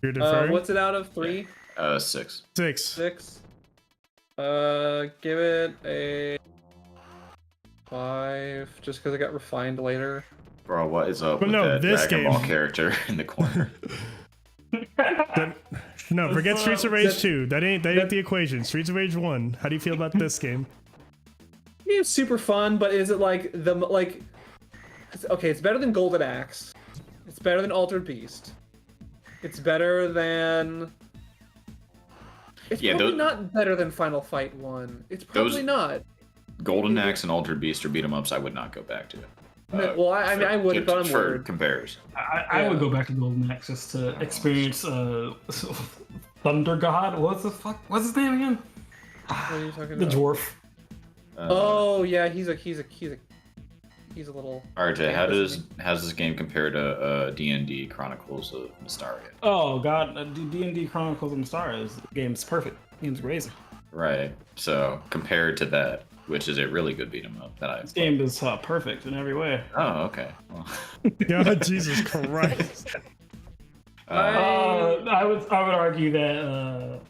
You're deferring. What's it out of? 3? 6. 6. 6? Give it a 5, just because it got refined later. Bro, what is up But with no, that this Dragon game. Ball character in the corner? No, forget Streets of Rage that- 2. That ain't the equation. Streets of Rage 1. How do you feel about this game? game's super fun, but is it like okay, it's better than Golden Axe. It's better than Altered Beast. It's better than. It's probably not better than Final Fight 1. It's probably not. Golden Axe and Altered Beast or beat 'em ups I would not go back to. Well, I mean, I would, but I'm for weird. comparison. I would go back to Golden Axe just to experience Thunder God. What's his name again? What are you talking The about? dwarf. Oh yeah, he's a little. RJ, how does this game compare to D&D Chronicles of Mystaria? Oh God, D&D Chronicles of Mystaria is game's perfect. Game's crazy. Right. So compared to that, which is a really good beat 'em up that I. This game is perfect in every way. Oh, okay. Well, God, Jesus Christ. I would argue that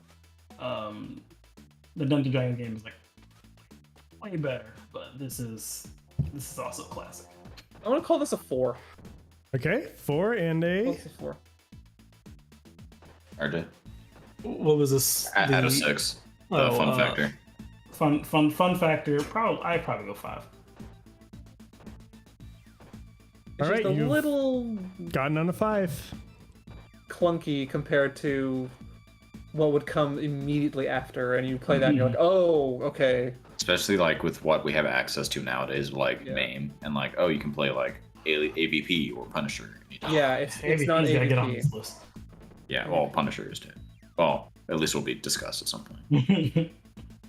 the Dungeon Dragon game is like way better, but this is also a classic. I want to call this a 4. Okay, 4 and a. What's a 4? RJ? What was this? Out of 6. The fun factor. Fun factor. I'd probably go 5. It's All just right, a you've little gotten on a 5. clunky compared to what would come immediately after, and you play that and you're like, oh, okay. Especially like with what we have access to nowadays, like MAME, and like, oh, you can play like AVP or Punisher. Yeah, it's not AVP's gotta get on AVP. this list. Yeah, well, Punisher is too. Well, at least will be discussed at some point.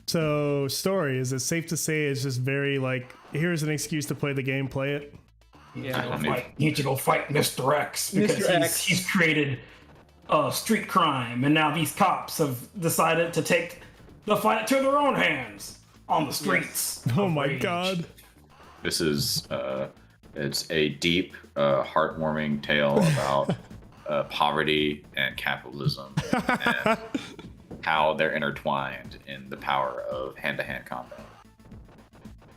So, story, is it safe to say it's just very like, here's an excuse to play the game, play it? Yeah. I You need to go fight Mr. X because Mr. X. he's created street crime, and now these cops have decided to take the fight to their own hands on the streets. Oh of my rage. God. This is it's a deep, heartwarming tale about poverty and capitalism and how they're intertwined in the power of hand-to-hand combat.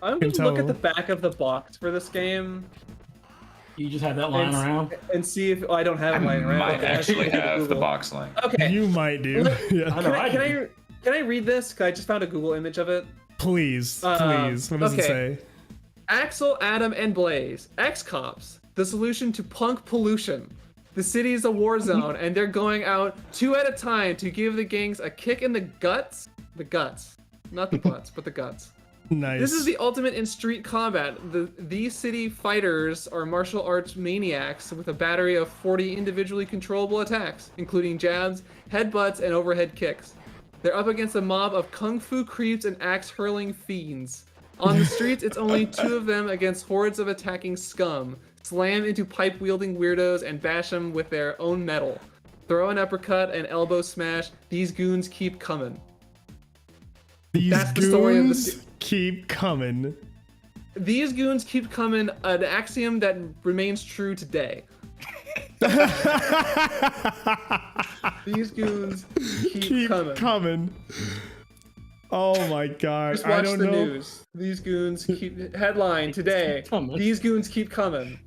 I'm going to look at tell. the back of the box for this game You just have that lying around. and see if I don't have it I lying around. might Okay, actually I think have the Google. box link. Okay. You might do. Yeah. I know I Can do. I read this? 'Cause I just found a Google image of it. Please, please. What does it okay. say? Axel, Adam, and Blaze, ex-cops, the solution to punk pollution. The city is a war zone, and they're going out 2 at a time to give the gangs a kick in the guts. The guts. Not the butts, but the guts. Nice. This is the ultimate in street combat. These city fighters are martial arts maniacs with a battery of 40 individually controllable attacks, including jabs, headbutts, and overhead kicks. They're up against a mob of kung fu creeps and axe-hurling fiends. On the streets, it's only 2 of them against hordes of attacking scum. Slam into pipe-wielding weirdos and bash them with their own metal. Throw an uppercut and elbow smash. These goons keep coming. These that's the story of the goons keep coming. These goons keep coming, an axiom that remains true today. These goons keep coming. Oh my God. Just I watch don't the know. news. These goons keep... Headline today. coming. These goons keep coming.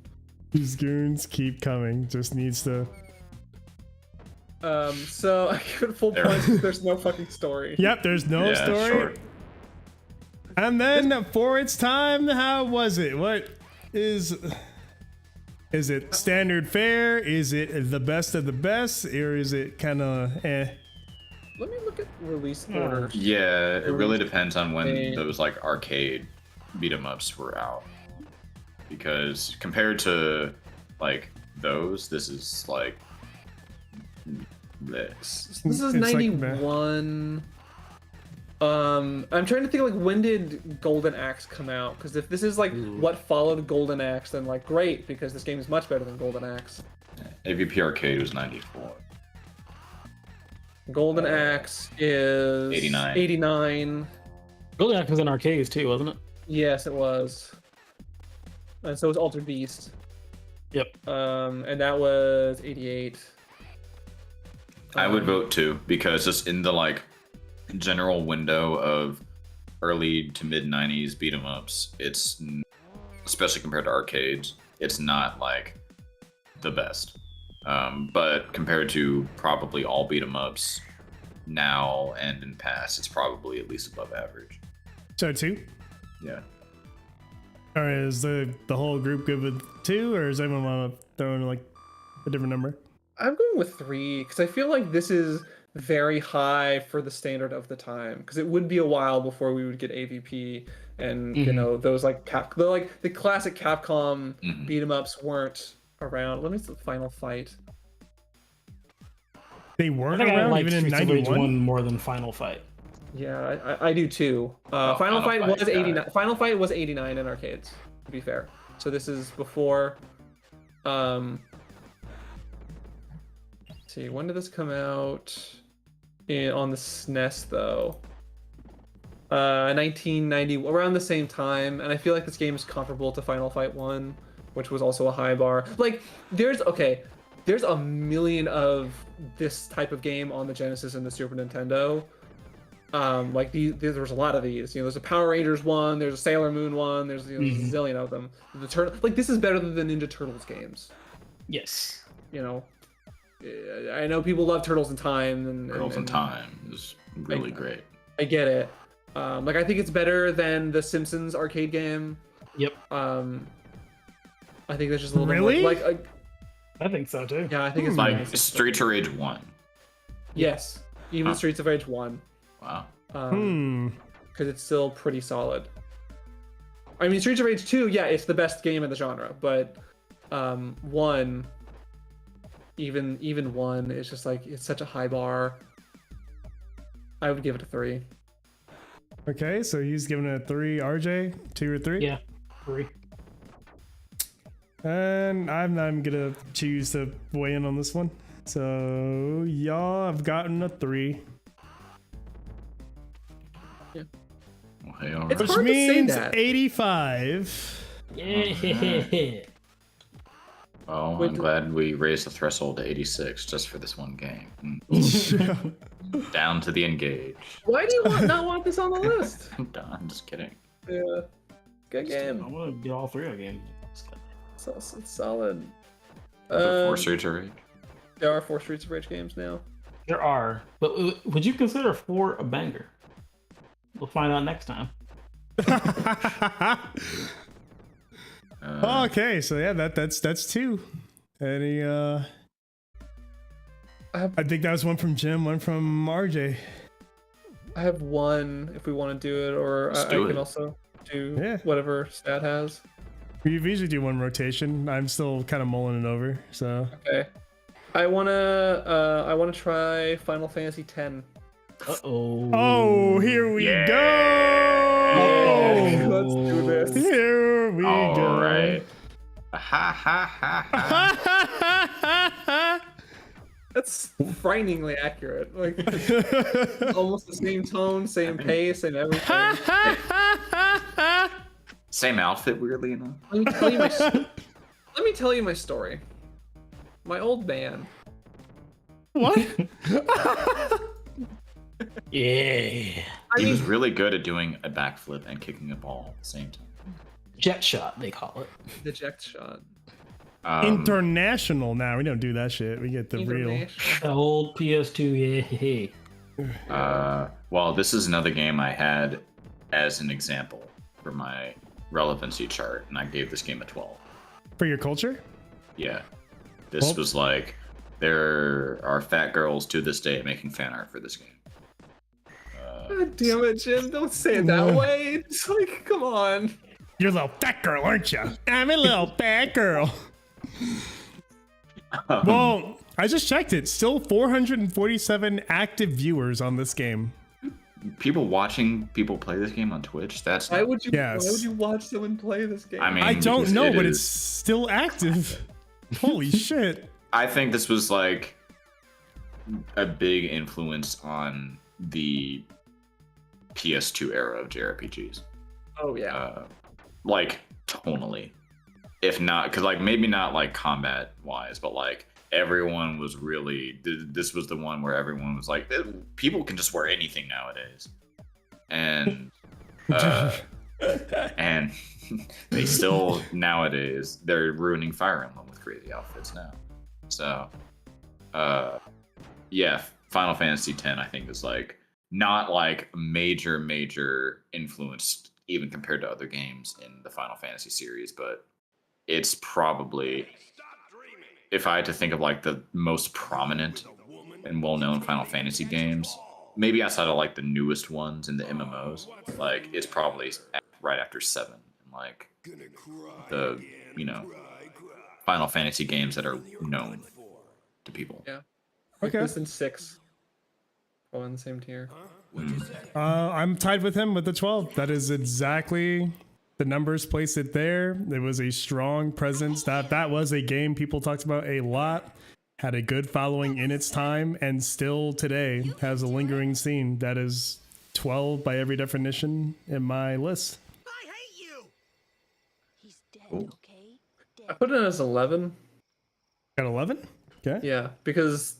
These goons keep coming. Just needs to. So I give it full points because there's no fucking story. Yep, there's no Yeah, story. short. And then for its time, how was it? What is it standard fare? Is it the best of the best, or is it kind of eh? Let me look at release order. Yeah, it really depends on when Okay. those like arcade beat 'em ups were out. Because compared to like those, this is like this. This is It's like 91. I'm trying to think like when did Golden Axe come out? Because if this is like what followed Golden Axe, then like great because this game is much better than Golden Axe. AVP Arcade was 94. Golden Axe is 89. 89. Golden Axe was in arcades too, wasn't it? Yes, it was. And so was Altered Beast. Yep. And that was 88. I would vote 2 because just in the like general window of early to mid 90s beat 'em ups, it's especially compared to arcades, it's not like the best. But compared to probably all beat 'em ups now and in past, it's probably at least above average. So 2. Yeah. All right, is the whole group good with 2, or does anyone want to throw in like a different number? I'm going with 3 because I feel like this is very high for the standard of the time. Because it would be a while before we would get AVP, and you know those like the classic Capcom beat 'em ups weren't around. Let me see the Final Fight. They I weren't think I around like even in Streets of Rage 91. 1 more than Final Fight. Yeah, I do too. Final Final Fight Fight, was got it. 89. Final Fight was 89 in arcades, to be fair. So this is before. Let's see, when did this come out? On the SNES though. 1990, around the same time, and I feel like this game is comparable to Final Fight 1, which was also a high bar. Like, there's a million of this type of game on the Genesis and the Super Nintendo. Like there's a lot of these. You know, there's a Power Rangers one, there's a Sailor Moon one, there's a zillion of them. Like this is better than the Ninja Turtles games. Yes. You know, I know people love Turtles in Time and Turtles in Time is really great. I get it. Like I think it's better than the Simpsons arcade game. Yep. I think there's just a little Really? bit more, like I think so too. yeah, I think it's Like Streets of Rage 1. yes, even Huh. Streets of Rage 1. Wow. Because it's still pretty solid. I mean, Streets of Rage 2, yeah, it's the best game in the genre, but 1, even 1 is just like it's such a high bar. I would give it a 3. Okay, so he's giving it a 3. RJ, 2 or 3? Yeah. 3. And I'm not even gonna choose to weigh in on this one. So y'all have gotten a 3. Well, hey, all It's right. Which hard to say means that. 85. Yeah. Well, Wait, I'm glad we raised the threshold to 86 just for this one game. Down to the engage. Why do you not want this on the list? I'm just kidding. Yeah, good I game. want to get all 3 of the games. It's solid. The 4 Streets of Rage. There are 4 Streets of Rage games now. There are, but would you consider 4 a banger? We'll find out next time. Okay, so yeah, that's 2. Any I think that was one from Jim, one from RJ. I have 1 if we want to do it, or Let's I do can it. also do Yeah. whatever Stat has. We usually do 1 rotation. I'm still kind of mulling it over, so Okay. I wanna try Final Fantasy X. Uh-oh. oh, here we Yeah. go. Let's do this. Here we All go. right. Ha ha ha ha. That's frighteningly accurate. Like almost the same tone, same pace, and everything. Same outfit, weirdly enough. Let me tell you my story. My old man. What? Yeah. I He mean, was really good at doing a backflip and kicking a ball at the same time. Jet shot, they call it. the eject shot. International now. We don't do that shit. We get the real. International. The old PS2, yeah. Well, this is another game I had as an example for my relevancy chart, and I gave this game a 12. For your culture? Yeah. This Well- was like, there are fat girls to this day making fan art for this game. God damn it, Jim! Don't say it that way. It's like, come on. You're a little fat girl, aren't you? I'm a little fat girl. Well, I just checked it. Still 447 active viewers on this game. People watching people play this game on Twitch, that's Why would you? Yes. Why would you watch someone play this game? I mean, I don't because know, it but is- it's still active. Holy shit. I think this was like a big influence on the PS2 era of JRPGs. oh yeah. Like tonally, if not, because like maybe not like combat wise, but like everyone was really. This was the one where everyone was like, people can just wear anything nowadays, and and they still nowadays they're ruining Fire Emblem with crazy outfits now. So, yeah, Final Fantasy X I think is like not like major influence even compared to other games in the Final Fantasy series, but it's probably, if I had to think of like the most prominent and well-known Final Fantasy games, maybe outside of like the newest ones in the MMOs, like it's probably right after 7, and like the Final Fantasy games that are known to people. Yeah. Okay. This in 6. Oh, in the same tier. I'm tied with him with the 12. That is exactly the numbers place it there. It was a strong presence. That was a game people talked about a lot. Had a good following in its time, and still today has a lingering scene. That is 12 by every definition in my list. I hate you. He's dead, okay? I put it as 11. Got 11? Okay. Yeah, because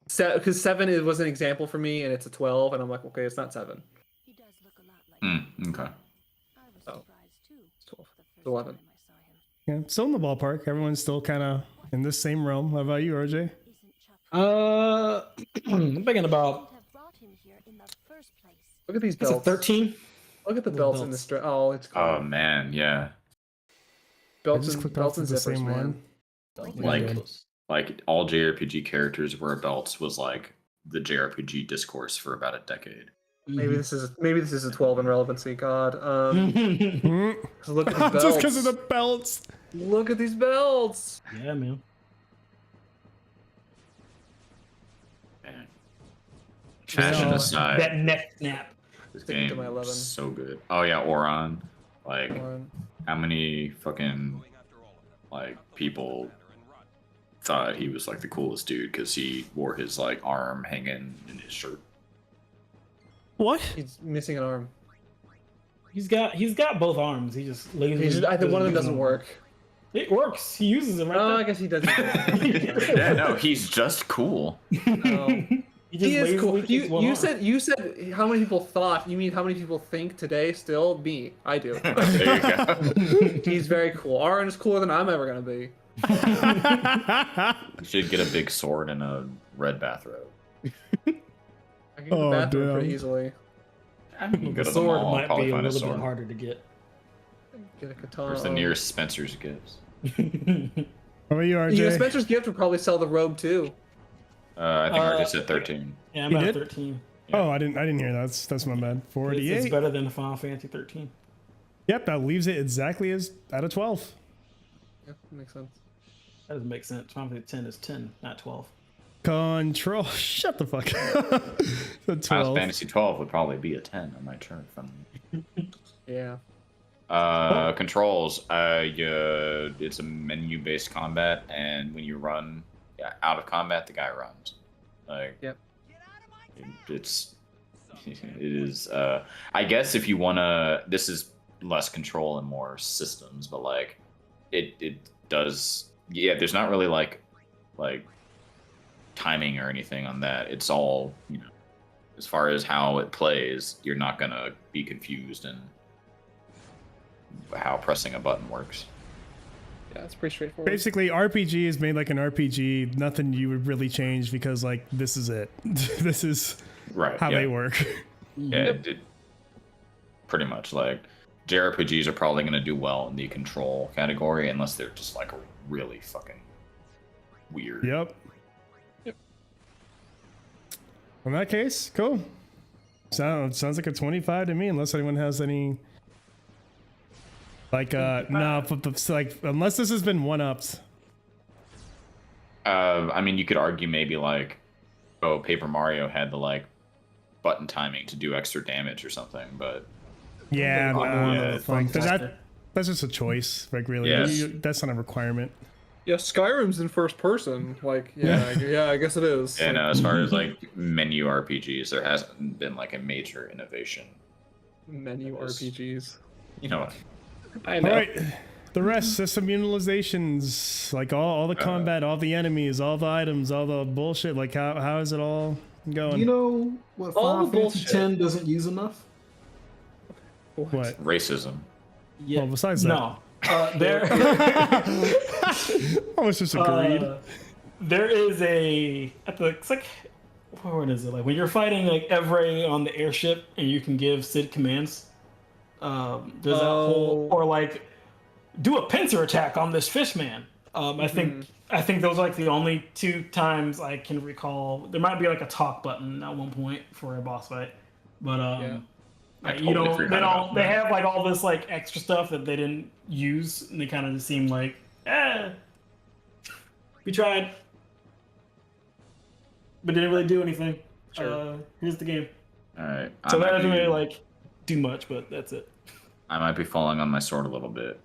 7 was an example for me, and it's a 12, and I'm like, okay, it's not 7. He does look a lot like Okay. I was Oh. surprised too. It's 12. The first It's 11. time I saw him. Yeah, still in the ballpark. Everyone's still kind of in this same realm. How about you, RJ? Isn't Chuck I'm thinking about. have brought him here in the first place? Look at these It's a belts. 13. Look at the belts in this dress. Oh, it's cool. Oh man, yeah. belts I just and clicked belts off and the zippers, same man. one. Like all JRPG characters wear belts was like the JRPG discourse for about a decade. Maybe this is a 12 in relevancy. God. Hmm. Look at these belts. Just because of the belts. Look at these belts. Yeah, man. Man. Fashion Yeah. aside, That neck snap. this Sticking to game my 11. is so good. Oh yeah, Oran. Like One. how many fucking like people thought he was like the coolest dude because he wore his like arm hanging in his shirt. What? He's missing an arm. He's got both arms. He just lazy. I think one of them doesn't work. It works. He uses them right Oh, I there. guess he doesn't. Yeah, no, he's just cool. No. He just He is cool. lazily uses one You arm. said how many people thought? You mean how many people think today? Still, me. I do. There you go. He's very cool. Aaron is cooler than I'm ever gonna be. You should get a big sword and a red bathrobe. I can get Oh, the bathroom pretty damn. easily. You can go The to the sword mall, might probably be a find a little bit sword. harder to get. Get a katana. Where's the nearest Spencer's Gifts? How about you, RJ? You know, Spencer's Gift would probably sell the robe too. I think I just said 13. Yeah, I'm You at did? 13. Oh, I didn't hear that. That's my bad. It's 48. better than the Final Fantasy 13. Yep, that leaves it exactly as out of 12. Yeah, makes sense. That doesn't make sense. Final Fantasy 10 is 10, not 12. Control. Shut the fuck up. The Final 12. Fantasy 12 would probably be a 10 on my chart. Yeah. Controls. It's a menu-based combat, and when you run out of combat, the guy runs. Like, Yep. it is. I guess if you wanna, this is less control and more systems, but like, it does. Yeah, there's not really like timing or anything on that. It's all, as far as how it plays, you're not gonna be confused in how pressing a button works. Yeah, it's pretty straightforward. Basically, RPG is made like an RPG. Nothing you would really change because, like, this is it. This is Right. how yeah. they work. Yeah, it pretty much like JRPGs are probably going to do well in the control category unless they're just like really fucking weird. Yep. In that case, cool. Sounds like a 25 to me, unless anyone has any. Like, no, but like, unless this has been one-upped. I mean, you could argue maybe like, oh, Paper Mario had the like button timing to do extra damage or something, but Yeah, yeah, like, that's just a choice. Like, really, Yes. that's not a requirement. Yeah, Skyrim's in first person. Like, yeah, I guess it is. and as far as like menu RPGs, there hasn't been like a major innovation. Menu RPGs. You know what? I All know. right, the rest, system utilizations, like all the combat, all the enemies, all the items, all the bullshit. Like, how is it all going? You know what All Final the Fantasy bullshit. 10 doesn't use enough? What? Racism. Yeah. Well, besides that, No. There, I was just agreed. there is it's like, what is it? Like when you're fighting like Evray on the airship and you can give Sid commands. There's that whole, Oh. or like do a pincer attack on this fish man. I think those are like the only 2 times I can recall. There might be like a talk button at one point for a boss fight, but I like, totally forgot about they that. have like all this like extra stuff that they didn't use, and they kind of just seem like, we tried, but didn't really do anything. Sure. Here's the game. All right. So that doesn't really like do much, but that's it. I might be falling on my sword a little bit,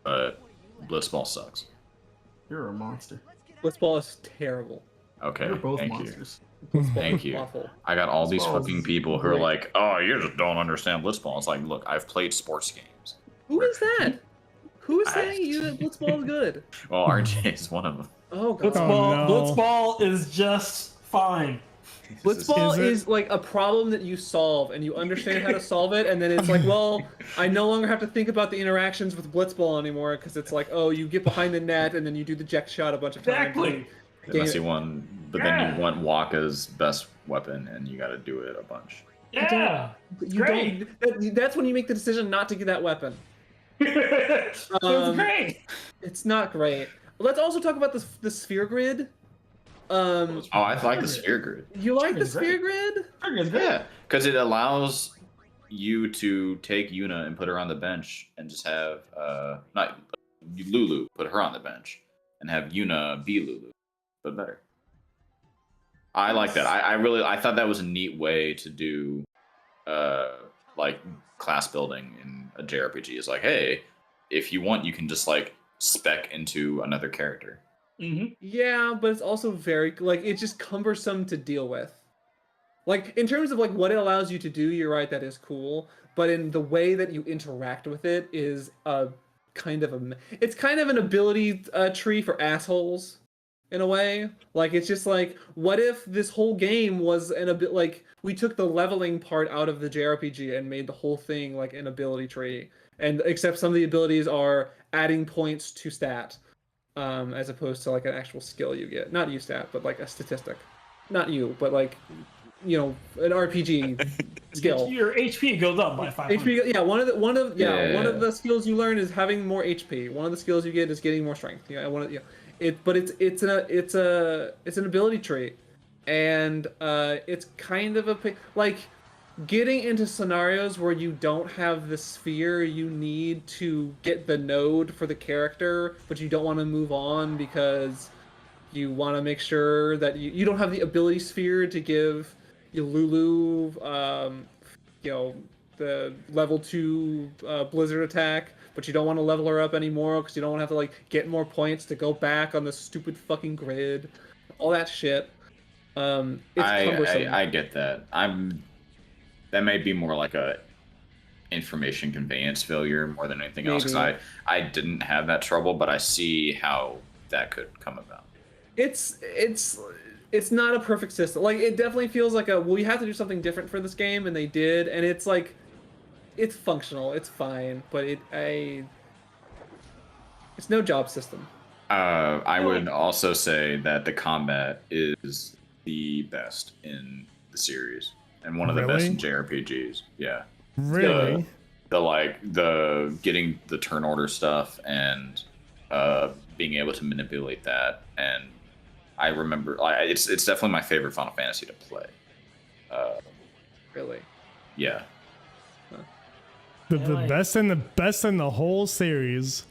but Blitzball sucks. You're a monster. Blitzball is terrible. Okay, You're both thank monsters. Blitzball Thank is you. awful. I got all these Blitzball fucking is people who are great. like, "Oh, you just don't understand Blitzball." It's like, look, I've played sports games. Who is that? Who is I- saying you that Blitzball is good? Well, RJ is one of them. Oh god. Blitzball, no. Blitzball is just fine. Blitzball Is it? is like a problem that you solve and you understand how to solve it, and then it's like, well, I no longer have to think about the interactions with Blitzball anymore because it's like, oh, you get behind the net and then you do the jet shot a bunch of times. Exactly. Unless you want, but then Yeah. you want Waka's best weapon, and you got to do it a bunch. Yeah. You Great. that's when you make the decision not to get that weapon. It was great. It's not great. Let's also talk about the sphere grid. Oh, I like the sphere grid. You like the It's great. sphere grid? It's great. Yeah, because it allows you to take Yuna and put her on the bench, and just have not Lulu, put her on the bench, and have Yuna be Lulu, but better. I like that. I thought that was a neat way to do like class building in a JRPG. Is like, hey, if you want, you can just like spec into another character. Mm-hmm. Yeah, but it's also very like it's just cumbersome to deal with. Like in terms of like what it allows you to do, you're right, that is cool. But in the way that you interact with it is it's kind of an ability tree for assholes in a way. Like it's just like, what if this whole game was a bit like we took the leveling part out of the JRPG and made the whole thing like an ability tree, and except some of the abilities are adding points to stat. As opposed to like an actual skill you get. Not you stat, but like a statistic. Not you, but like, you know, an RPG skill. Your HP goes up by 500. HP, yeah, one of Yeah. the skills you learn is having more HP. One of the skills you get is getting more strength. Yeah, but it's an ability trait, and it's kind of like getting into scenarios where you don't have the sphere you need to get the node for the character, but you don't want to move on because you want to make sure that you don't have the ability sphere to give Lulu, the level 2 blizzard attack, but you don't want to level her up anymore because you don't want to have to like get more points to go back on the stupid fucking grid, all that shit. It's cumbersome. I get that. That may be more like a information conveyance failure more than anything else. Because I didn't have that trouble, but I see how that could come about. It's not a perfect system. Like it definitely feels like we have to do something different for this game, and they did, and it's like it's functional, it's fine, but it's no job system. I would also say that the combat is the best in the series and one of the best in JRPGs. Yeah. Really? The getting the turn order stuff and being able to manipulate that, and I remember it's definitely my favorite Final Fantasy to play. Really? Yeah. The best in the whole series.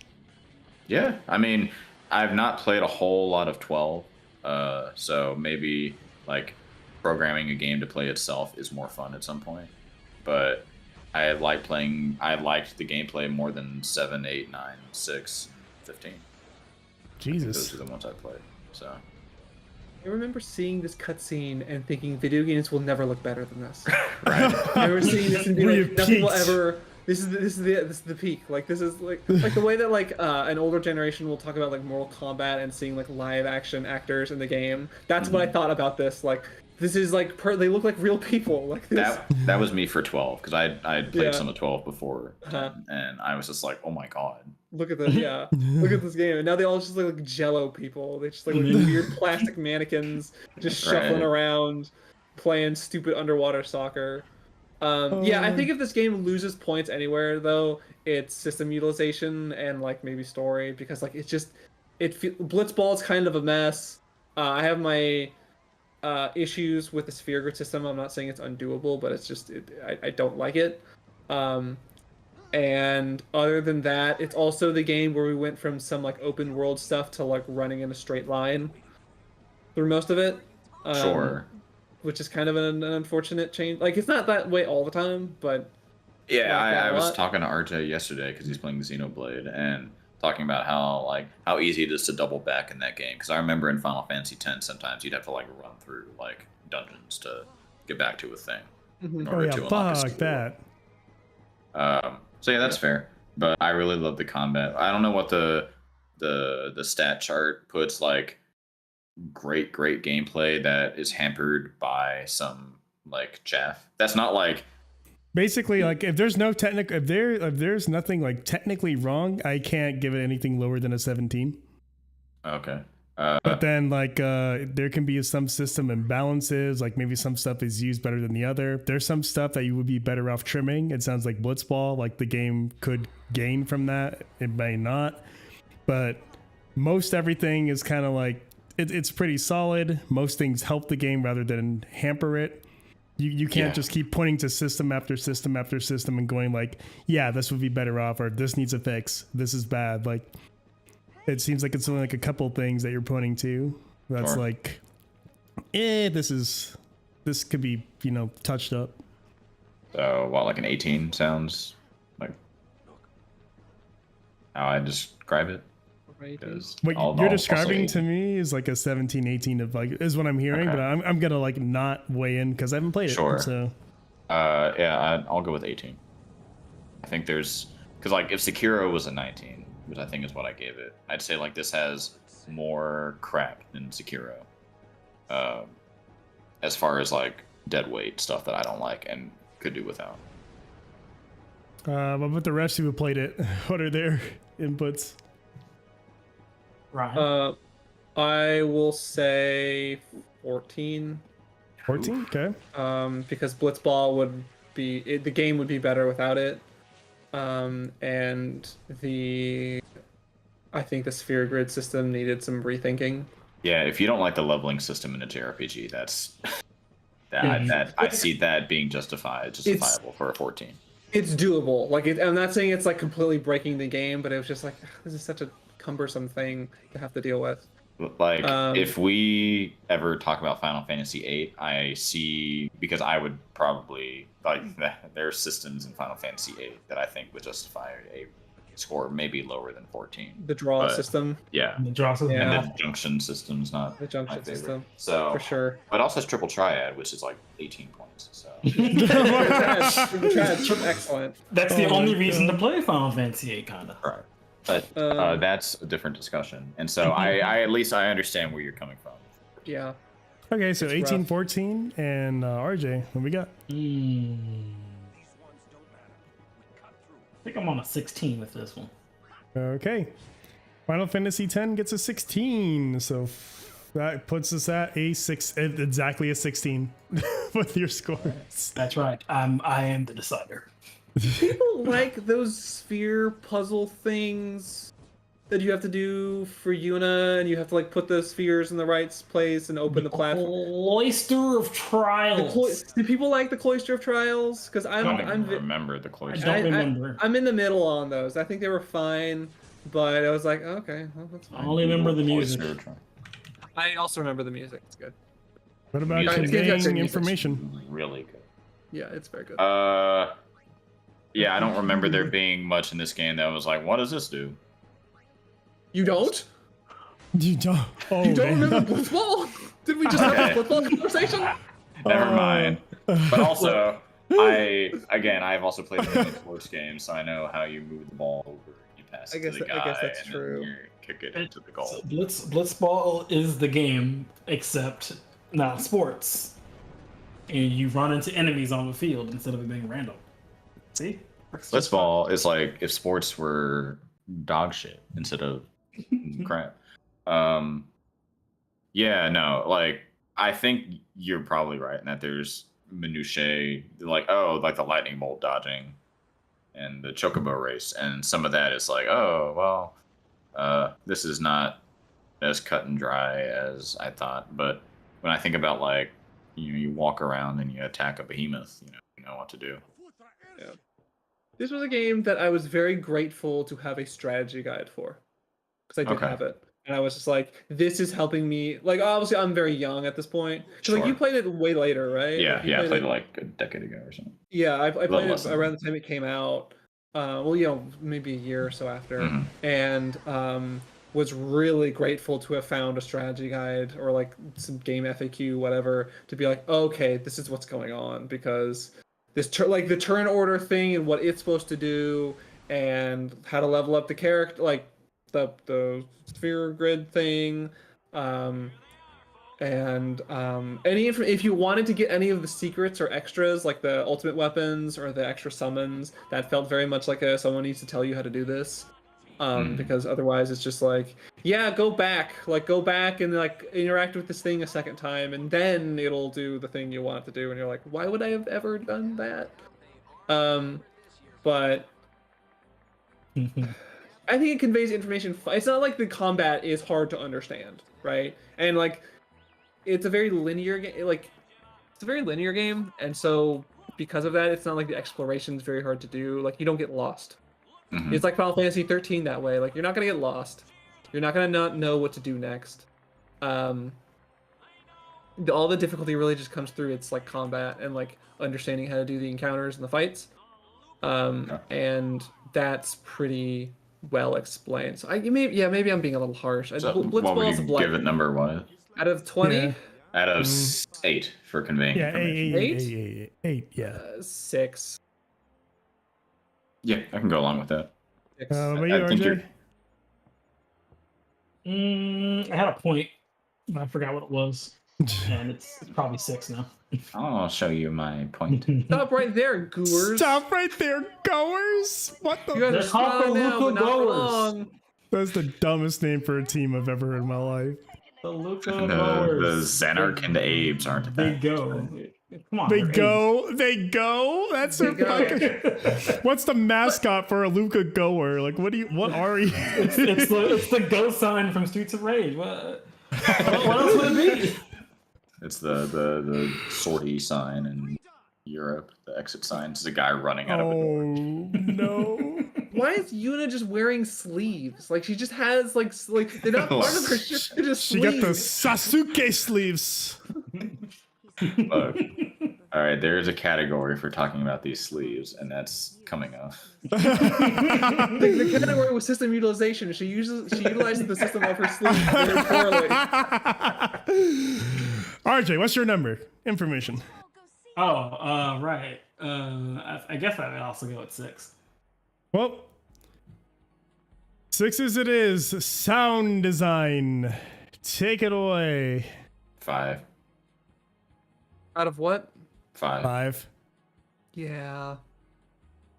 Yeah, I mean, I've not played a whole lot of 12, so maybe like programming a game to play itself is more fun at some point. But I liked the gameplay more than 7, 8, 9, 6, 15. Jesus. Those are the ones I played. So I remember seeing this cutscene and thinking video games will never look better than this. right. I remember seeing this and being We like, nothing will peaked. ever. This is the peak. Like this is like the way that like an older generation will talk about like Mortal Kombat and seeing like live action actors in the game. That's what I thought about this. Like this is like they look like real people. Like this. That was me for 12 because I played Yeah. some of 12 before, Uh-huh. and I was just like, oh my god. Look at this, yeah. Look at this game, and now they all just look like Jello people. They just like weird plastic mannequins, just shuffling Right. around, playing stupid underwater soccer. Yeah, I think if this game loses points anywhere, though, it's system utilization and like maybe story, because like it's just Blitzball is kind of a mess. I have my issues with the sphere grid system. I'm not saying it's undoable, but it's just I don't like it. Um, and other than that, it's also the game where we went from some like open world stuff to like running in a straight line through most of it. Sure. Which is kind of an unfortunate change. Like it's not that way all the time, but Yeah, like that I a was lot. talking to RJ yesterday because he's playing Xenoblade and talking about how easy it is to double back in that game. Because I remember in Final Fantasy X, sometimes you'd have to like run through like dungeons to get back to a thing in Mhm. Oh order yeah, to unlock a fuck skill. that. So yeah, that's fair. But I really love the combat. I don't know what the stat chart puts like great gameplay that is hampered by some like chaff. That's not like Basically, like if there's no technical, if there's nothing like technically wrong, I can't give it anything lower than a 17. okay. But then like there can be some system imbalances, like maybe some stuff is used better than the other. There's some stuff that you would be better off trimming. It sounds like Blitzball, like the game could gain from that. It may not. But most everything is kind of like it's pretty solid. Most things help the game rather than hamper it. You can't Yeah. just keep pointing to system after system after system and going like, yeah, this would be better off, or this needs a fix. This is bad. Like, it seems like it's only like a couple things that you're pointing to. That's Sure. like, this could be, touched up. So what, like an 18 sounds like how I describe it? Right. 'Cause What I'll you're also describing 18. to me is like a 17, 18 of like, is what I'm hearing, Okay. but I'm gonna like not weigh in because I haven't played Sure. it. So Yeah, I'll go with 18. I think there's because like if Sekiro was a 19, which I think is what I gave it, I'd say like this has more crack than Sekiro. As far as like dead weight stuff that I don't like and could do without. what about the rest who have played it? What are their inputs? Right. I will say 14. 14? Okay. Because Blitzball would be the game would be better without it. And I think the sphere grid system needed some rethinking. Yeah, if you don't like the leveling system in a JRPG, that's Yeah. I see that being justifiable for a 14. It's doable. Like I'm not saying it's like completely breaking the game, but it was just like this is such a cumbersome thing to have to deal with. Like Um, if we ever talk about Final Fantasy VIII, I see because I would probably like there are systems in Final Fantasy VIII that I think would justify a score maybe lower than 14. The draw But- system, Yeah, The draw system. Yeah. and the junction system's not the junction my favorite. system, So for sure. but also has triple triad, which is like 18 points. So Excellent. That's the Oh only my reason God. to play Final Fantasy VIII, kind of. right. But that's a different discussion. And so Mm-hmm. I at least I understand where you're coming from. Yeah. Okay, so It's 18, rough. 14, and RJ, what we got? I think I'm on a 16 with this one. Okay. Final Fantasy X gets a 16, so that puts us at exactly a 16 with your scores. That's right. I am the decider. People like those sphere puzzle things that you have to do for Yuna, and you have to like put the spheres in the right place and open the platform. Cloister of Trials. Do people like the Cloister of Trials? Because I don't even I'm remember the I cloister. don't remember. I'm in the middle on those. I think they were fine, but I was like, okay, well, that's I fine. only remember the music. Cloister. I also remember the music. It's good. What about Music. It's got good conveying music. information? Really good. Yeah, it's very good. Yeah, I don't remember there being much in this game that was like, what does this do? You don't? You don't, oh, You don't man. remember Blitzball? Did we just have a Blitzball conversation? Never mind. But also, I've also played many sports games, so I know how you move the ball over, you pass I it to guess- the I guy, guess that's and true. then you kick it into the goal. So Blitzball is the game, except not sports. And you run into enemies on the field instead of it being random. See? Blitzball is like if sports were dog shit instead of crap. Yeah, no, like I think you're probably right in that there's minutiae, like like the lightning bolt dodging and the chocobo race, and some of that is like, oh well, this is not as cut and dry as I thought. But when I think about like you walk around and you attack a behemoth, you know what to do. Yeah. This was a game that I was very grateful to have a strategy guide for, because I did Okay. have it, and I was just like, this is helping me. Like, obviously, I'm very young at this point. So, like, you Sure. played it way later, right? Yeah, Like, you yeah, I played it, it like a decade ago or something. yeah, I played less it than around the time it came out. Well, you know, maybe a year or so after, Mhm. and was really grateful to have found a strategy guide or like some game FAQ, whatever, to be like, okay, this is what's going on, because this like the turn order thing and what it's supposed to do and how to level up the character, like the sphere grid thing. And if you wanted to get any of the secrets or extras, like the ultimate weapons or the extra summons, that felt very much like someone needs to tell you how to do this. Because otherwise it's just like, yeah, go back and like interact with this thing a second time, and then it'll do the thing you want it to do, and you're like, why would I have ever done that? But I think it conveys information. It's not like the combat is hard to understand, right? And like, it's a very linear game. Like, it's a very linear game, and so because of that, it's not like the exploration is very hard to do. Like, you don't get lost. Mhm. It's like Final Fantasy 13 that way. Like, you're not gonna get lost. You're not gonna not know what to do next. All the difficulty really just comes through its like combat and like understanding how to do the encounters and the fights. And that's pretty well explained. So maybe I'm being a little harsh. So what would Blitzball is you black give it number what? out of 20. Yeah. Out of 8 for conveying Yeah, information. eight. Yeah. 6. Yeah, I can go along with that. 6. What about you, I think RJ? I had a point, but I forgot what it was, and it's probably 6 now. I'll show you my point. Stop right there, goers. Stop right there, goers! What You the? guys are They're smiling now, Luca but not for goers. long. That's the dumbest name for a team I've ever heard in my life. The Luca The Mowers. Xanark and the Abes aren't They that. go. Come on. They they're go. They go. That's their They go. fucking. What's the mascot for a Luca goer? Like, what are you? it's the go sign from Streets of Rage. What else would it be? It's the sortie sign in Europe. The exit sign. It's a guy running out of a door. Oh no! Why is Yuna just wearing sleeves? Like, she just has like they're not part of her shirt. They're just She got the sleeves. Sasuke sleeves. Look. All right, there's a category for talking about these sleeves, and that's coming up. The category was system utilization. She utilizes the system of her sleeves very poorly. RJ, what's your number? Information. Oh, right. I guess I would also go at 6. Well, 6 it is. Sound design. Take it away. 5. Out of what? 5. 5. Yeah.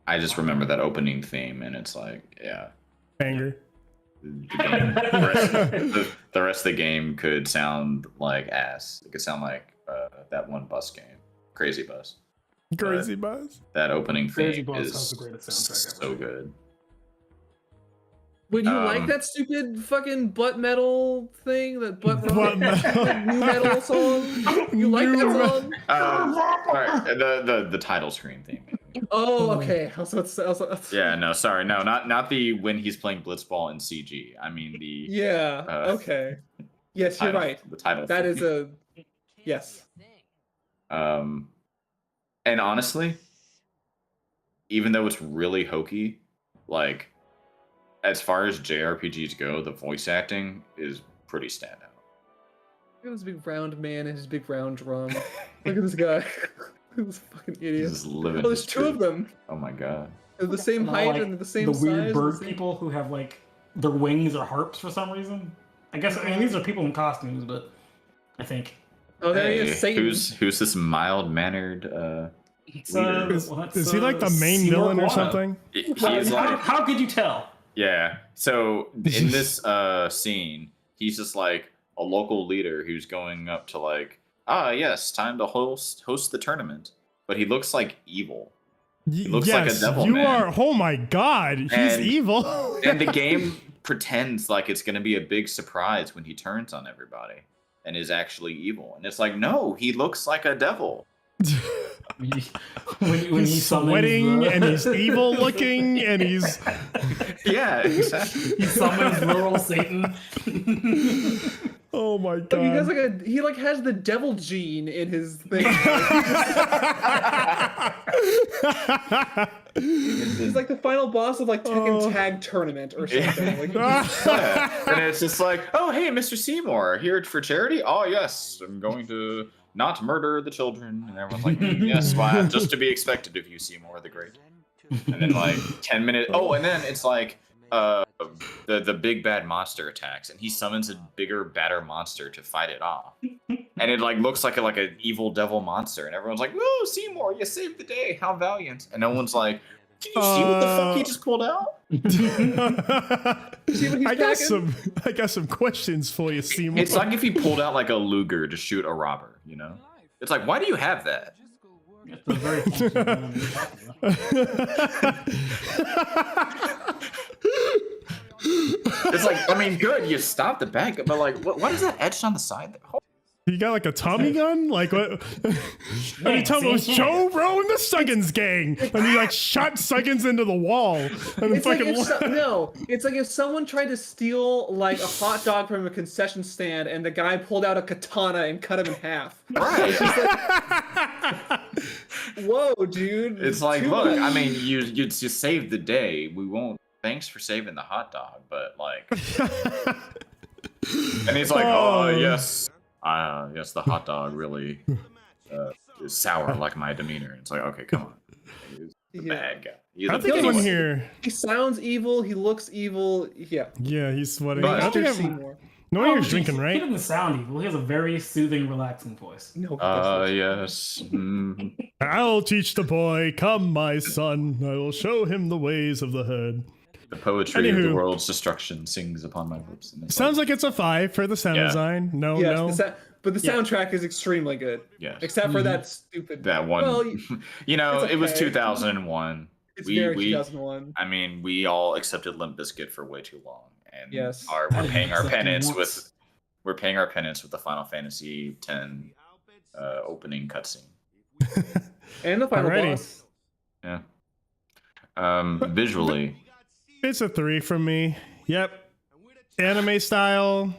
I just remember that opening theme, and it's like, yeah. Banger. The rest of the game could sound like ass. It could sound like that one bus game, Crazy Bus. Crazy buzz. That opening Crazy theme Bus is has the greatest soundtrack so ever. good. Would you like Um, that stupid fucking butt metal thing? That butt Butt metal. new metal song? You like New that song? Sorry, the title screen theme. Oh, okay. Yeah, no, sorry, no, not the when he's playing Blitzball in CG. I mean the Yeah. Okay. Yes, you're title, right. The title. That theme. is a yes. And honestly, even though it's really hokey, like as far as JRPGs go, the voice acting is pretty standout. Look at this big round man and his big round drum. Look at this guy. This fucking idiot. He's living. Oh, there's his 2 of truth. them. Oh my god. They're the same And all, height like, and they're the same the size. weird and bird the same- people who have like their wings are harps for some reason. I mean these are people in costumes, but I think Oh, there he is, Satan. Who's this mild mannered it's, leader? Is he like the main Seymour villain or Guano. something? He's How, like, how could you tell? yeah. So in this scene, he's just like a local leader who's going up to like yes, time to host the tournament. But he looks like evil. He looks yes, like a devil you man. are. Oh my god, he's And- evil. And the game pretends like it's going to be a big surprise when he turns on everybody and is actually evil. And it's like, no, he looks like a devil. when He's he summons sweating and he's evil looking and he's Yeah, exactly. he summons literal Satan. oh my Like, he has god. he has the devil gene in his thing. He's like the final boss of like Tekken Tag Tournament or something. Like, Yeah. And it's just like, oh, hey, Mr. Seymour, here for charity? Oh, yes, I'm going to not murder the children. And everyone's like, yes, why? Just to be expected of you, Seymour the Great. And then like 10 minutes. Oh, and then it's like the big bad monster attacks, and he summons a bigger, badder monster to fight it off. And it like looks like an evil devil monster, and everyone's like, "Whoa, Seymour, you saved the day! How valiant!" And no one's like, "Can you see what the fuck he just pulled out?" see what he's I got packing? some questions for you, Seymour. It's like if he pulled out like a Luger to shoot a robber. You know, it's like, why do you have that? It's a very functional gun to talk about. It's like, I mean, good, you stopped the bag, but like, what is that etched on the side there? You got like a Tommy gun? Like what? I mean, tell me it was Joe Bro and the Suggins gang, and he like shot Suggins into the wall, and then It's like fucking. it's like if someone tried to steal like a hot dog from a concession stand and the guy pulled out a katana and cut him in half. Right. It's just like, whoa, dude. It's like, too look, much. I mean, you just saved the day. We won't. Thanks for saving the hot dog, but like, and he's like, oh yes, yes, the hot dog really is sour like my demeanor. It's like, okay, come on, he's the Yeah. bad guy. He's I a think villain. I'm here. He sounds evil. He looks evil. Yeah. Yeah, he's sweating. But- I think Mr. I'm. Seymour. No one here's drinking, He right? doesn't sound evil. He has a very soothing, relaxing voice. No. he doesn't. Yes. I'll teach the boy, come my son. I will show him the ways of the herd. The poetry of the Anywho. world's destruction sings upon my lips. And it's Sounds like it's a 5 for the sound Yeah. design. No, Yes, no. but the soundtrack is extremely good. Yes. Except for that stupid. That one. Well, You know, it's it was okay. 2001. it's we, very we 2001. I mean, we all accepted Limp Bizkit for way too long, and Yes. we're I paying our accepted penance once. with the Final Fantasy X opening cutscene. And the final Alrighty. boss. Yeah. Visually, It's a 3 from me. Yep. Anime style.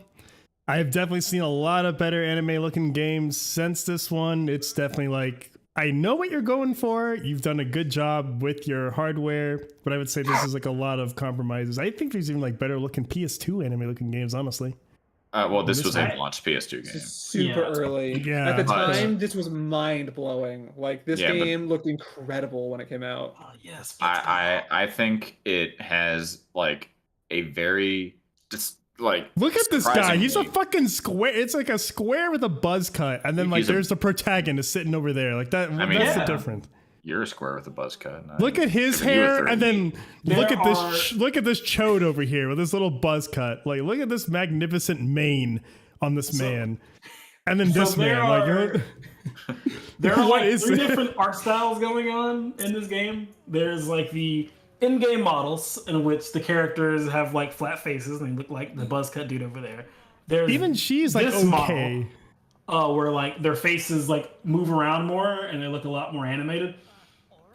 I've definitely seen a lot of better anime looking games since this one. It's definitely like, I know what you're going for. You've done a good job with your hardware, but I would say this is like a lot of compromises. I think there's even like better looking PS2 anime looking games, honestly. well, this This was a one- launch PS2 This game. is super Yeah. early. Yeah. At the But- time, this was mind blowing. Like this Yeah, but- game looked incredible when it came out. Yes. I think it has like a very just like Look at this guy. He's a surprisingly- fucking square. It's like a square with a buzz cut. And then like He's a- there's the protagonist sitting over there. Like that. I mean, that's yeah. the difference. You're a square with a buzz cut. and Look I'm at his giving you a hair, three. and then look There at this. are- Look at this chode over here with this little buzz cut. Like, look at this magnificent mane on this man, and then this there man. are- Like, There are What like is three it? different art styles going on in this game. There's like the in-game models in which the characters have like flat faces and they look like the buzz cut dude over there. There's even she's like this okay. where like their faces like move around more and they look a lot more animated.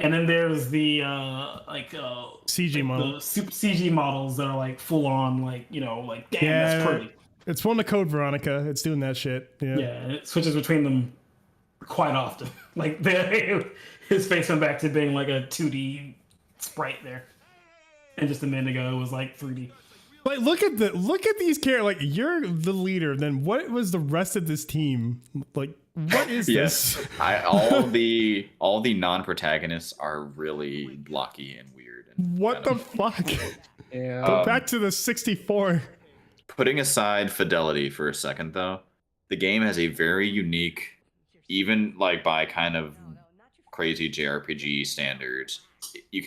And then there's the CG model. the super CG models that are like full on like like damn Yeah. that's pretty. It's pulling the code, Veronica. It's doing that shit. Yeah. Yeah, and it switches between them quite often. Like his face went back to being like a 2D sprite there, and just a minute ago it was like 3D. Like, look at these characters. Like, you're the leader. Then what was the rest of this team? Like, what is Yes, this? all the non-protagonists are really blocky and weird. And What the kind of- fuck? Yeah. Um, Back to the 64. Putting aside fidelity for a second, though, the game has a very unique, even like by kind of crazy JRPG standards, you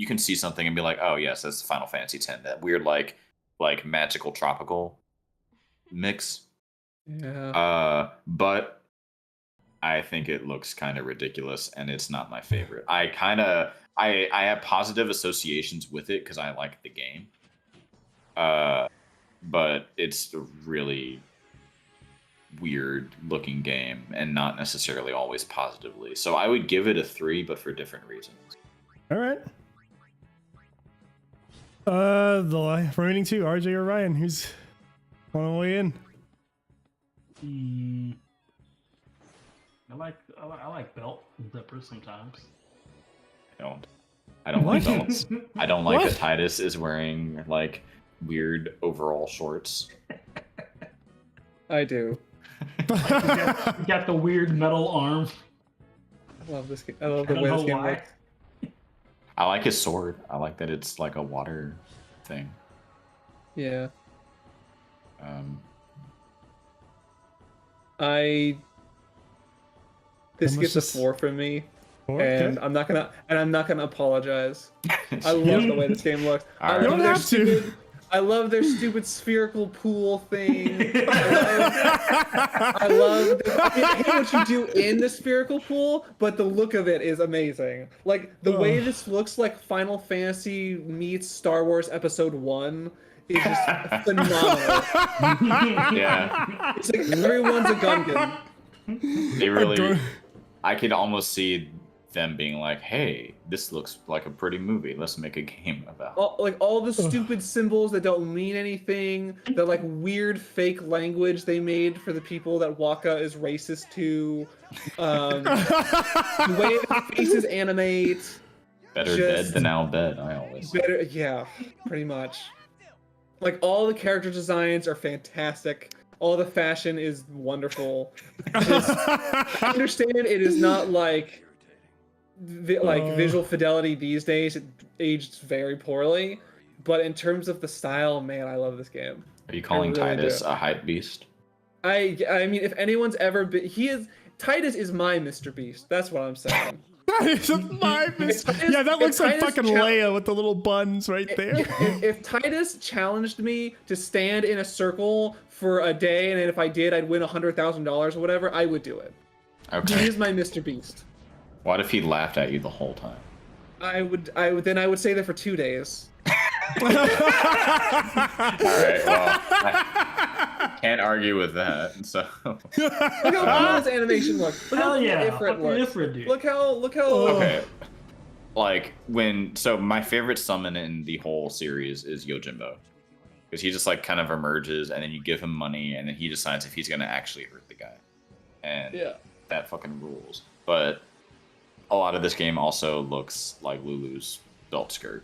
can see something and be like, oh yes, that's Final Fantasy X. That weird like magical tropical mix. Yeah. But I think it looks kind of ridiculous, and it's not my favorite. I have positive associations with it because I like the game. But it's a really weird looking game, and not necessarily always positively. So I would give it a 3, but for different reasons. All right. The remaining two, RJ or Ryan, who's on the way in? I like belt zippers sometimes. I don't like What? belts. I don't like What? that Titus is wearing like weird overall shorts. I do. You got the weird metal arm. I love this game. I love I the don't way know this game why. looks. I like his sword. I like that it's like a water thing. Yeah. Um, This How gets much a is- 4 from me, Okay. and I'm not gonna apologize. I love the way this game looks. All I right. love You don't their have to. stupid. I love their stupid spherical pool thing. I love. I hate what you do in the spherical pool, but the look of it is amazing. Like the way Ugh. this looks like Final Fantasy meets Star Wars Episode 1 is just phenomenal. yeah, It's like everyone's a Gungan. they really. Ador- I could almost see them being like, "Hey, this looks like a pretty movie. Let's make a game about." All the stupid symbols that don't mean anything, the like weird fake language they made for the people that Waka is racist to, the way the faces animate, Better just- dead than Al dead. I always. Say. better, yeah, pretty much. Like all the character designs are fantastic. All the fashion is wonderful. I understand it is not like visual fidelity these days. It aged very poorly, but in terms of the style, man, I love this game. Are you calling really Titus do. a hype beast? I mean, if anyone's ever been, Titus is my Mr. Beast. That's what I'm saying. That is a live mis- Titus- Yeah, that looks if like Titus fucking chal- Leia with the little buns right there. If Titus challenged me to stand in a circle for a day, and if I did, I'd win $100,000 or whatever, I would do it. He Okay. is my Mr. Beast. What if he laughed at you the whole time? I would stay there for 2 days. All right. Well, I can't argue with that. So. Look how cool his animation looks. Look how Hell cool yeah, Ifrit fucking looks. Ifrit, dude. Look how. Okay. Like my favorite summon in the whole series is Yojimbo, because he just like kind of emerges, and then you give him money, and then he decides if he's gonna actually hurt the guy, and Yeah. that fucking rules. But a lot of this game also looks like Lulu's belt skirt,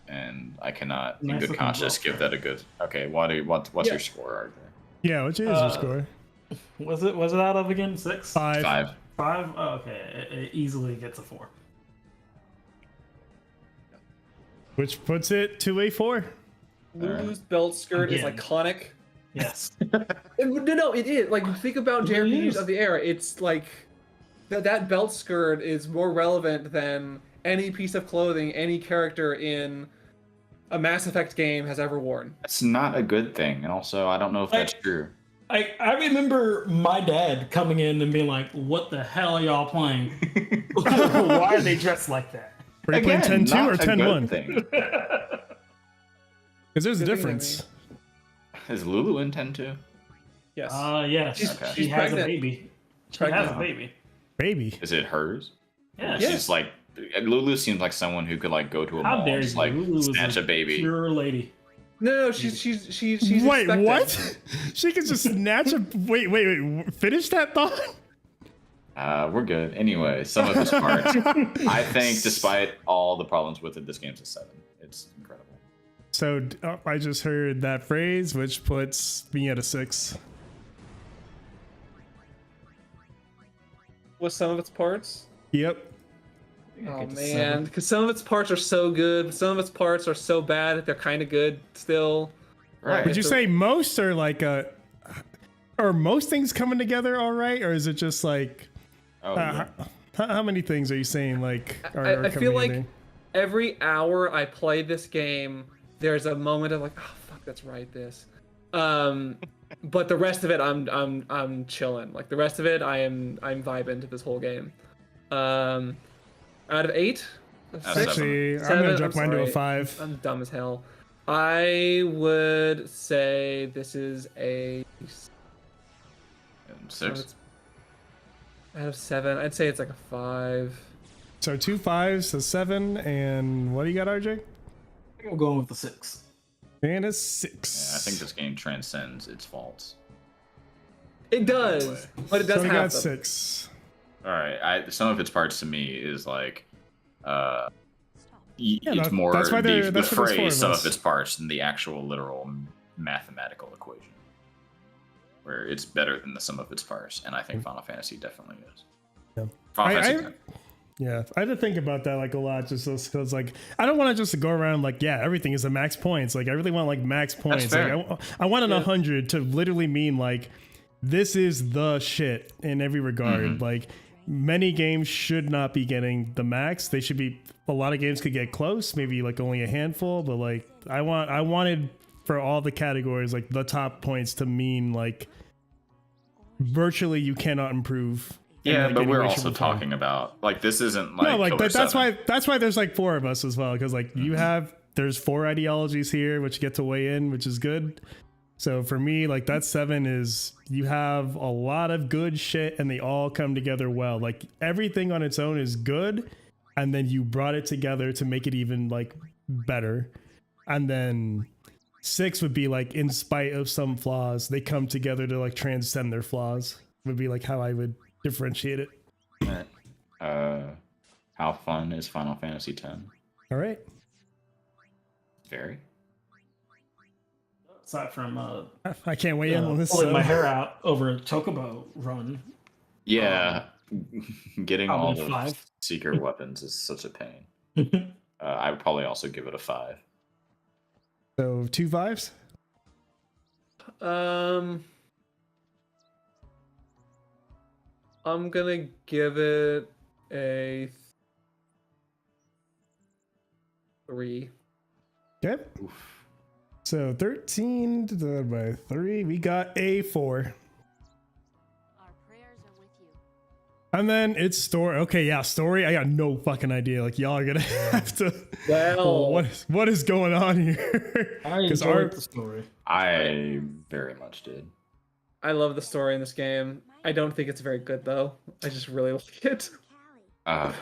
and I cannot, in Nice good looking conscience, belt give that a good. Okay, what's Yeah. your score, RJ? Yeah, which is your score? Was it out of again? 6? 5. 5. 5? Oh, okay. It easily gets a 4. Which puts it to a 4. Lulu's belt skirt is Again. iconic. Yes. No, it is. Like, think about It really JRPGs is. of the era. It's like that belt skirt is more relevant than any piece of clothing any character in a Mass Effect game has ever worn. That's not a good thing, and also I don't know if that's true. I remember my dad coming in and being like, "What the hell are y'all playing? Why are they dressed like that?" Are you playing 10-2 not or a good 10-1? thing. Because there's a Good thing, I difference. Is Lulu in 10-2? Yes. Yes. She's- She she's has pregnant. a baby. She Pregnant. has a baby. Baby. Is it hers? Yeah. Yeah. She's like Lulu seems like someone who could like go to a How mall dare and you? just like Lulu is snatch a baby. Pure lady. No, she's Wait, expectant. what? She can just snatch a. Wait. Finish that thought? We're good. Anyway, some of his parts. I think despite all the problems with it, this game's a 7. It's incredible. So I just heard that phrase, which puts me at a 6. With some of its parts. Yep. Oh man, because some of its parts are so good, but some of its parts are so bad that they're kind of good still. Right. Would you It's a- say most are like are most things coming together all right, or is it just like Oh, yeah. how many things are you saying like are I feel coming like together? every hour I play this game, there's a moment of like, oh fuck, that's right, this. But the rest of it, I'm chilling. Like the rest of it, I'm vibing to this whole game. Out of 8, Actually, I'm Seven, gonna drop mine to a sorry. 5. I'm dumb as hell. I would say this is a And 6. out of 7. I'd say it's like a 5. So 2 5s, a 7, and what do you got, RJ? I think I'm going with the 6. And a 6. Yeah, I think this game transcends its faults. It does, but it does so we have got them. 6. All right, some of its parts to me is like, it's no, more that's why the that's what it's for, phrase some us. of its parts than the actual literal mathematical equation, where it's better than the sum of its parts, and I think Final Fantasy definitely is. Yeah. Final Fantasy 10. Yeah, I had to think about that like a lot, just because like I don't want to just go around like everything is a max points. Like I really want like max points. fair. Like I want an 100 to literally mean like this is the shit in every regard. Like many games should not be getting the max. They should be. A lot of games could get close, maybe like only a handful. But like I wanted for all the categories like the top points to mean like virtually you cannot improve. Yeah, like, but any we're way, also shape, or form. talking about like this isn't like No, like Killer but that's 7. why there's like 4 of us as well, because like you have there's 4 ideologies here which get to weigh in, which is good. So for me, like that 7 is you have a lot of good shit and they all come together well. Like everything on its own is good, and then you brought it together to make it even like better. And then 6 would be like in spite of some flaws, they come together to like transcend their flaws. Would be like how I would differentiate it. How fun is Final Fantasy 10? All right. Very. Aside from I can't weigh in on this. pulling my hair out over a Chocobo run. Yeah, getting all probably the 5. secret weapons is such a pain. I would probably also give it a 5. So 2 5s. I'm gonna give it a 3. Okay. So 13 divided by 3, we got a 4. Our prayers are with you. And then it's story. Okay, yeah, story. I got no fucking idea. Like y'all are gonna have to. Well, what is going on here? I 'Cause enjoyed the story. I very much did. I love the story in this game. I don't think it's very good though. I just really like it. I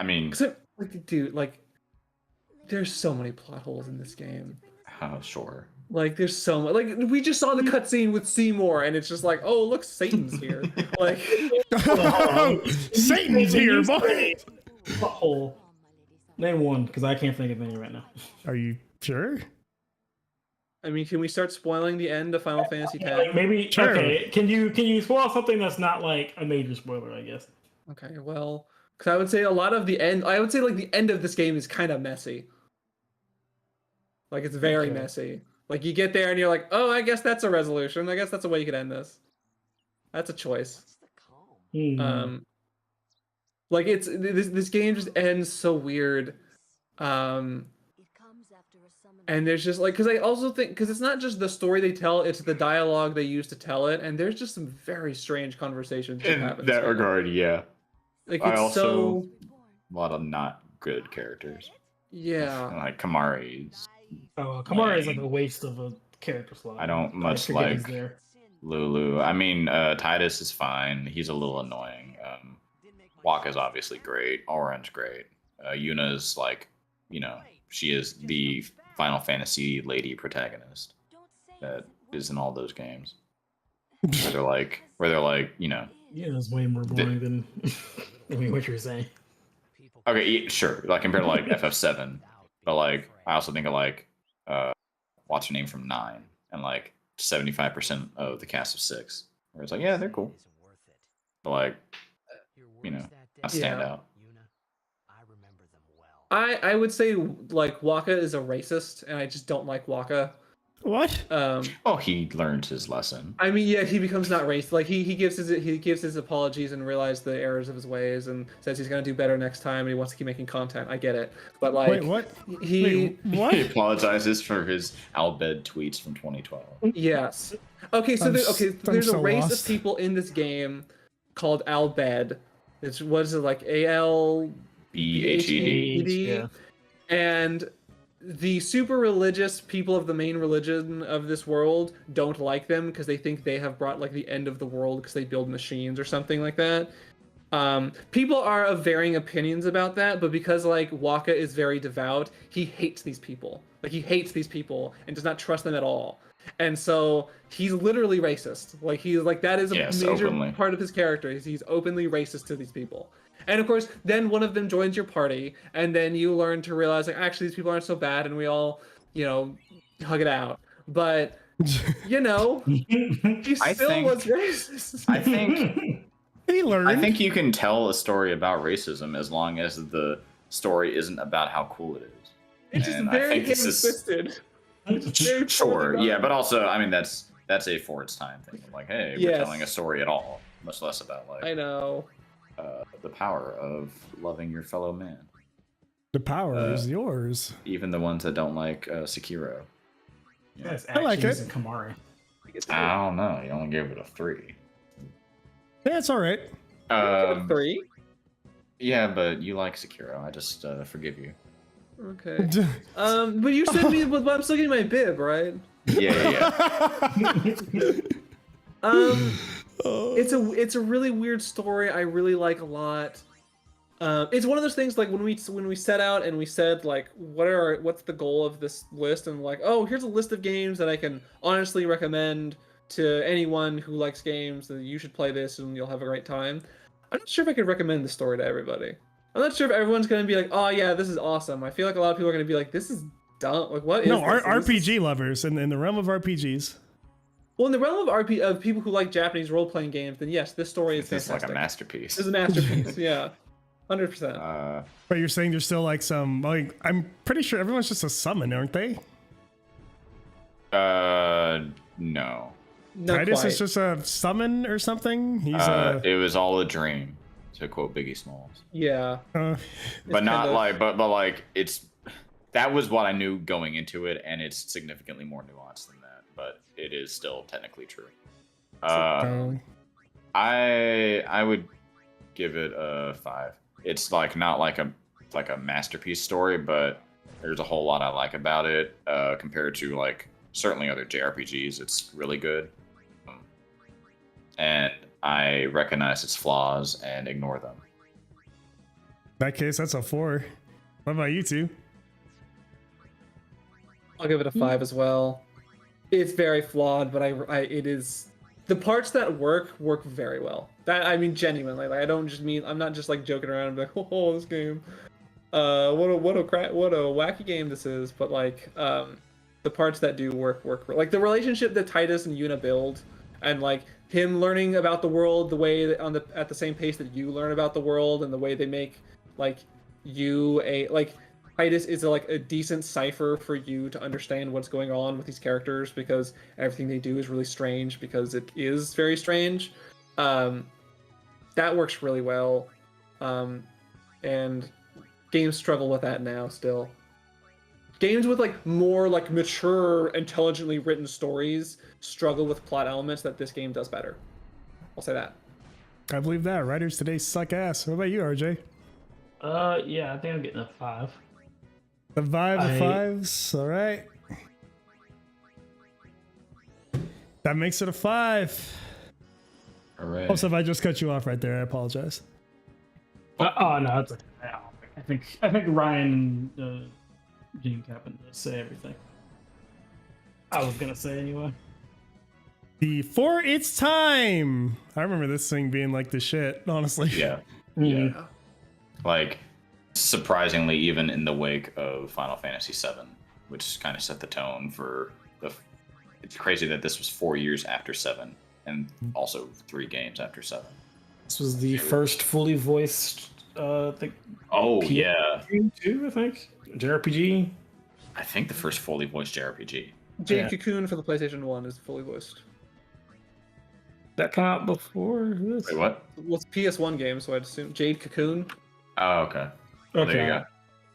mean, 'Cause like, dude, like, there's so many plot holes in this game. sure. Like, there's so much. Like, we just saw the cutscene with Seymour, and it's just like, oh, look, Satan's here. Like, Satan's here, boy. Butthole. Name one, because I can't think of any right now. Are you sure? I mean, can we start spoiling the end of Final Fantasy X? Like maybe Sure. okay. Can you spoil something that's not like a major spoiler? I guess. Okay, well, because I would say a lot of the end. I would say like the end of this game is kind of messy. Like it's very Okay. messy. Like you get there and you're like, oh, I guess that's a resolution. I guess that's a way you could end this. That's a choice. Like it's this game just ends so weird. And there's just like, because I also think, because it's not just the story they tell, it's the dialogue they use to tell it, and there's just some very strange conversations that In happen. that regard, yeah. Like I it's also- so, A lot of not good characters. yeah. Like Kamari's. Oh, Kamara is like a waste of a character slot. I don't much forget he's like there. Lulu. I mean, Titus is fine. He's a little annoying. Waka's obviously great. Orange great. Yuna's like, she is the Final Fantasy lady protagonist that is in all those games. Where they're like, Yeah, it's way more boring than I mean, what you're saying. okay, sure, like compared to like FF7, but like I also think of like what's her name from 9 and like 75% of the cast of 6, where it's like, yeah, they're cool, but like, not stand out. I would say like Waka is a racist, and I just don't like Waka. What? Oh, he learned his lesson. I mean, yeah, he becomes not racist. Like he gives his apologies and realizes the errors of his ways and says he's gonna do better next time and he wants to keep making content. I get it, but like, Wait, what? He Wait, what? He apologizes for his Albed tweets from 2012. yes. Okay, so I'm there's a so race lost. of people in this game called Albed. It's what is it like AL BHED. Yeah. and the super religious people of the main religion of this world don't like them because they think they have brought like the end of the world because they build machines or something like that. People are of varying opinions about that, but because like Waka is very devout, he hates these people. Like he hates these people and does not trust them at all. And so he's literally racist. Like he's like that is a Yes, major openly. part of his character. He's openly racist to these people. And of course, then one of them joins your party, and then you learn to realize like actually these people aren't so bad, and we all, hug it out. But he I still think- was racist. I think He learned. I think you can tell a story about racism as long as the story isn't about how cool it is. It's just And I very think this is- twisted. It's very Sure, poorly yeah, done. but also, I mean, that's a for its time thing. Like, hey, we're Yes. telling a story at all, much less about I like know. the power of loving your fellow man, the power is yours. even the ones that don't like Sekiro. Yes, I like actions it. and Kamari. I don't know. You only gave it a 3. Yeah, it's all right. 3. Yeah, but you like Sekiro. I just forgive you. Okay. But you said me, but I'm still getting my bib, right? Yeah. It's a really weird story. I really like a lot. It's one of those things like when we set out and we said like what's the goal of this list, and like, oh, here's a list of games that I can honestly recommend to anyone who likes games, that you should play this and you'll have a great time. I'm not sure if I could recommend the story to everybody. I'm not sure if everyone's gonna be like, oh yeah, this is awesome. I feel like a lot of people are gonna be like, this is dumb. Like, what is No, this? And this is- RPG lovers in the realm of RPGs. Well, in the realm of people who like Japanese role-playing games, then yes, this story is It's like fantastic. a masterpiece. This is a masterpiece. Yeah, 100%. But you're saying there's still like some like I'm pretty sure everyone's just a summon, aren't they? No. Not Titus quite. is just a summon or something. He's It was all a dream, to quote Biggie Smalls. Yeah. uh, But not kind of- like, but like that was what I knew going into it, and it's significantly more nuanced than that. But it is still technically true. I would give it a 5. It's like not like a masterpiece story, but there's a whole lot I like about it compared to like certainly other JRPGs. It's really good, and I recognize its flaws and ignore them. in that case, that's a 4. What about you two? I'll give it a 5 as well. It's very flawed, but it is the parts that work very well. That I mean genuinely, like I don't just mean I'm not just like joking around and be like, oh, this game, what a wacky game this is. But like the parts that do work like the relationship that Titus and Yuna build, and like him learning about the world the way that at the same pace that you learn about the world, and the way they make like you Titus is like a decent cipher for you to understand what's going on with these characters, because everything they do is really strange because it is very strange. That works really well. And games struggle with that now still. Games with like more like mature, intelligently written stories struggle with plot elements that this game does better. I'll say that. I believe that. Writers today suck ass. What about you, RJ? Yeah, I think I'm getting a 5. The vibe of I- 5s. All right. That makes it a 5. All right. Also, if I just cut you off right there, I apologize. Oh no, it's okay. I think Ryan and Gene happened to say everything I was gonna say anyway. For its time. I remember this thing being like the shit, honestly. Yeah. Mhm. Yeah. Like, surprisingly, even in the wake of Final Fantasy VII, which kind of set the tone for the. It's crazy that this was 4 years after 7, and also 3 games after 7. This was the first fully voiced thing Oh P- yeah, too, I think. JRPG. I think the first fully voiced JRPG. Jade Yeah. Cocoon for the PlayStation 1 is fully voiced. That come out before this. Wait, what? Well, it's a PS1 game, so I'd assume Jade Cocoon. Oh, okay. Well, there you Okay. go.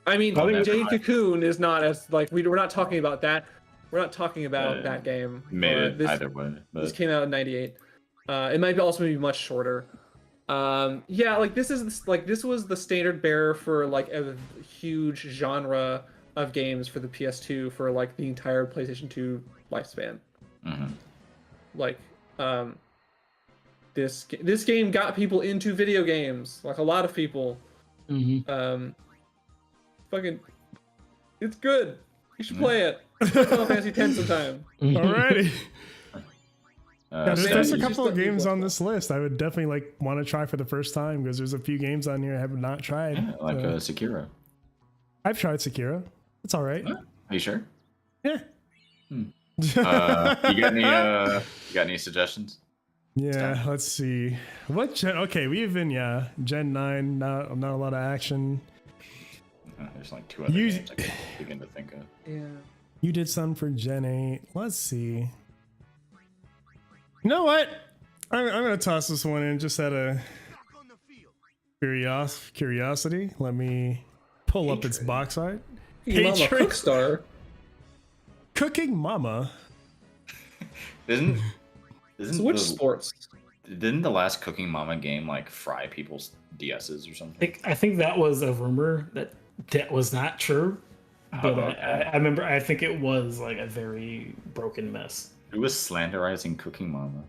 I mean, I think Jade never mind. Cocoon is not as like we're not talking about that. We're not talking about that game. Made it this, either way. This But came out in '98. It might also be much shorter. Yeah, like this was the standard bearer for like a huge genre of games for the PS2 for like the entire PlayStation 2 lifespan. mhm. Like, this game got people into video games, like a lot of people. Mm-hmm. Fucking, it's good. You should play it. Play Final Fantasy X sometime. Alrighty. Yeah, there's a Stats- couple of just games don't on do this list I would definitely like want to try for the first time because there's a few games on here I have not tried. Yeah, like So, Sekiro. I've tried Sekiro. It's all right. Are you sure? Yeah. You got any suggestions? Yeah, let's see. What gen? Okay, we've been Gen 9. Not a lot of action. There's like 2 other You- games I can begin to think of. Yeah. You did some for Gen 8. Let's see. You know what? I'm gonna toss this one in just out of curiosity. Let me pull up its box art. Mama Hatred. Cookstar. Cooking Mama. Isn't Switch Sports. Didn't the last Cooking Mama game like fry people's DSs or something? I think that was a rumor that was not true. But okay. I remember, I think it was like a very broken mess. Who was slanderizing Cooking Mama?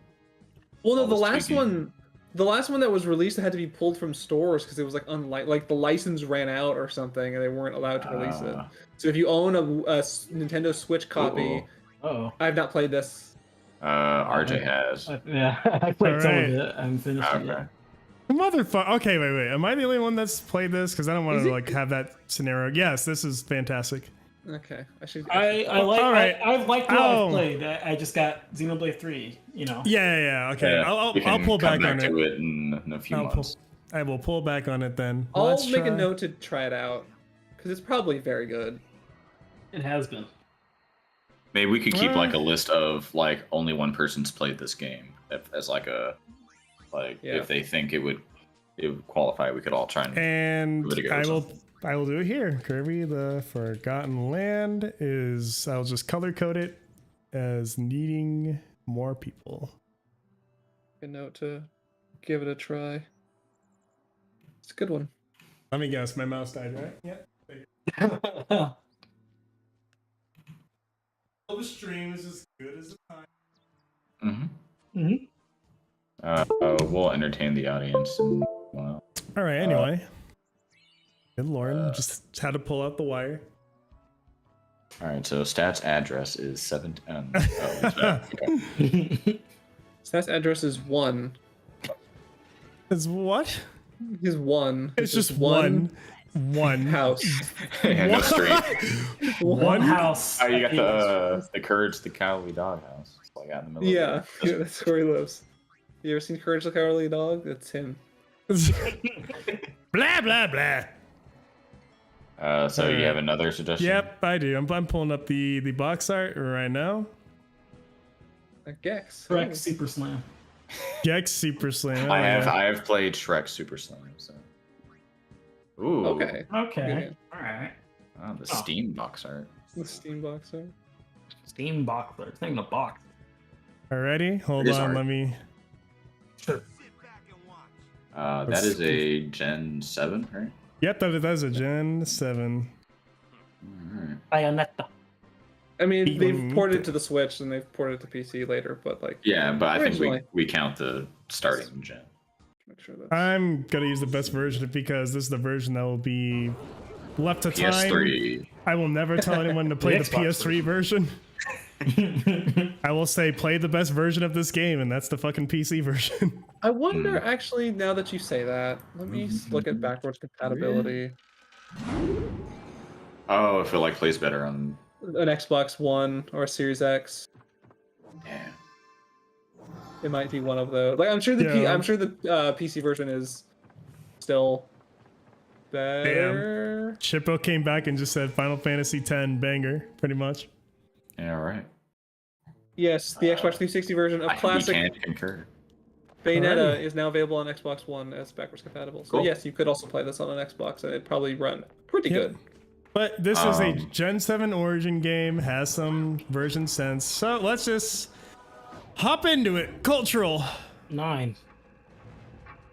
Well, no, All the this last tweaking. one that was released had to be pulled from stores because it was like the license ran out or something and they weren't allowed to release it. Ah. So if you own a Nintendo Switch copy, Oh, I have not played this. RJ has. yeah, I played some Alright. of it. I haven't finished it Okay. yet. Motherfucker. Okay, wait. Am I the only one that's played this? Because I don't want Is to it- like have that scenario. Yes, this is fantastic. Okay, I should. I like. All right. I've liked what Oh. I've played. I just got Xenoblade 3. You know. Yeah. Okay, Yeah, I'll we can pull come back on to it. it in a few I'll pull- months. I will pull back on it then. I'll Let's make a try- note to try it out because it's probably very good. It has been. Maybe we could keep Well- like a list of like only one person's played this game as like a Yeah. if they think it would qualify, we could all try and And Give it a go or I will do it here. Kirby, the Forgotten Land is. I'll just color code it as needing more people. A note to give it a try. It's a good one. Let me guess. My mouse died, right? Yeah. The stream is as good as the time. Mhm. We'll entertain the audience. And, well, All right. Anyway. Good Lord, just had to pull out the wire. all right. So stats address is 7. Okay. Stats address is 1. Is what? Is 1. It's just one house. Yeah, no street. One house. Oh, you got the Courage the Cowardly Dog house. It's like out in the middle. Yeah, Of yeah, that's where he lives. You ever seen Courage the Cowardly Dog? That's him. Blah blah blah. So you have another suggestion? Yep, I do. I'm pulling up the box art right now. A Gex. Correct. Super Slam. Gex Super Slam. I have played Shrek Super Slam. So. Ooh. Okay. Okay. Good. All right. Oh, the Oh. Steam box art. The Steam boxer. Steam boxer. It's not even a box. Alrighty, hold It is on. hard. Let me. Sure. That is a Gen 7, right? Yep, that's a Gen 7. Alright. Bayonetta. I mean, they've Even- ported it to the Switch and they've ported it to PC later, but like. Yeah, but I think originally- we count the starting gen. Make sure that's. I'm gonna use the best version because this is the version that will be left to time. PS3. I will never tell anyone to play the Xbox PS3 version. I will say play the best version of this game, and that's the fucking PC version. I wonder, actually, now that you say that, let me look at backwards compatibility. Oh, I feel like plays better on. An Xbox One or a Series X. Yeah. It might be one of those. Like I'm sure the Yeah. PC version is still better. Chippo came back and just said Final Fantasy X banger, pretty much. Yeah, right. Yes, the Xbox 360 version of I think classic we can concur. Bayonetta Alrighty. is now available on Xbox One as backwards compatible. So Cool. yes, you could also play this on an Xbox, and it'd probably run pretty Yep. good. But this is a Um, Gen 7 Origin game, has some version sense. So let's just hop into it. Cultural. 9.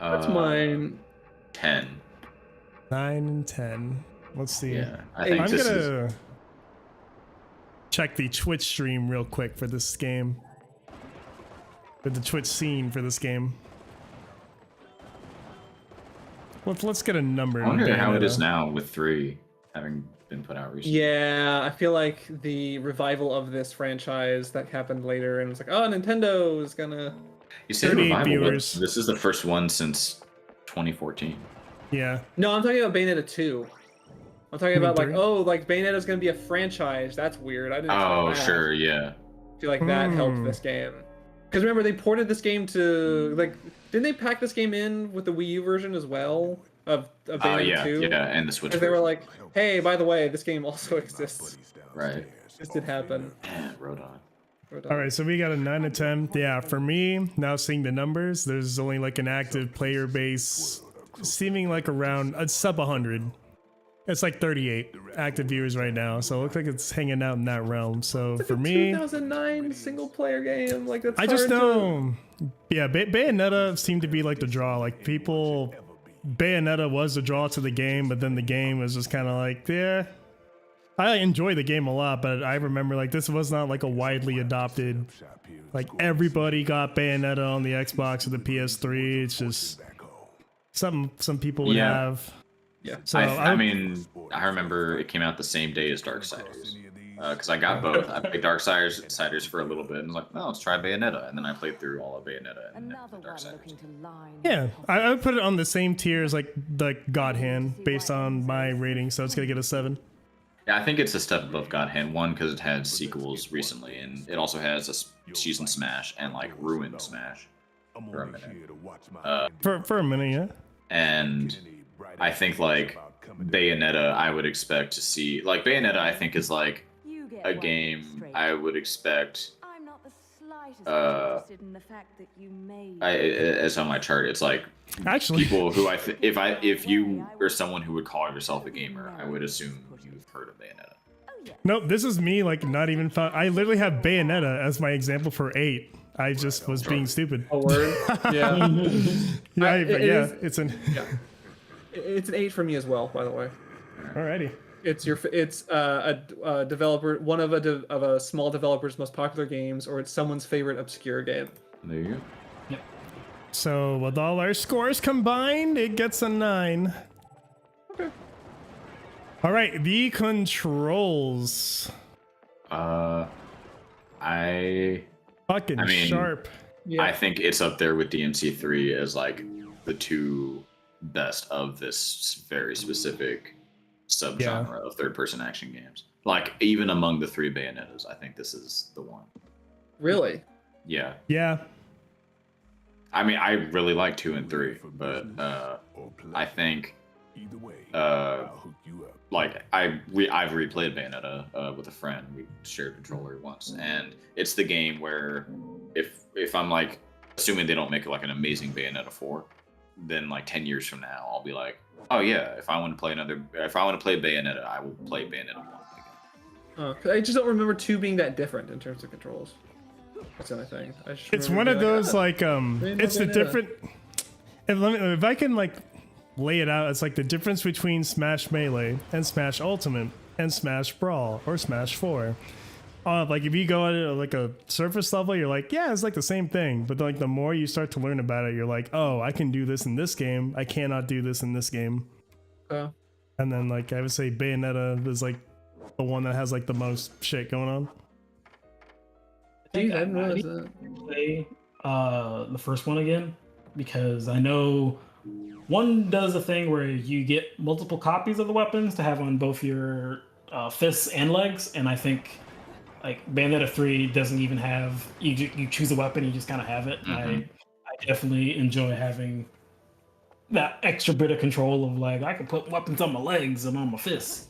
That's mine. 10. 9 and 10. Let's see. Yeah, I think I'm this is. gonna check the Twitch stream real quick for this game. With the Twitch scene for this game. Let's get a number. I wonder how it Bayonetta. is now with 3 having been put out recently. Yeah, I feel like the revival of this franchise that happened later, and it's like, oh, Nintendo is gonna. You say 38 revival, but viewers. this is the first one since 2014. Yeah. No, I'm talking about Bayonetta 2. I'm talking about like, three? oh, like Bayonetta's gonna be a franchise. That's weird. I didn't. Oh, expect that. sure, yeah. I feel like that helped this game. Because remember, they ported this game to like, didn't they pack this game in with the Wii U version as well of Bayonetta Yeah, 2? yeah, and the Switch. Because they were version. like, hey, by the way, this game also exists. Right. This did happen. Man, Rodon. All right, so we got a 9 to 10. Yeah, for me, now seeing the numbers, there's only like an active player base seeming like around a sub 100. It's like 38 active viewers right now, so it looks like it's hanging out in that realm. So It's for like a me, 2009 single player game. Like that's I just hard to- know, yeah, Bayonetta seemed to be like the draw. Like people, Bayonetta was the draw to the game, but then the game was just kind of like, yeah. I enjoy the game a lot, but I remember like this was not like a widely adopted. Like everybody got Bayonetta on the Xbox or the PS3. It's just something some people would Yeah. have. Yeah. So I mean, I remember it came out the same day as Darksiders. Because I got both. I played Darksiders for a little bit and was like, oh, let's try Bayonetta. And then I played through all of Bayonetta and then Another one Darksiders. looking to line. yeah, I would put it on the same tier as like God Hand based on my rating, so it's gonna get a 7. Yeah, I think it's a step above God Hand. One, because it had sequels recently, and it also has a season Smash and like Ruined Smash for a minute. For a minute, yeah. And I think like Bayonetta, I would expect to see like Bayonetta. I think is like You get a one game straight. I would expect. I'm not the slightest interested in the fact that you may. As on my chart, it's like Actually, people who if you are someone who would call yourself a gamer, I would assume you've heard of Bayonetta. Oh yeah. nope. This is me like not even. I literally have Bayonetta as my example for 8. I just was being stupid. A word. Yeah. Yeah, but it yeah, is- it's an. Yeah. It's an 8 for me as well, by the way. Alrighty. It's a developer, one of a small developer's most popular games, or it's someone's favorite obscure game. There you go. So with all our scores combined, it gets a 9. Okay. All right, the controls. Fucking I mean, sharp. Yeah. I think it's up there with DMC3 as like the 2 best of this very specific subgenre of third-person action games. Like even among the 3 Bayonettas, I think this is the one. Really? Yeah, Yeah. I mean, I really like 2 and 3, but I think like I've replayed Bayonetta with a friend. We shared a controller once, and it's the game where if I'm like assuming they don't make like an amazing Bayonetta 4, then like 10 years from now I'll be like, oh yeah, if I want to play Bayonetta, I will play Bayonetta 1 again. 'Cause I just don't remember 2 being that different in terms of controls. That's the only thing. I just It's remember one of being those like it's the Bayonetta. different if I can like lay it out, it's like the difference between Smash Melee and Smash Ultimate and Smash Brawl or Smash 4. Like if you go at like a surface level, you're like, yeah, it's like the same thing. But like the more you start to learn about it, you're like, oh, I can do this in this game. I cannot do this in this game. And then like I would say Bayonetta is like the one that has like the most shit going on. Geez, I I didn't realize need that. to play the first one again because I know one does a thing where you get multiple copies of the weapons to have on both your fists and legs, and I think like Bayonetta 3 doesn't even have you choose a weapon, you just kind of have it. Mhm. I definitely enjoy having that extra bit of control of like I can put weapons on my legs and on my fists.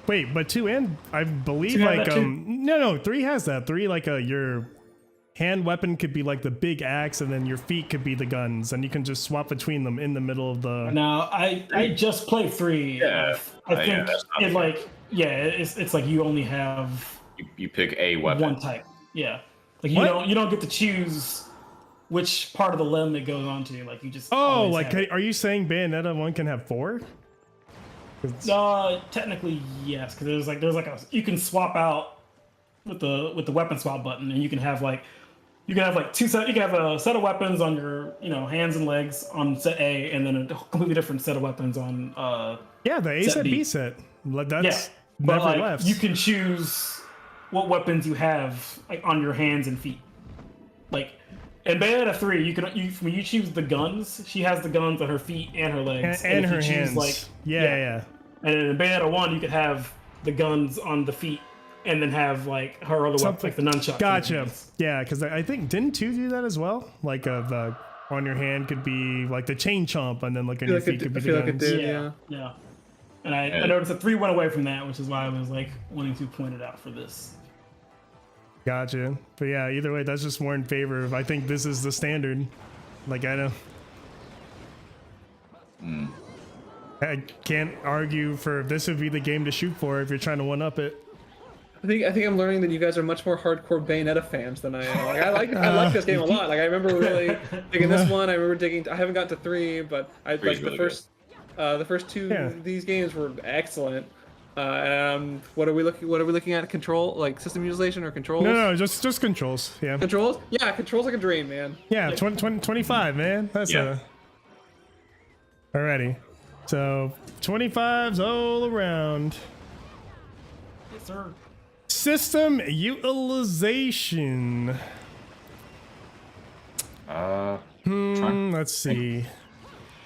Wait, but 2 and I believe 2 have like that too? no, 3 has that. 3 like your hand weapon could be like the big axe, and then your feet could be the guns, and you can just swap between them in the middle of the. Now I just played 3. Yeah. I Yeah, think that's not it fair. like it's like you only have You pick a weapon. one type. Yeah, like What? you don't get to choose which part of the limb it goes onto. Like you just Oh, always like have it. are you saying Bayonetta 1 can have 4? Technically yes, because there's like a you can swap out with the weapon swap button, and you can have like you can have like you can have a set of weapons on your hands and legs on set A, and then a completely different set of weapons on Yeah, the A Set set, B. B set. That's yeah. But never like left. you can choose what weapons you have like on your hands and feet. Like in Bayonetta 3, when you choose the guns, she has the guns on her feet and her legs, and if her you choose, hands. Like yeah. And in Bayonetta 1, you could have the guns on the feet and then have like her other weapon, like the nunchuck. Gotcha. Yeah, because I think didn't 2 do that as well? Like the on your hand could be like the chain chomp, and then like on your feet could be I feel the like it guns. did. Yeah. Yeah. Yeah. And I noticed that 3 went away from that, which is why I was like wanting to point it out for this. Gotcha. But yeah, either way, that's just more in favor of. I think this is the standard. Like I know. I can't argue for this would be the game to shoot for if you're trying to one up it. I think I'm learning that you guys are much more hardcore Bayonetta fans than I am. Like I like this game a lot. Like I remember really digging this one. I remember digging. I haven't got to 3, but I like really the first 2 Yeah. of these games were excellent. What are we looking at? Control, like system utilization or controls? No, just controls. Yeah. Controls? Yeah, controls like a dream, man. Yeah, 25, man. That's Yeah. Alrighty. So 25s all around. Yes, sir. System utilization. Let's see.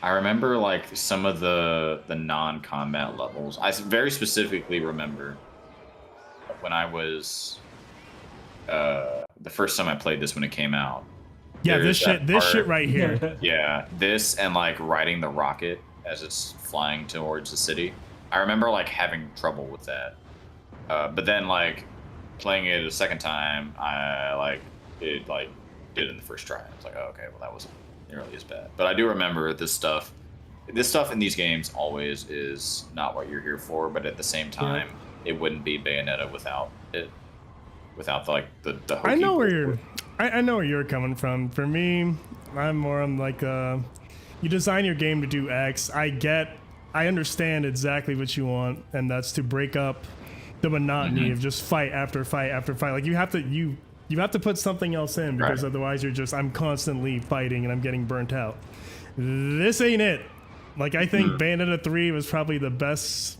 I remember like some of the non-combat levels. I very specifically remember when I was the first time I played this when it came out. Yeah, There's that this part- shit right here. Yeah, this and like riding the rocket as it's flying towards the city. I remember like having trouble with that. But then like playing it a second time, I like it like did it in the first try. I was like, oh, okay, well that wasn't nearly as bad. But I do remember this stuff in these games always is not what you're here for, but at the same time, it wouldn't be Bayonetta without it. Without like the hokey I know where bullshit. I know where you're coming from. For me, I'm more on like you design your game to do X. I understand exactly what you want, and that's to break up the monotony of just fight after fight after fight. Like you have to put something else in, because Right. otherwise I'm constantly fighting and I'm getting burnt out. This ain't it. Like I think Bayonetta 3 was probably the best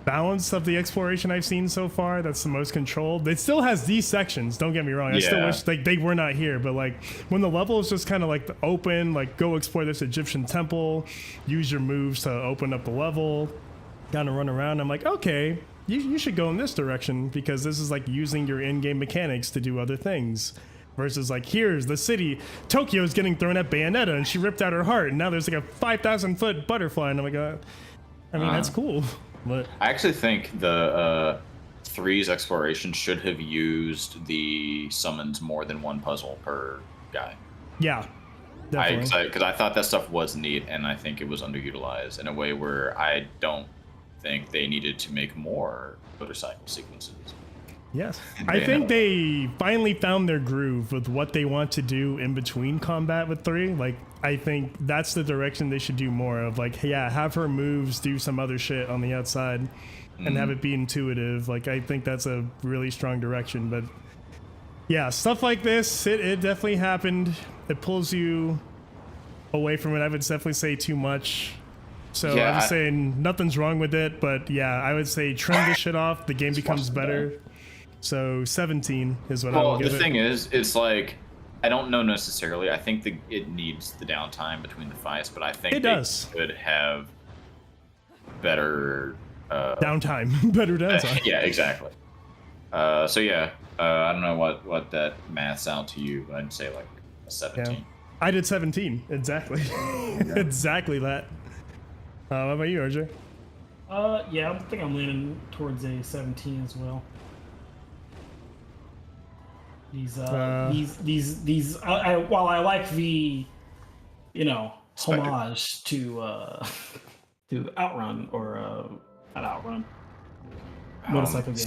balance of the exploration I've seen so far. That's the most controlled. It still has these sections, don't get me wrong. I still Yeah. wish they were not here, but like when the level is just kind of like open, like go explore this Egyptian temple, use your moves to open up the level, kind of run around. I'm like, okay, you should go in this direction, because this is like using your in-game mechanics to do other things. Versus like, here's the city, Tokyo's getting thrown at Bayonetta and she ripped out her heart, and now there's like a 5,000 foot butterfly, and I'm like, I mean, that's cool. But I actually think the 3's exploration should have used the summons more than one puzzle per guy. yeah, definitely. Because I thought that stuff was neat, and I think it was underutilized in a way where I don't think they needed to make more motorcycle sequences. Yes. I think they finally found their groove with what they want to do in between combat with 3. Like, I think that's the direction they should do more of. Like, yeah, have her moves do some other shit on the outside and have it be intuitive. Like, I think that's a really strong direction. But yeah, stuff like this, it definitely happened. It pulls you away from it. I would definitely say too much. So Yeah, I would say nothing's wrong with it. But yeah, I would say trim this shit off. The game becomes better. So 17 is what I Well, would give the it. thing is, it's like, I don't know necessarily. I think it needs the downtime between the fights, but I think It does. could have better Downtime. Better downtime. yeah, exactly. So yeah, I don't know what that maths out to you, but I'd say like a 17. Yeah. I did 17. Exactly. Exactly that. What about you, RJ? Yeah, I think I'm leaning towards a 17 as well. While I like the, Spectre. homage to to Outrun or not Outrun, motorcycle game,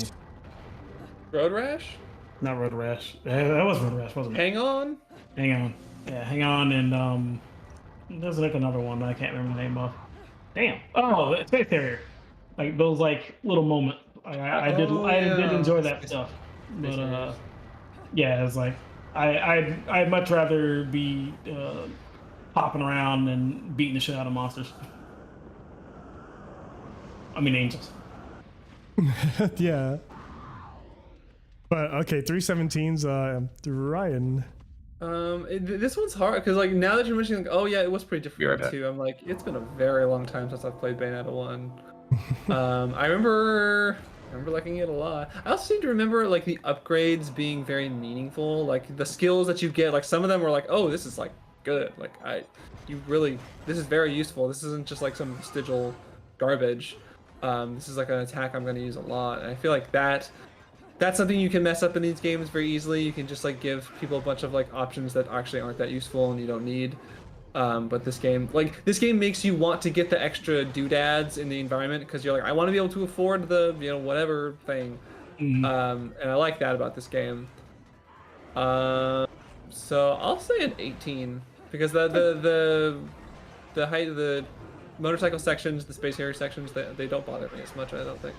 Road Rash? not Road Rash. That was Road Rash, wasn't it? Hang on. Hang on, yeah, hang on, and there's like another one that I can't remember the name of. Damn. Oh, Space Harrier. Like those like little moments. I did yeah. enjoy that stuff, but yeah, it's like I'd much rather be popping around and beating the shit out of monsters. I mean angels. Yeah. But okay, 317's Ryan. This one's hard because like now that you're mentioning, like, oh yeah, it was pretty Be right different back. too. I'm like, it's been a very long time since I've played Bayonetta 1. I remember liking it a lot. I also seem to remember like the upgrades being very meaningful. Like the skills that you get, like some of them were like, oh, this is like good. Like this is very useful. This isn't just like some vestigial garbage. This is like an attack I'm going to use a lot. And I feel like that's something you can mess up in these games very easily. You can just like give people a bunch of like options that actually aren't that useful and you don't need. But this game makes you want to get the extra doodads in the environment because you're like, I want to be able to afford the whatever thing. Mhm. And I like that about this game. So I'll say an 18 because the height of the motorcycle sections, the space harrier sections, they don't bother me as much. I don't think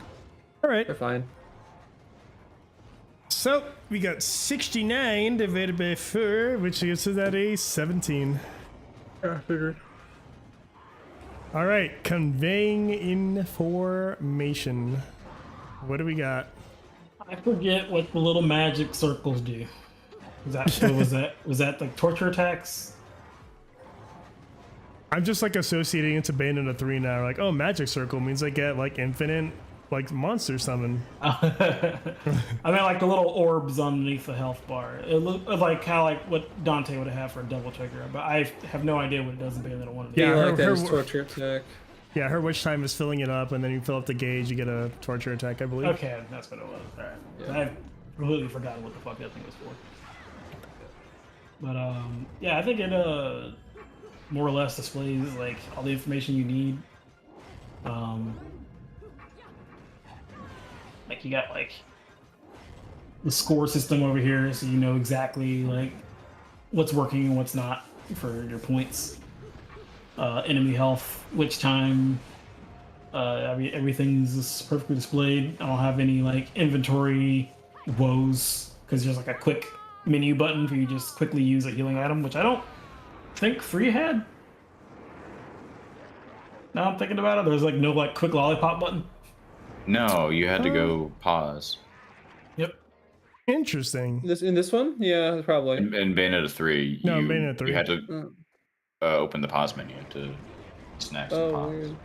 All right. they're fine. So we got 69 divided by 4, which gives us that a 17. I figured. All right, conveying information. What do we got? I forget what the little magic circles do. Was that like torture attacks? I'm just like associating it to Bayonetta 3 now. Like, oh, magic circle means I get like infinite like monster summon. I mean, like the little orbs underneath the health bar. It looked like how like what Dante would have for a double trigger, but I have no idea what it does in Bayonetta 1. Yeah, like that her- is torture attack. Yeah, her wish time is filling it up, and then you fill up the gauge, you get a torture attack, I believe. Okay, that's what it was. All right. Yeah. I've completely forgotten what the fuck that thing was for. But yeah, I think it more or less displays like all the information you need. Like you got like the score system over here, so you know exactly like what's working and what's not for your points. Enemy health, which time. I mean, everything's perfectly displayed. I don't have any like inventory woes because there's like a quick menu button for you to just quickly use a healing item, which I don't think 3 had. Now I'm thinking about it, there's like no like quick lollipop button. No, you had to go pause. Yep. Interesting. In this one, yeah, probably. In Bayonetta 3, No, you, Bayonetta 3. you had to Mm. open the pause menu to snack some Oh, pause. weird.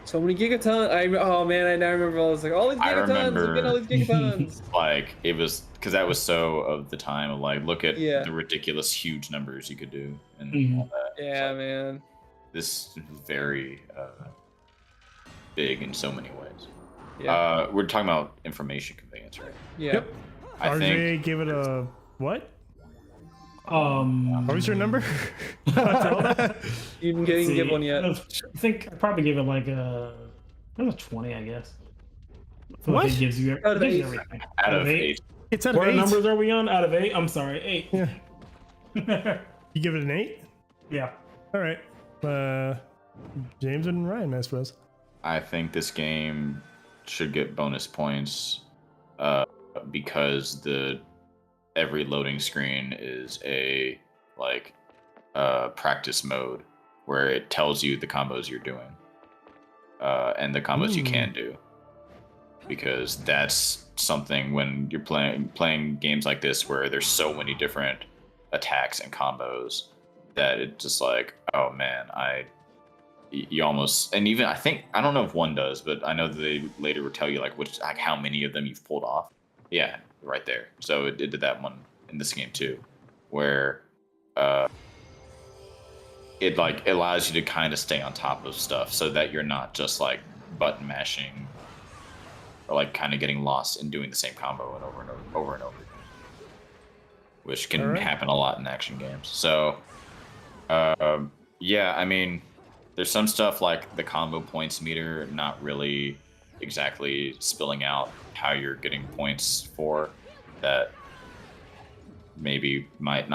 So many gigatons. Oh man, I now remember all this. Like all these I gigatons. I've been remember- all these gigatons. Like it was because that was so of the time of like look at Yeah. the ridiculous huge numbers you could do and Mhm. all that. It's Yeah, like, man. this is very big in so many ways. Yeah. We're talking about information conveyance, right? Yeah. Yep. I RJ, think give it a what? What was your number? You can give one yet. I think I probably give it like a 20, I guess. I feel like What? It gives you, Out of it gives you 8. everything. out of 8, It's out of What 8. numbers are we on? Out of 8? I'm sorry, 8. Yeah. You give it an 8? Yeah. All right. James and Ryan, I suppose. I think this game should get bonus points because every loading screen is a practice mode where it tells you the combos you're doing and the combos you can do, because that's something when you're playing games like this where there's so many different attacks and combos that it's just like, oh man, you almost, and even I don't know if 1 does, but I know that they later will tell you like how many of them you've pulled off. Yeah, right there. So it did that one in this game too, where it allows you to kind of stay on top of stuff so that you're not just like button mashing or like kind of getting lost in doing the same combo and over and over again, which can Alright. happen a lot in action games. So, yeah, I mean, there's some stuff like the combo points meter not really exactly spilling out how you're getting points for that maybe might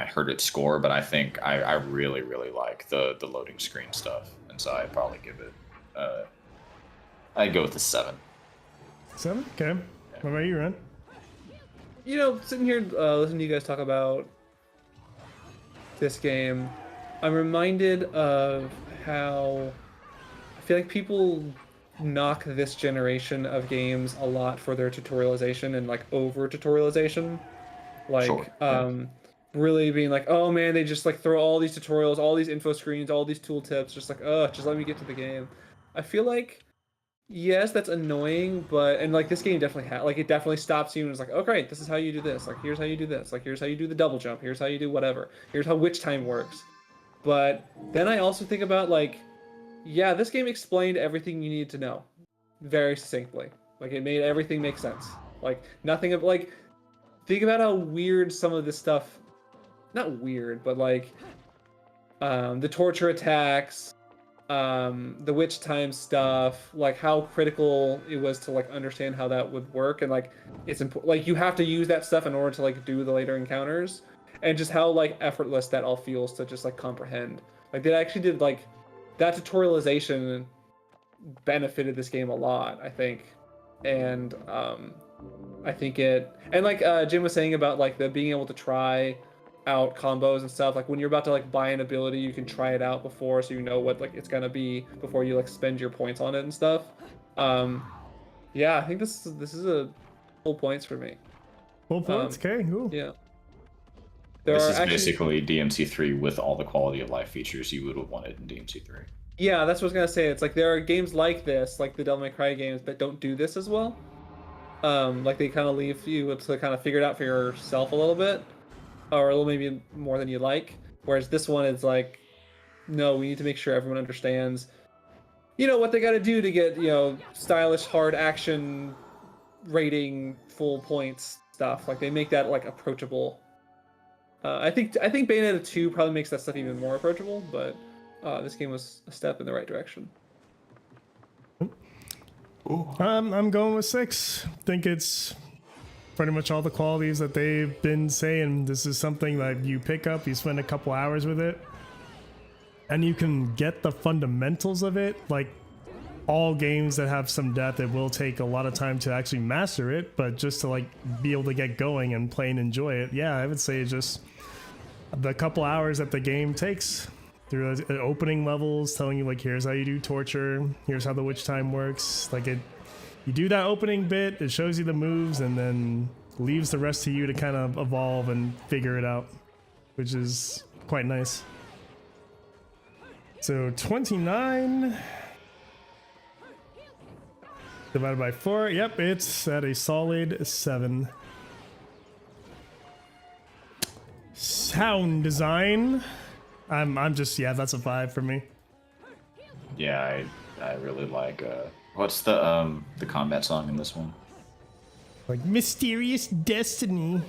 hurt its score, but I think I really like the loading screen stuff, and so I'd probably give it I'd go with a 7. 7? Okay. What about you, Ren? You know, sitting here listening to you guys talk about this game, I'm reminded of how I feel like people knock this generation of games a lot for their tutorialization and like over tutorialization. Like, Sure, yeah. really being like, oh man, they just like throw all these tutorials, all these info screens, all these tooltips, just like, just let me get to the game. I feel like, yes, that's annoying, but and like this game definitely like it definitely stops you and it's like, oh great, this is how you do this. Like here's how you do this. Like here's how you do the double jump. Here's how you do whatever. Here's how witch time works. But then I also think about like, yeah, this game explained everything you needed to know, very succinctly. Like it made everything make sense. Like nothing of like, think about how weird some of this stuff. Not weird, but like, the torture attacks, the witch time stuff, like how critical it was to like understand how that would work, and like it's important. Like you have to use that stuff in order to like do the later encounters, and just how like effortless that all feels to just like comprehend. Like they actually did like that tutorialization benefited this game a lot, I think, and I think it and like Jim was saying about like the being able to try out combos and stuff, like when you're about to like buy an ability you can try it out before so you know what like it's gonna be before you like spend your points on it and stuff. Yeah, I think this is a full points for me. Full points? Okay, cool. Yeah, This is basically DMC3 with all the quality of life features you would have wanted in DMC3. Yeah, that's what I was gonna say. It's like there are games like this, like the Devil May Cry games, that don't do this as well. Like they kind of leave you to kind of figure it out for yourself a little bit, or a little maybe more than you like. Whereas this one is like, no, we need to make sure everyone understands, you know, what they got to do to get, you know, stylish, hard action, rating, full points stuff. Like they make that like approachable. I think Bayonetta 2 probably makes that stuff even more approachable, but this game was a step in the right direction. I'm going with 6. Think it's pretty much all the qualities that they've been saying. This is something that you pick up, you spend a couple hours with it, and you can get the fundamentals of it. Like all games that have some depth, it will take a lot of time to actually master it, but just to like be able to get going and play and enjoy it, yeah, I would say just the couple hours that the game takes through the opening levels, telling you like here's how you do torture, here's how the witch time works. Like it, you do that opening bit, it shows you the moves, and then leaves the rest to you to kind of evolve and figure it out, which is quite nice. So 29 divided by 4, yep, it's at a solid 7. Sound design, I'm just, yeah, that's a 5 for me. Yeah, I really like what's the combat song in this one? Like Mysterious Destiny.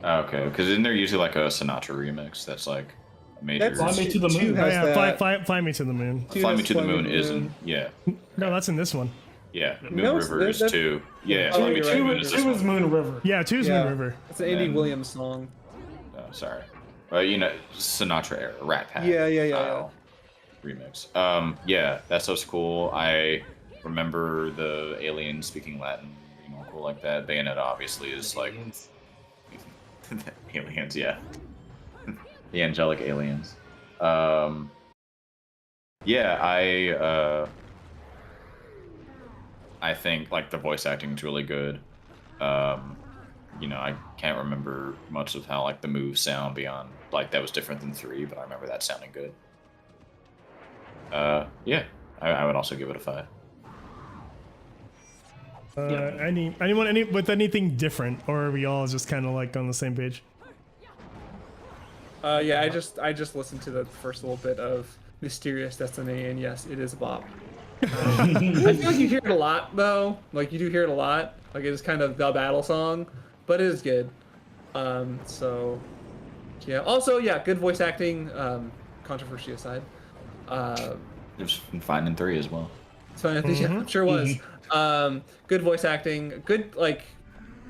Oh, okay, because isn't there usually like a Sinatra remix that's like a major? Fly Me to the Two Moon. has Oh, yeah, that. fly me to the moon. Two Fly has Me to the Moon isn't. Yeah, No, that's in this one. yeah. Moon No, River is that- 2. Yeah, Oh, Fly Me you're to the right. Moon is this Two is one. Moon River. Yeah, two's Yeah. Moon River. It's an Andy Then- Williams song. Oh, sorry. You know, Sinatra era, Rat Pack. Yeah. style remix. Yeah, that stuff's cool. I remember the aliens speaking Latin, you know, cool like that. Bayonetta obviously is like aliens, yeah. The angelic aliens. Yeah, I think like the voice acting is really good. You know, I can't remember much of how like the moves sound beyond like that was different than 3, but I remember that sounding good. Yeah, I would also give it a 5. Anyone with anything different, or are we all just kind of like on the same page? Yeah, I just listened to the first little bit of Mysterious Destiny, and yes, it is a bop. I feel like you hear it a lot though. Like you do hear it a lot. Like it is kind of the battle song, but it is good. So yeah. Also, yeah, good voice acting. Controversy aside. There's fine in 3 as well. So I think yeah, it sure was. Good voice acting. Good like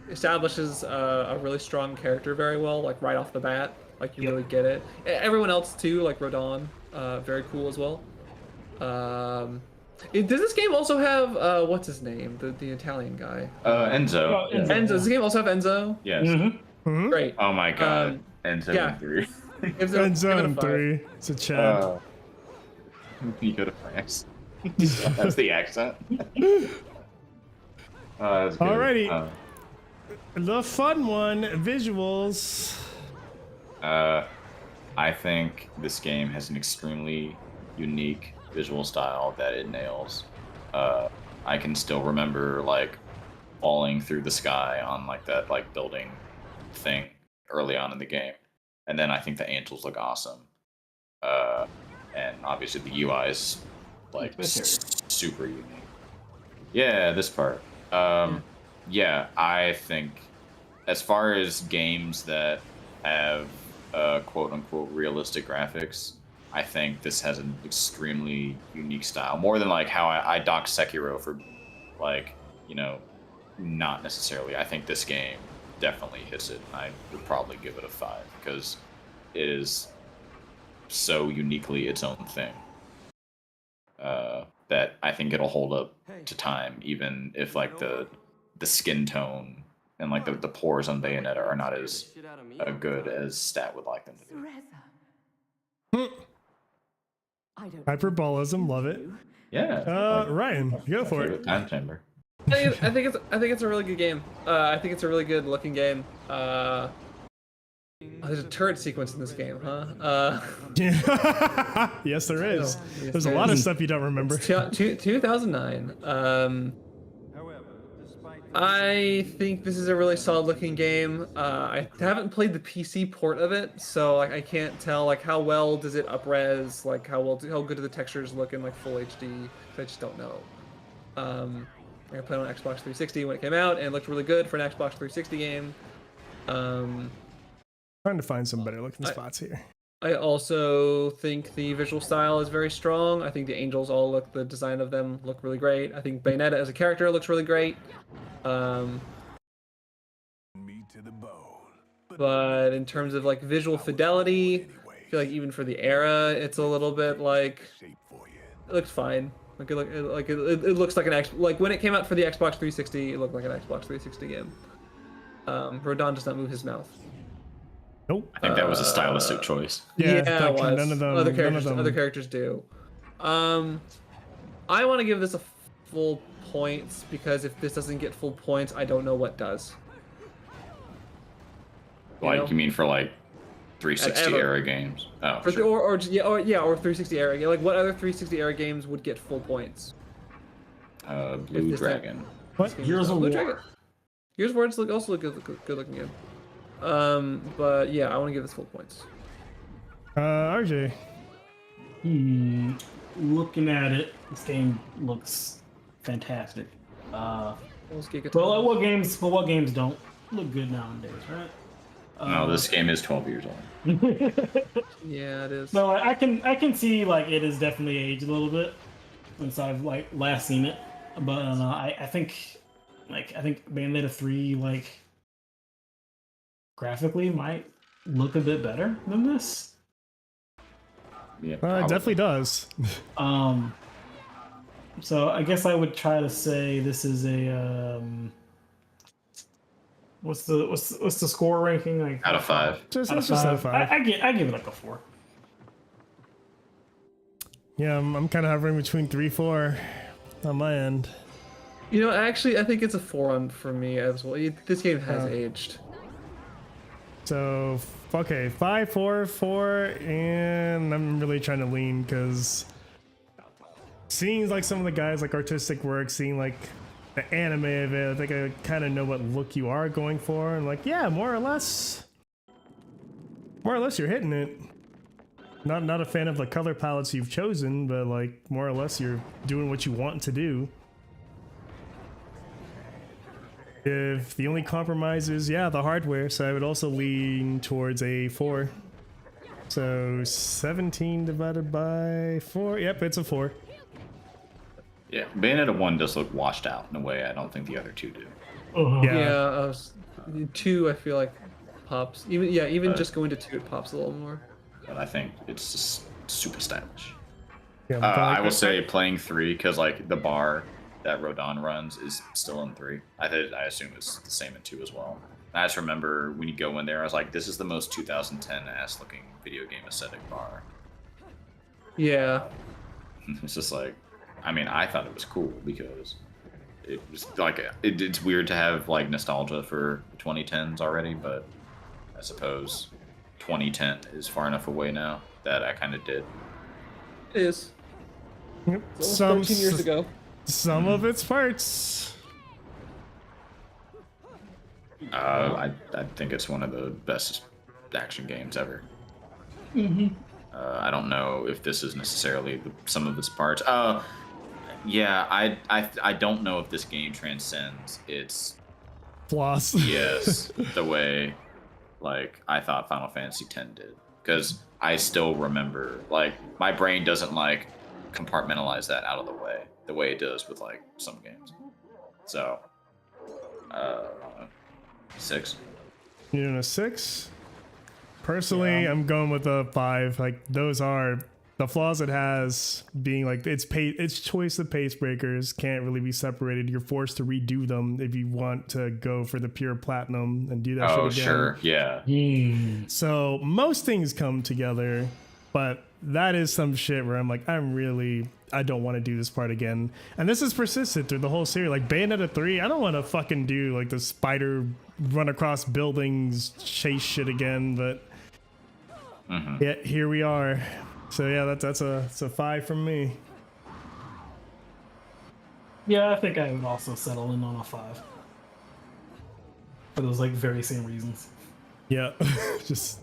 establishes a really strong character very well. Like right off the bat. Like you really get it. Everyone else too. Like Rodon. Very cool as well. Does this game also have what's his name? The Italian guy. Enzo. Enzo. Enzo. Does the game also have Enzo? Yes. Great. Oh my god. Enzo yeah. in 3. End zone 3. It's a Chad. You go to France. That's the accent. That's good. Alrighty. The fun one, visuals. I think this game has an extremely unique visual style that it nails. I can still remember like falling through the sky on like that like building thing early on in the game, and then I think the angels look awesome. And obviously the UI is like super unique. Yeah, this part. Yeah, I think as far as games that have quote unquote realistic graphics, I think this has an extremely unique style. More than like how I dock Sekiro for like, you know, not necessarily. I think this game definitely hits it. I would probably give it a 5 because it is so uniquely its own thing. That I think it'll hold up to time, even if like the skin tone and like the pores on Bayonetta are not as good as Stat would like them to be. Hyperbolism, love it. Yeah. Ryan, go for it. Time chamber. I think it's a really good game. I think it's a really good looking game. There's a turret sequence in this game, huh? Yes, there is. There's a lot of stuff you don't remember. 2009. I think this is a really solid looking game. I haven't played the PC port of it, so like I can't tell like how well does it up-res, like how good do the textures look in like full HD. I just don't know. I played on Xbox 360 when it came out, and it looked really good for an Xbox 360 game. Trying to find some better looking spots here. I also think the visual style is very strong. I think the angels the design of them look really great. I think Bayonetta as a character looks really great. But in terms of like visual fidelity, I feel like even for the era, it's a little bit like it looks fine. Like it looks like like when it came out for the Xbox 360, it looked like an Xbox 360 game. Rodon does not move his mouth. Nope. I think that was a stylistic choice. Yeah, it like, was. none of them. Other None characters do. I want to give this a full points because if this doesn't get full points, I don't know what does. Like you mean for like 360 era games? Oh, for sure. or 360 era. Like what other 360 era games would get full points? Blue Dragon. What? Gears of War. Dragon. Gears of War also look good looking game. But yeah, I want to give this full points. RJ. Looking at it, this game looks fantastic. But Giga what games don't look good nowadays, right? No, this game is 12 years old. Yeah, it is. No, I can see like it is definitely aged a little bit since I've like last seen it, but I think Bayonetta 3 like graphically might look a bit better than this. Yeah, It probably. definitely does. So I guess I would try to say this is a what's the score ranking like Out of 5. Just out of just a 5? 5. I give it like a 4. Yeah, I'm kind of hovering between 3-4 on my end. You know, actually, I think it's a 4 for me as well. This game has aged. So okay, 5, 4, 4, and I'm really trying to lean because seeing like some of the guys like artistic work, seeing like the anime of it, I think I kind of know what look you are going for, and like yeah, more or less you're hitting it. Not a fan of the color palettes you've chosen, but like more or less you're doing what you want to do. If the only compromise is, yeah, the hardware, so I would also lean towards a 4. So 17 divided by 4. Yep, it's a 4. Yeah, Bayonetta 1 does look washed out in a way I don't think the other two do. Yeah, 2 I feel like pops. Even just going to 2 it pops a little more. But I think it's just super stylish. Yeah, I will say playing 3, because like the bar that Rodon runs is still in 3. I assume it's the same in 2 as well. And I just remember when you go in there, I was like, this is the most 2010 ass looking video game aesthetic bar. Yeah. It's just like, I mean, I thought it was cool because it was like, it's weird to have like nostalgia for the 2010s already, but I suppose 2010 is far enough away now that I kind of did. It is. Yep. It's almost 13 years ago. Some of its parts. I think it's one of the best action games ever. I don't know if this is necessarily some of its parts. Yeah, I don't know if this game transcends its Flaws. yes, the way like I thought Final Fantasy X did, because I still remember, like, my brain doesn't like compartmentalize that out of the way it does with like some games. So 6. You're doing a 6? Personally, yeah. I'm going with a 5. Like, those are the flaws it has, being like its choice of pace breakers can't really be separated. You're forced to redo them if you want to go for the pure platinum and do that shit again. Sure, yeah. So most things come together, but that is some shit where I'm like, I don't want to do this part again. And this is persistent through the whole series. Like Bayonetta 3, I don't want to fucking do like the spider run across buildings chase shit again, but yeah, here we are. So yeah, that's a 5 from me. Yeah, I think I would also settle in on a 5. For those like very same reasons. Yeah, just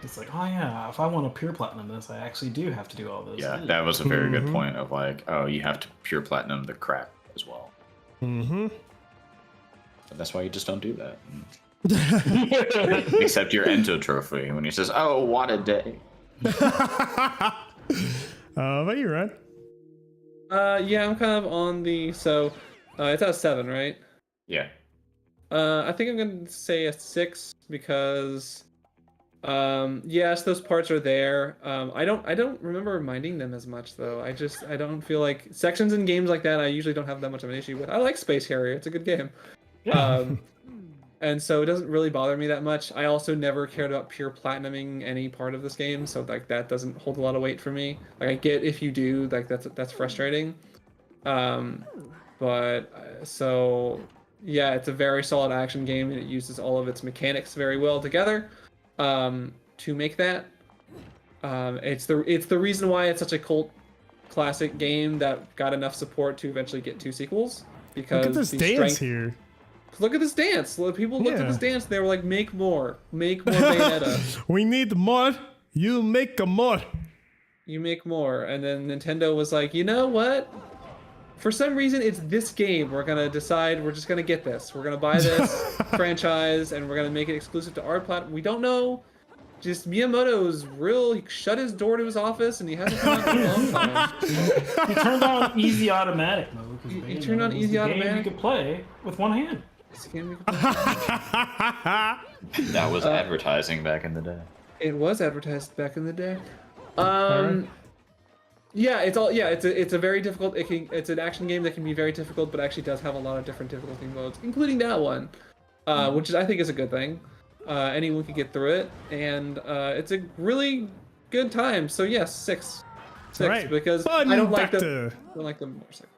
it's like, oh yeah, if I want to pure platinum this, I actually do have to do all this. Yeah, that was a very good point of like, oh, you have to pure platinum the crap as well. But that's why you just don't do that. Except your Ento trophy when he says, "Oh, what a day." But you're right. Yeah, I'm kind of on the it's at a 7, right? Yeah. I think I'm gonna say a 6 because, yes, those parts are there. I don't remember minding them as much though. I don't feel like sections in games like that I usually don't have that much of an issue with. I like Space Harrier; it's a good game. Yeah. And so it doesn't really bother me that much. I also never cared about pure platinuming any part of this game, so like that doesn't hold a lot of weight for me. Like I get if you do, like that's frustrating. So yeah, it's a very solid action game and it uses all of its mechanics very well together to make that. It's the reason why it's such a cult classic game that got enough support to eventually get 2 sequels. Because look at this dance here. Look at this dance. People looked at this dance. They were like, make more Bayonetta. We need more. You make more. You make more. And then Nintendo was like, you know what? For some reason, it's this game. We're going to decide we're just going to get this. We're going to buy this franchise and we're going to make it exclusive to our platform. We don't know. Just Miyamoto's real. He shut his door to his office and he hasn't come out in a long time. He turned on easy automatic mode. He turned on easy automatic. You could play with one hand. That was advertising back in the day. It was advertised back in the day. Yeah, it's a very difficult. It's an action game that can be very difficult, but actually does have a lot of different difficulty modes, including that one, which I think is a good thing. Anyone can get through it, and it's a really good time. So yes, 6, right. Because I don't like the motorcycle.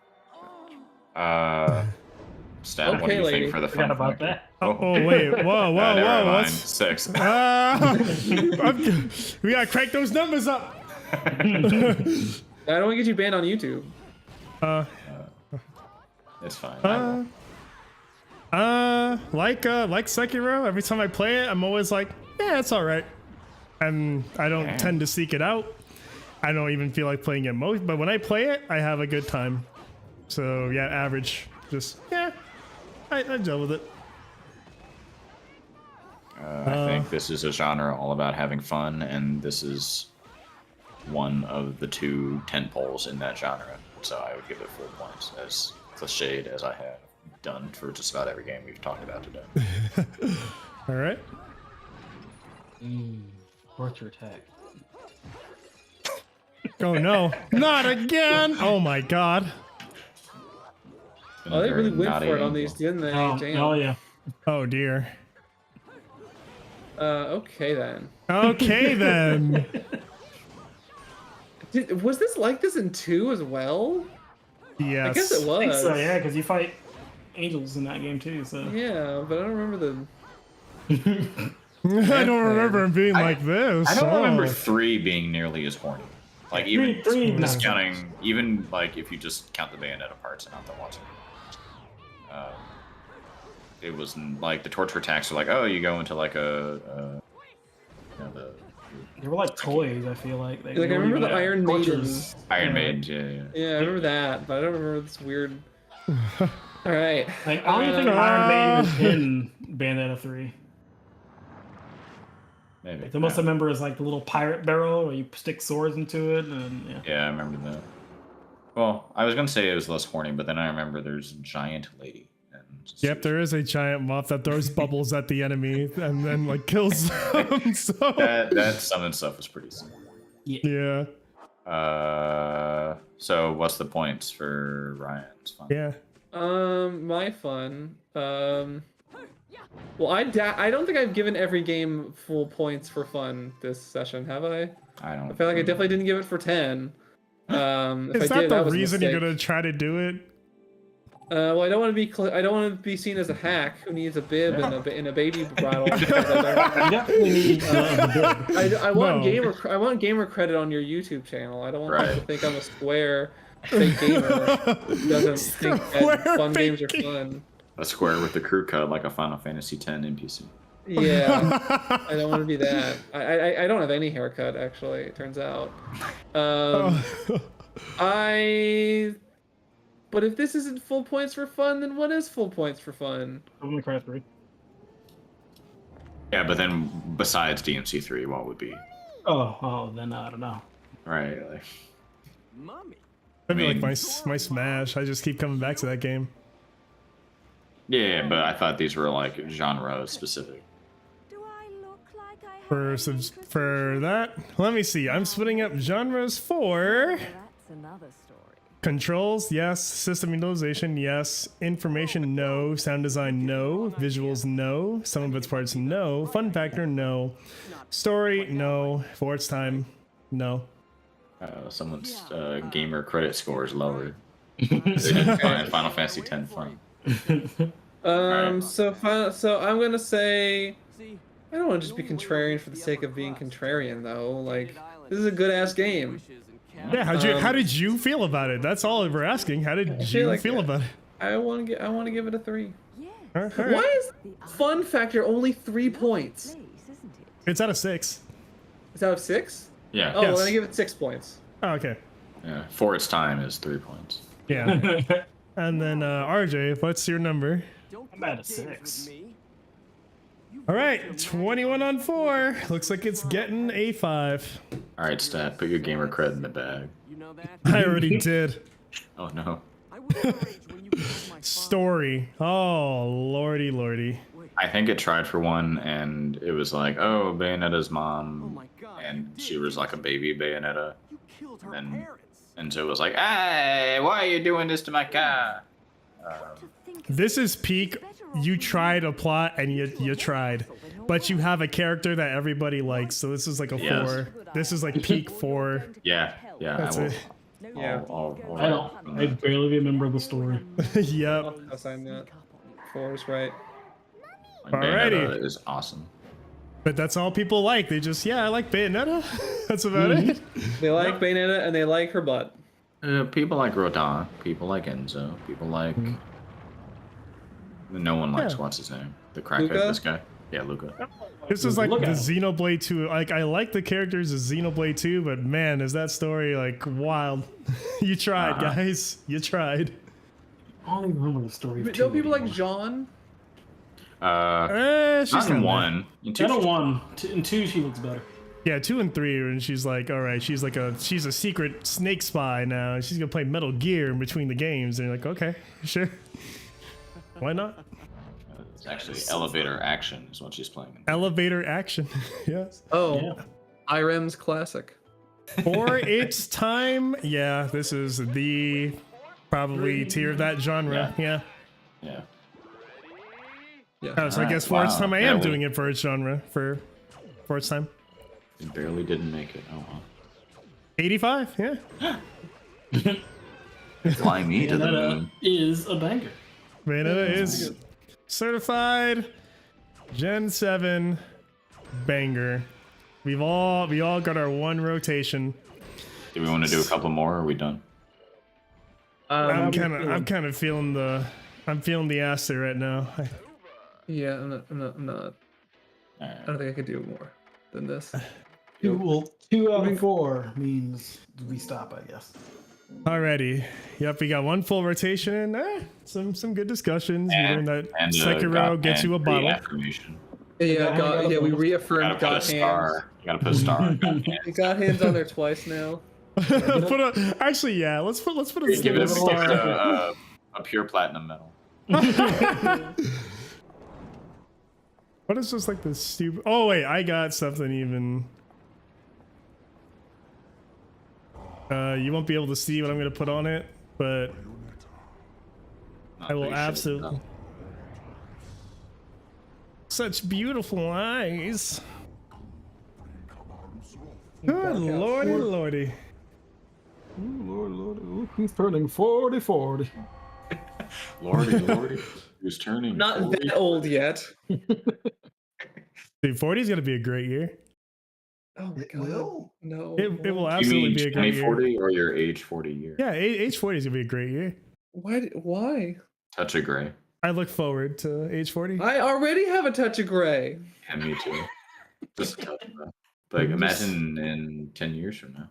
Stan, okay, what do you lady. think for the fun about factor? that. Oh wait, whoa, Never mind. what's 6. we gotta crank those numbers up. I don't want to get you banned on YouTube. It's fine. Like Sekiro, every time I play it, I'm always like, yeah, it's all right, and I don't tend to seek it out. I don't even feel like playing it most, but when I play it, I have a good time. So yeah, average. Just yeah, I deal with it. I think this is a genre all about having fun, and this is one of the 2 tentpoles in that genre. So I would give it 4 points, as cliched as I have done for just about every game we've talked about today. All right. Torture attack. Oh no, not again! Oh my god. Been Oh, a they very really went naughty for it on angle. these, didn't they? Oh, Damn. oh yeah. Oh dear. Okay then. Okay then. Was this like this in 2 as well? Yes. I guess it I think was. so, yeah, because you fight angels in that game too. So Yeah, but I don't remember the. I don't remember him being like this. I don't remember Oh. 3 being nearly as horny. Like even three, no. discounting, even like if you just count the Bayonetta parts and not the watching. It was like the torture attacks are like, oh, you go into like a you know, the they were like toys. I feel like. They Like I weren't remember even the Iron Maiden. tortures. Iron Maiden, yeah. Yeah, I remember that, but I don't remember this weird. All right. Like, I don't even think Iron Maiden is in Bayonetta 3. Maybe. Like, the most I remember is like the little pirate barrel where you stick swords into it, and yeah. Yeah, I remember that. Well, I was gonna say it was less horny, but then I remember there's a giant lady. And Yep, there is a giant moth that throws bubbles at the enemy and then like kills them. So that summon stuff was pretty simple. yeah, So what's the points for Ryan's fun? yeah. My fun. Well, I don't think I've given every game full points for fun this session, have I? I don't. I feel like I definitely didn't give it for 10. If Is I that did, the was a reason you're mistake. gonna try to do it? Well, I don't want to be. I don't want to be seen as a hack who needs a bib and a baby bottle. Because I You definitely need the bid. I want No. I want gamer credit on your YouTube channel. I don't want people to Right. think I'm a square fake gamer who doesn't think that Square fun games are fake fun. A square with the crew cut like a Final Fantasy X NPC. Yeah, I don't want to be that. I don't have any haircut actually. It turns out. But if this isn't full points for fun, then what is full points for fun? I'm gonna cry 3. Yeah, but then besides DMC3, what would be? Oh, then I don't know. Right, like I mean, like mean- my Smash. I just keep coming back to that game. yeah, but I thought these were like genre specific. Do I look like I have For any subs interest for in that, let me see. I'm splitting up genres for Well, that's another story. controls, yes. System utilization, yes. Information, no. Sound design, no. Visuals, no. Some of its parts, no. Fun factor, no. Story, no. For its time, no. Someone's gamer credit score is lower. They didn't find Final Fantasy X fun. So I'm gonna say I don't want to just be contrarian for the sake of being contrarian though. Like this is a good ass game. Yeah, how did you feel about it? That's all we're asking. How did feel you like feel about it? I want to give it a 3. Yes. All right. Why is fun factor only 3 points? Place, isn't it? It's out of 6. Is that of 6? Yeah. Oh, Yes. well, then I give it 6 points. Oh, okay. Yeah. For its time is 3 points. Yeah. And then RJ, what's your number? I'm at a 6. All right, 21 on 4. Looks like it's getting a 5. All right, Stat, put your gamer cred in the bag. I already did. Oh no. Story. Oh, lordy, lordy. I think it tried for one, and it was like, oh, Bayonetta's mom, and she was like a baby Bayonetta, and so it was like, hey, why are you doing this to my car? This is peak. You tried a plot and you tried, but you have a character that everybody likes. So this is like a Yes. 4. This is like peak 4. Yeah, That's I will. it. Yeah. I barely remember the story. Yep. I'll sign that. 4 is right. Bayonetta is awesome. But that's all people like. They just, yeah, I like Bayonetta. That's about it. They like Bayonetta and they like her butt. People like Rodin. People like Enzo. People like. No one likes what's his name, the crackhead. Luca? This guy. Yeah, Luca. This is like Look the at him. Xenoblade 2. Like, I like the characters of Xenoblade 2, but man, is that story like wild. You tried, guys. You tried. I don't even remember the story. Of Don't people like anymore. Jean? She's Not in kinda- 1. In 2, I don't one. In 2, she looks better. Yeah, 2 and 3, and she's like, all right, she's a secret snake spy now. And she's gonna play Metal Gear in between the games. And you're like, okay, sure. Why not? It's actually elevator action is what she's playing. Elevator action. Yes. Oh, Yeah. Irem's classic. For its time, yeah, this is the probably tier of that genre. Yeah. Yeah. So I guess for its time, I am doing it for its genre. For its time. It barely didn't make it. Oh well. 85, yeah. Fly me to the Bayonetta moon. is a banger. Bayonetta is certified Gen 7 banger. We all got our one rotation. Do we want to do a couple more? Or are we done? I'm kind of feeling the Aster right now. Yeah, I'm not. I don't think I could do more than this. Well, 2 out of 4 means we stop, I guess. Alrighty. Yep, we got one full rotation and some good discussions. We learned that Sekiro gets you a bottle. Affirmation. Yeah, we reaffirmed Gotta put a got hands. star. You gotta put a star. on God hands. You got hands on there twice now. Actually, yeah. Let's put a Give it a star. a pure platinum medal. What is just like this stupid? Oh wait, I got something even. You won't be able to see what I'm gonna put on it, but Not I will big shit, absolutely. no. Such beautiful eyes. Good lordy, lordy. Lord, he's turning 40. Lordy, who's turning? Not 40? that old yet. Dude, 40 is gonna be a great year. Oh my It god. will? No. It will You absolutely mean be a great year. 2040 or your age 40 year? Yeah, age 40 is gonna be a great year. Why? Touch of gray. I look forward to age 40. I already have a touch of gray. Yeah, me too. Just a touch of that. Like imagine in 10 years from now.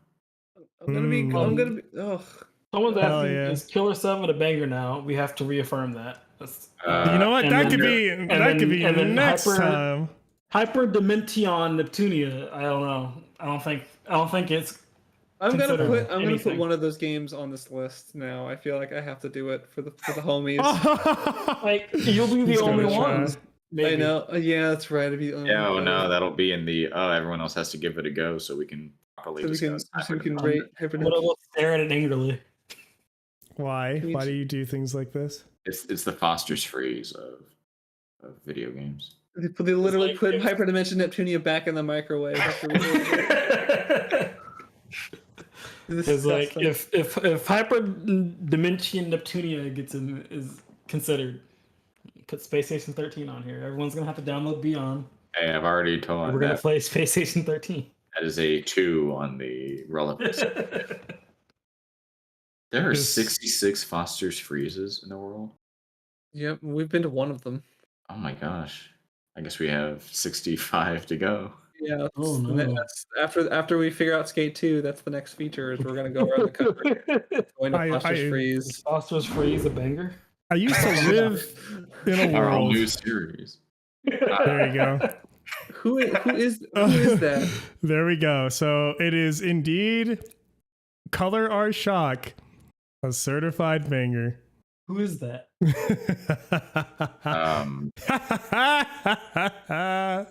I'm gonna be. Ugh. Someone's Hell asking, yeah. is Killer 7 a banger now? We have to reaffirm that. You know what? and That then- could be and next then time. Hyper Dimension Neptunia. I don't know. I don't think it's. I'm gonna Consider put anything. one of those games on this list now. I feel like I have to do it for the homies. Like you'll be the He's only gonna try. ones. Maybe. I know. Yeah, that's right. It'd be, Yeah, oh no, that'll be in the everyone else has to give it a go so we can properly So we can discuss. rate Hyper. But I will stare at it angrily. Why? Why do you do things like this? It's the Foster's freeze of video games. They literally like- put Hyperdimension Neptunia back in the microwave. After we It's like if Hyper Dimension Neptunia is considered, put Space Station 13 on here. Everyone's gonna have to download Beyond. Hey, I've already told We're gonna that play Space Station 13. that is a 2 on the relevance. There are Just- 66 Foster's freezes in the world. Yep, we've been to one of them. Oh my gosh. I guess we have 65 to go. Yeah. Oh, that's- no. that's after we figure out Skate 2, that's the next feature. Is we're gonna go around the country going to Foster's Freeze. Foster's Freeze a banger. I used to live in a Our whole world. new series. There you go. Who is that? There we go. So it is indeed Color Our Shock, a certified banger. Who is that?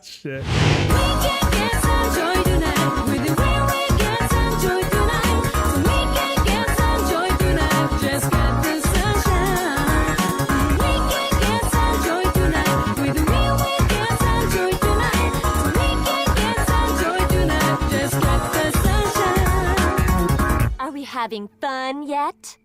Shit. Are we having fun yet?